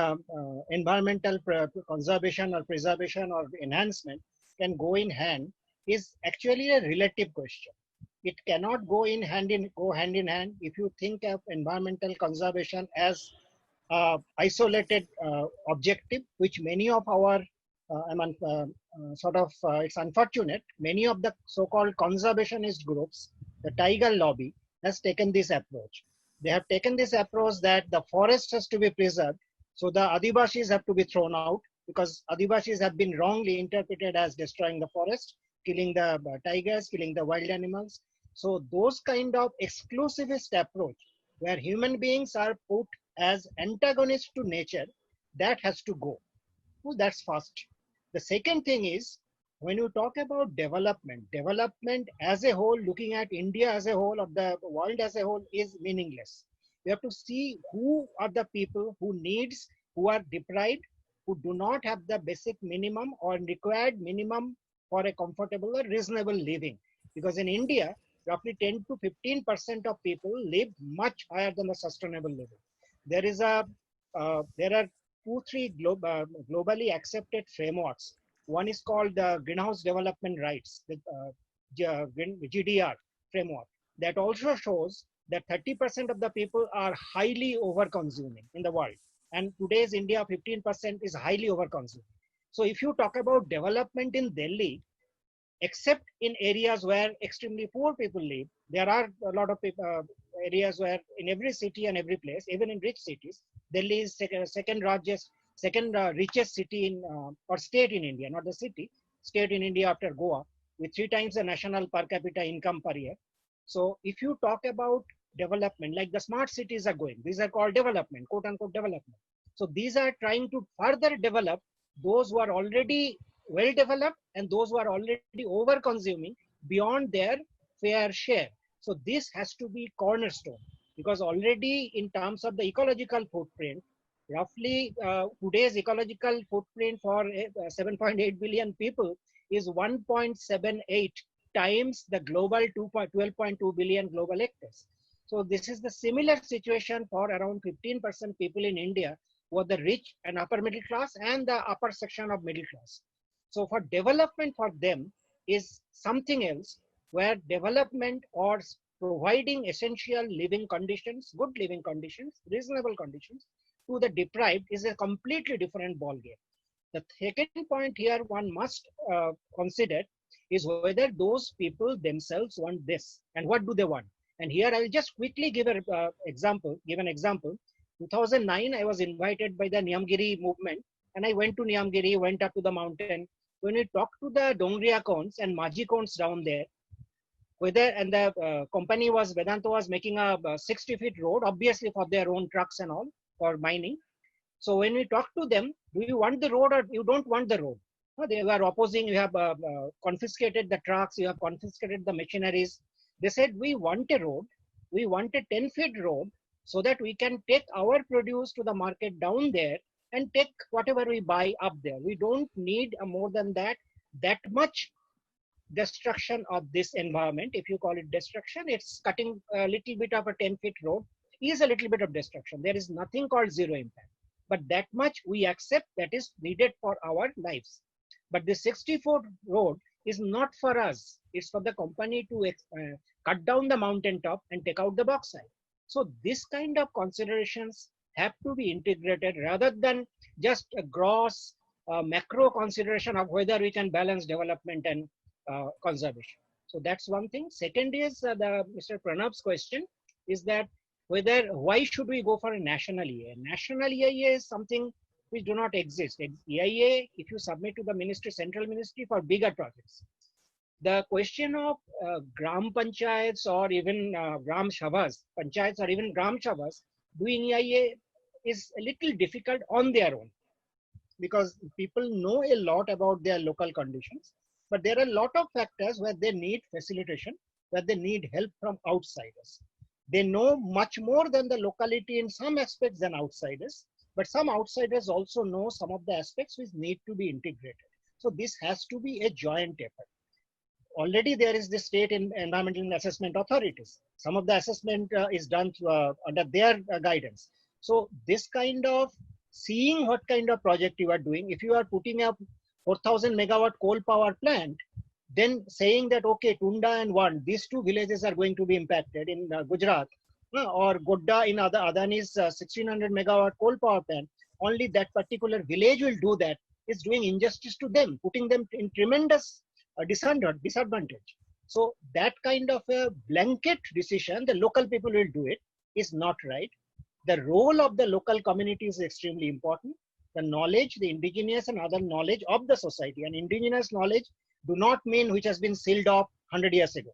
environmental conservation or preservation or enhancement can go in hand is actually a relative question. It cannot go hand in hand if you think of environmental conservation as isolated objective, which many of our, it's unfortunate, many of the so-called conservationist groups, the Tiger Lobby, has taken this approach. They have taken this approach that the forest has to be preserved, so the Adivashis have to be thrown out, because Adivashis have been wrongly interpreted as destroying the forest, killing the tigers, killing the wild animals. So those kind of exclusivist approach, where human beings are put as antagonists to nature, that has to go. So that's first. The second thing is, when you talk about development as a whole, looking at India as a whole or the world as a whole is meaningless. You have to see who are the people who are deprived, who do not have the basic minimum or required minimum for a comfortable or reasonable living. Because in India, roughly 10 to 15% of people live much higher than the sustainable living. There are 2-3 globally accepted frameworks. One is called the Greenhouse Development Rights, the GDR framework, that also shows that 30% of the people are highly over-consuming in the world. And today's India, 15% is highly over-consuming. So if you talk about development in Delhi, except in areas where extremely poor people live, there are a lot of areas where in every city and every place, even in rich cities, Delhi is second richest city in or state in India, not the city, state in India after Goa, with 3 times the national per capita income per year. So if you talk about development, like the smart cities are going, these are called development, quote unquote development. So these are trying to further develop those who are already well developed and those who are already over consuming beyond their fair share. So this has to be cornerstone, because already in terms of the ecological footprint, roughly today's ecological footprint for 7.8 billion people is 1.78 times the global 12.2 billion global hectares. So this is the similar situation for around 15% people in India, who are the rich and upper middle class and the upper section of middle class. So for development for them is something else, where development or providing essential living conditions, good living conditions, reasonable conditions to the deprived is a completely different ballgame. The second point here one must consider is whether those people themselves want this and what do they want. And here I'll just quickly give an example. 2009, I was invited by the Niyamgiri movement, and I went to Niyamgiri, went up to the mountain. When we talked to the Dongriya cones and Maji cones down there, and the company was, Vedanta was making a 60-feet road, obviously for their own trucks and all, for mining. So when we talked to them, do you want the road or you don't want the road? They were opposing, you have confiscated the trucks, you have confiscated the machineries. They said, we want a road, we want a 10-feet road so that we can take our produce to the market down there and take whatever we buy up there. We don't need more than that much destruction of this environment. If you call it destruction, it's cutting a little bit of a 10-feet road is a little bit of destruction. There is nothing called zero impact, but that much we accept that is needed for our lives. But the 60-foot road is not for us. It's for the company to cut down the mountaintop and take out the bauxite. So this kind of considerations have to be integrated rather than just a gross macro consideration of whether we can balance development and conservation. So that's one thing. Second is Mr. Pranab's question is that why should we go for a national EIA? National EIA is something which do not exist. EIA, if you submit to the ministry, central ministry for bigger projects. The question of Gram Panchayats or even Gram Shabhas, Panchayats or even Gram Shabhas doing EIA is a little difficult on their own, because people know a lot about their local conditions, but there are a lot of factors where they need facilitation, where they need help from outsiders. They know much more than the locality in some aspects than outsiders, but some outsiders also know some of the aspects which need to be integrated. So this has to be a joint effort. Already there is the state environmental assessment authorities. Some of the assessment is done under their guidance. So this kind of seeing what kind of project you are doing, if you are putting up 4,000 megawatt coal power plant, then saying that, okay, Tunda and Wand, these two villages are going to be impacted in Gujarat, or Godda in Adani's 1,600 megawatt coal power plant, only that particular village will do that, is doing injustice to them, putting them in tremendous disadvantage. So that kind of a blanket decision, the local people will do it, is not right. The role of the local community is extremely important. The knowledge, the indigenous and other knowledge of the society, and indigenous knowledge do not mean which has been sealed off 100 years ago.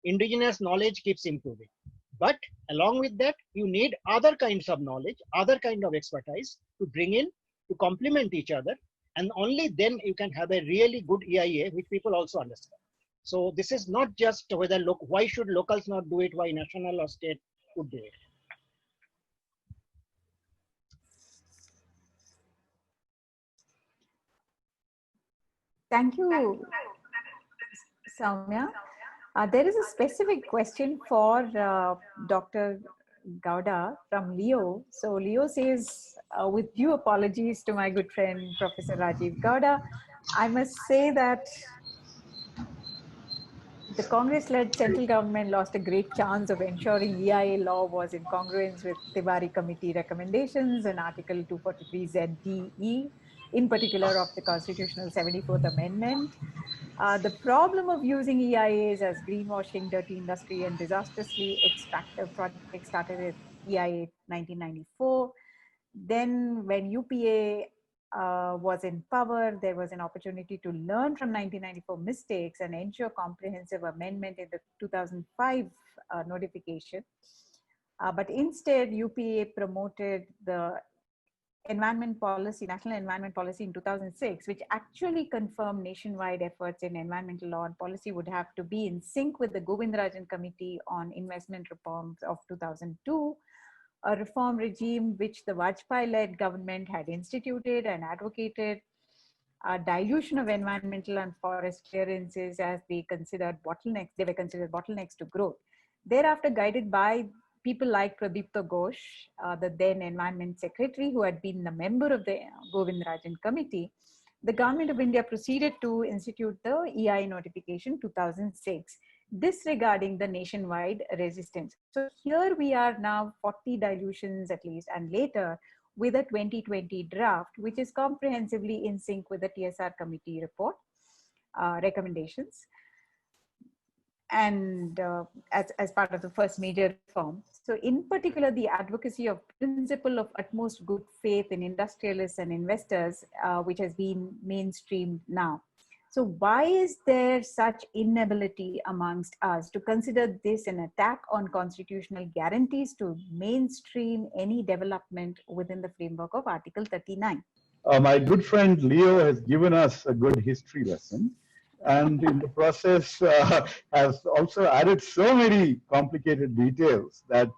Indigenous knowledge keeps improving. But along with that, you need other kinds of knowledge, other kind of expertise to bring in to complement each other. And only then you can have a really good EIA, which people also understand. So this is not just whether, why should locals not do it, why national or state would do it. Thank you, Soumya. There is a specific question for Dr. Gowda from Leo. So Leo says, with due apologies to my good friend, Professor Rajiv Gowda, I must say that the Congress-led central government lost a great chance of ensuring EIA law was in congruence with Tiwari Committee recommendations and Article 243ZDE, in particular of the Constitutional 74th Amendment. The problem of using EIAs as greenwashing, dirty industry, and disastrously extractive projects started with EIA 1994. Then when UPA was in power, there was an opportunity to learn from 1994 mistakes and ensure comprehensive amendment in the 2005 notification. But instead, UPA promoted the environment policy, national environment policy in 2006, which actually confirmed nationwide efforts in environmental law and policy would have to be in sync with the Govindarajan Committee on Investment Reforms of 2002, a reform regime which the Vajpayee-led government had instituted and advocated, a dilution of environmental and forest clearances as they were considered bottlenecks to growth. Thereafter, guided by people like Pradipta Ghosh, the then Environment Secretary, who had been a member of the Govindarajan Committee, the Government of India proceeded to institute the EIA notification 2006, disregarding the nationwide resistance. So here we are now 40 dilutions at least, and later with a 2020 draft, which is comprehensively in sync with the TSR committee report recommendations, and as part of the first major reform. So in particular, the advocacy of principle of utmost good faith in industrialists and investors, which has been mainstreamed now. So why is there such inability amongst us to consider this an attack on constitutional guarantees to mainstream any development within the framework of Article 39? My good friend Leo has given us a good history lesson, and in the process has also added so many complicated details that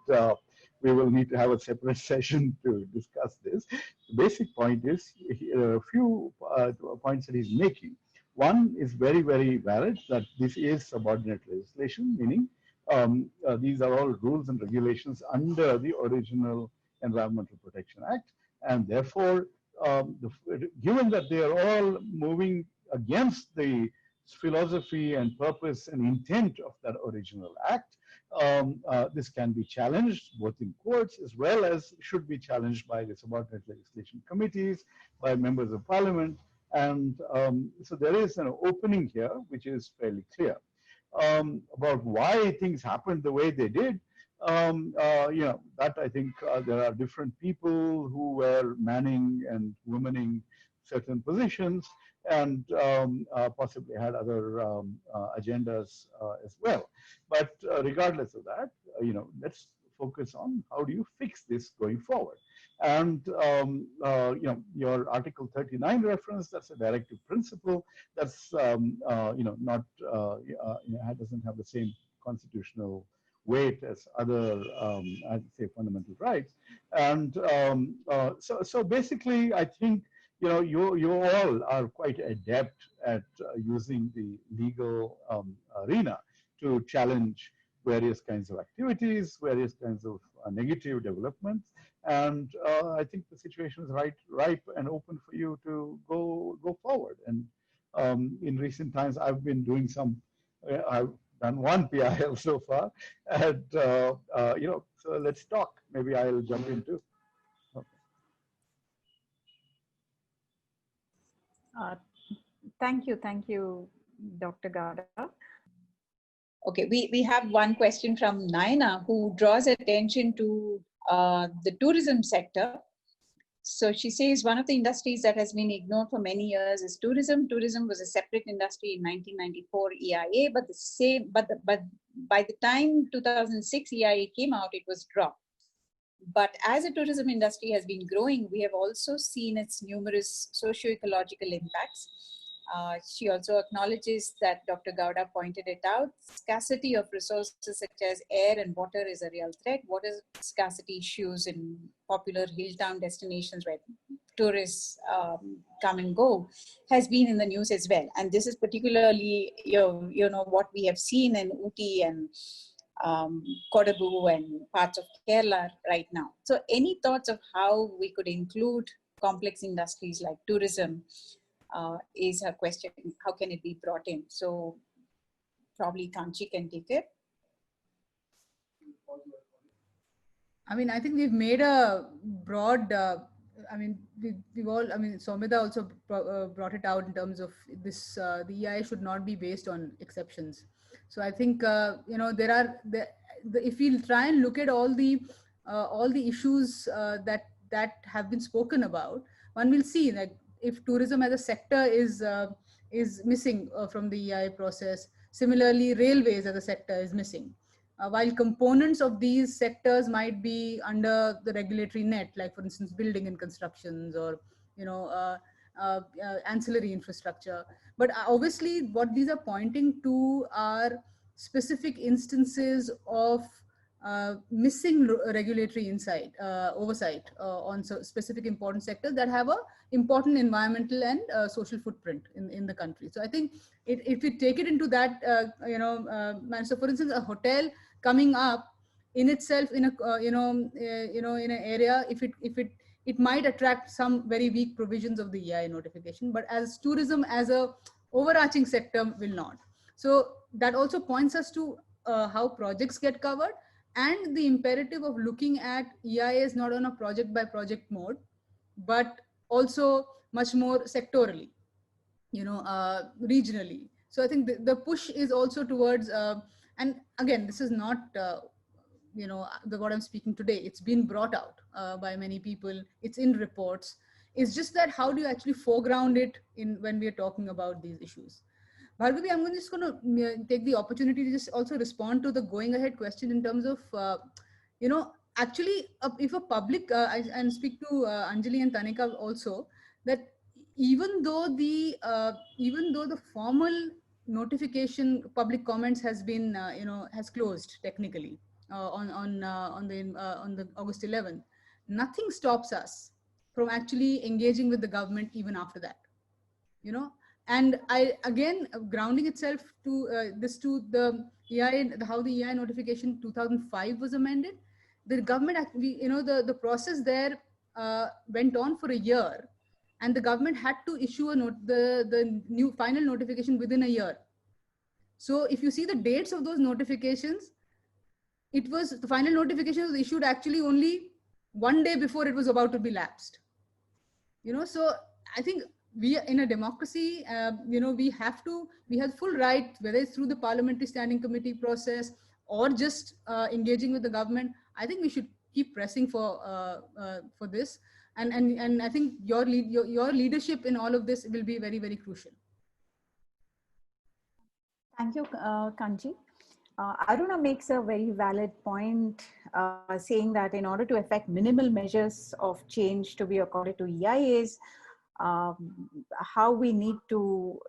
we will need to have a separate session to discuss this. The basic point is a few points that he's making. One is very, very valid, that this is subordinate legislation, meaning these are all rules and regulations under the original Environmental Protection Act, and therefore, given that they are all moving against the philosophy and purpose and intent of that original act, this can be challenged both in courts as well as should be challenged by the subordinate legislation committees, by members of parliament. And so there is an opening here which is fairly clear. about why things happened the way they did, that I think there are different people who were manning and womaning certain positions and possibly had other agendas as well. But regardless of that, let's focus on how do you fix this going forward. And your Article 39 reference, that's a directive principle. That's not doesn't have the same constitutional weight as other, I'd say, fundamental rights. And so basically, I think you all are quite adept at using the legal arena to challenge various kinds of activities, various kinds of negative developments. And I think the situation is ripe and open for you to go forward. And in recent times, I've been doing I've done one PIL so far. And, so let's talk. Maybe I'll jump in too. Thank you, Dr. Gowda. Okay, we have one question from Naina, who draws attention to the tourism sector. So she says one of the industries that has been ignored for many years is tourism. Tourism was a separate industry in 1994 EIA, but by the time 2006 EIA came out, it was dropped. But as the tourism industry has been growing, we have also seen its numerous socio-ecological impacts. She also acknowledges that Dr. Gowda pointed it out. Scarcity of resources such as air and water is a real threat. Water scarcity issues in popular hill town destinations where tourists come and go has been in the news as well. And this is particularly, what we have seen in Ooty and Kodagu and parts of Kerala right now. So any thoughts of how we could include complex industries like tourism is her question. How can it be brought in? So probably Kanchi can take it. I mean, I think we've made a broad, we've all, Somida also brought it out in terms of this, the EIA should not be based on exceptions. So I think, if we try and look at all the issues that have been spoken about, one will see that if tourism as a sector is missing from the EIA process, similarly, railways as a sector is missing. While components of these sectors might be under the regulatory net, like for instance, building and constructions or, ancillary infrastructure. But obviously what these are pointing to are specific instances of missing regulatory oversight on specific important sectors that have a important environmental and social footprint in the country. So I think if we take it into that, so for instance, a hotel coming up in itself in a in an area, if it might attract some very weak provisions of the EIA notification, but as tourism as a overarching sector will not. So that also points us to how projects get covered and the imperative of looking at EIAs not on a project by project mode, but also much more sectorally, regionally. So I think the push is also towards, and again, this is not, what I'm speaking today. It's been brought out by many people. It's in reports. It's just that how do you actually foreground it when we are talking about these issues? Bhargavi, I'm just going to take the opportunity to just also respond to the going ahead question in terms of, actually, if a public, and speak to Anjali and Tanika also, that even though the formal notification, public comments has been, has closed technically on the August 11th, nothing stops us from actually engaging with the government even after that, And I, again, grounding itself to the EIA, how the EIA notification 2005 was amended, the government actually, the process there went on for a year, and the government had to issue the new final notification within a year. So if you see the dates of those notifications, the final notification was issued actually only one day before it was about to be lapsed. So I think we in a democracy, we have full right, whether it's through the parliamentary standing committee process or just engaging with the government. I think we should keep pressing for this, and I think your leadership in all of this will be very, very crucial. Thank you, Kanji. Aruna makes a very valid point, saying that in order to effect minimal measures of change to be accorded to EIAs, how we need to,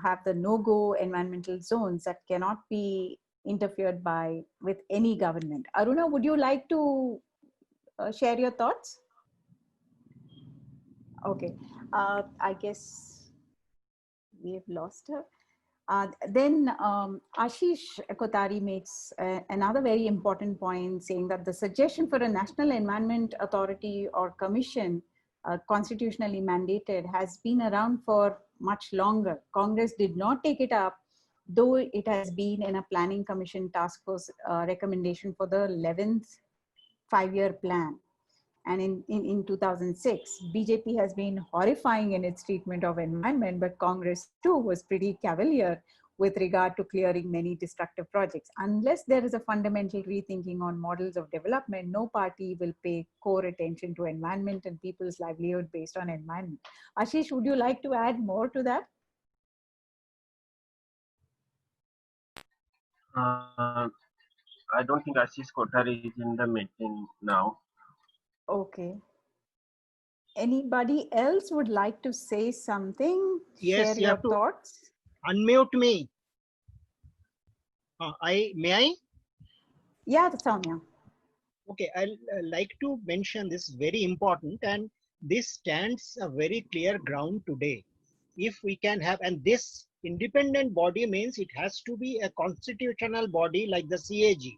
have the no-go environmental zones that cannot be interfered by with any government. Aruna, would you like to share your thoughts? Okay, I guess we have lost her. Then Ashish Kotari makes another very important point, saying that the suggestion for a National Environment Authority or Commission, constitutionally mandated, has been around for much longer. Congress did not take it up, though it has been in a Planning Commission task force recommendation for the 11th five-year plan. And in 2006, BJP has been horrifying in its treatment of environment, but Congress too was pretty cavalier with regard to clearing many destructive projects. Unless there is a fundamental rethinking on models of development, no party will pay core attention to environment and people's livelihood based on environment. Ashish, would you like to add more to that? I don't think Ashish Kothari is in the meeting now. Okay. Anybody else would like to say something? Yes, Share you your have to thoughts. unmute me. May I? Yeah, Soumya. Okay, I'll like to mention this very important, and this stands a very clear ground today. If we can have, and this independent body means it has to be a constitutional body like the CAG.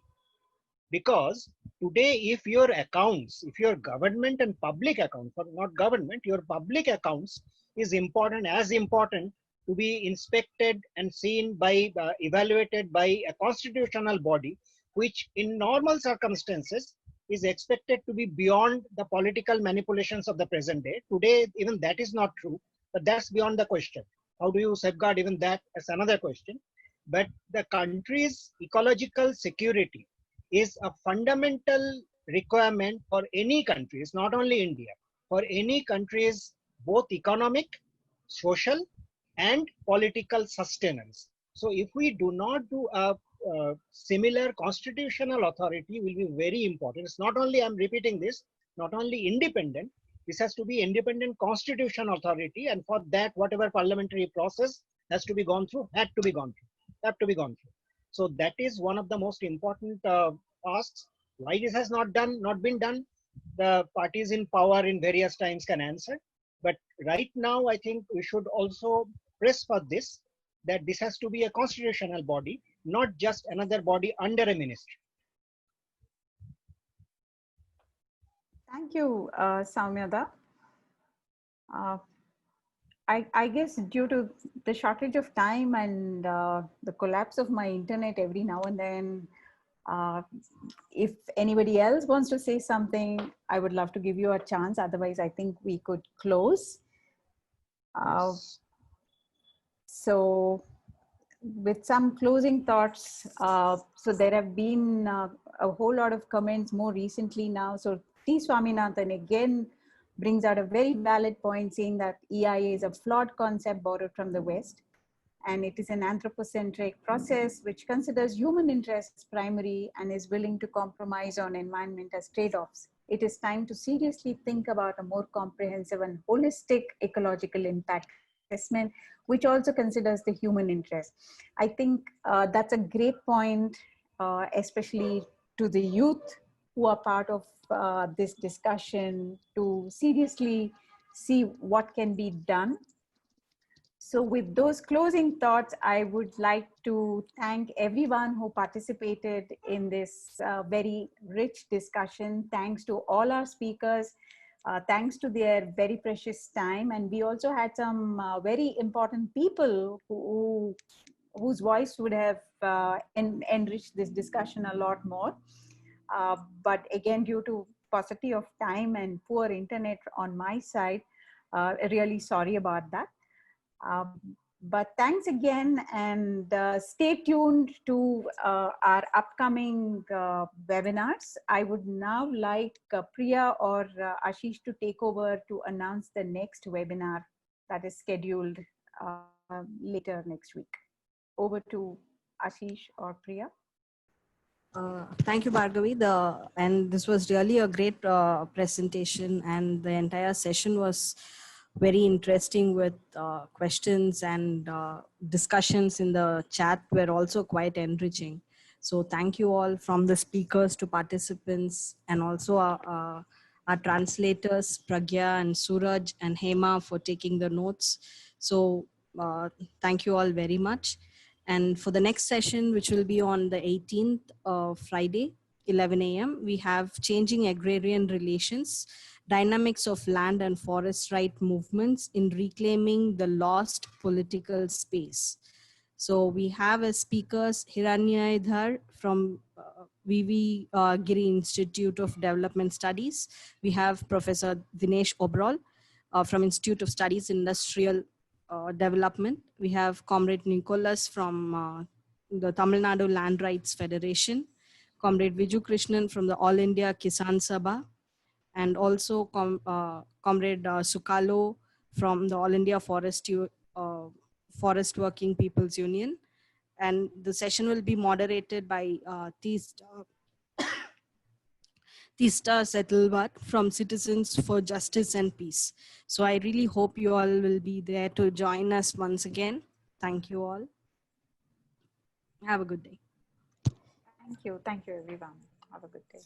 Because today, if your accounts, if your government and public accounts, or not government, your public accounts is important, as important to be inspected and seen by, evaluated by a constitutional body, which in normal circumstances is expected to be beyond the political manipulations of the present day. Today, even that is not true, but that's beyond the question. How do you safeguard even that? That's another question. But the country's ecological security is a fundamental requirement for any country. It's not only India. For any country's both economic, social, and political sustenance. So if we do not do a similar constitutional authority, will be very important. It's not only, I'm repeating this, not only independent, this has to be independent constitutional authority, and for that, whatever parliamentary process has to be gone through, have to be gone through. So that is one of the most important asks. Why this has not been done, the parties in power in various times can answer. But right now, I think we should also press for this, that this has to be a constitutional body, not just another body under a ministry. Thank you, Soumyada. I guess due to the shortage of time and the collapse of my internet every now and then, if anybody else wants to say something, I would love to give you a chance. Otherwise, I think we could close. Yes. So with some closing thoughts, so there have been a whole lot of comments more recently now. So T. Swaminathan again brings out a very valid point, saying that EIA is a flawed concept borrowed from the West, and it is an anthropocentric process which considers human interests primary and is willing to compromise on environment as trade-offs. It is time to seriously think about a more comprehensive and holistic ecological impact assessment, which also considers the human interest. I think that's a great point, especially to the youth who are part of this discussion, to seriously see what can be done. So with those closing thoughts, I would like to thank everyone who participated in this very rich discussion. Thanks to all our speakers. Thanks to their very precious time. And we also had some very important people whose voice would have enriched this discussion a lot more. But again, due to paucity of time and poor internet on my side, really sorry about that. But thanks again, and stay tuned to our upcoming webinars. I would now like Priya or Ashish to take over to announce the next webinar that is scheduled later next week. Over to Ashish or Priya. Thank you, Bhargavi. And this was really a great presentation, and the entire session was very interesting with questions and discussions in the chat were also quite enriching. So thank you all, from the speakers to participants, and also our translators, Pragya and Suraj and Hema, for taking the notes. So thank you all very much. And for the next session, which will be on the 18th of Friday, 11 a.m., we have Changing Agrarian Relations, Dynamics of Land and Forest Right Movements in Reclaiming the Lost Political Space. So we have as speakers Hiranya Idhar from VV Giri Institute of Development Studies. We have Professor Dinesh Oberol from Institute of Studies Industrial Development. We have Comrade Nicholas from the Tamil Nadu Land Rights Federation, Comrade Viju Krishnan from the All India Kisan Sabha, and also Comrade Sukalo from the All India Forest Working People's Union. And the session will be moderated by Tista Settlebat from Citizens for Justice and Peace. So I really hope you all will be there to join us once again. Thank you all. Have a good day. Thank you. Thank you, everyone. Have a good day.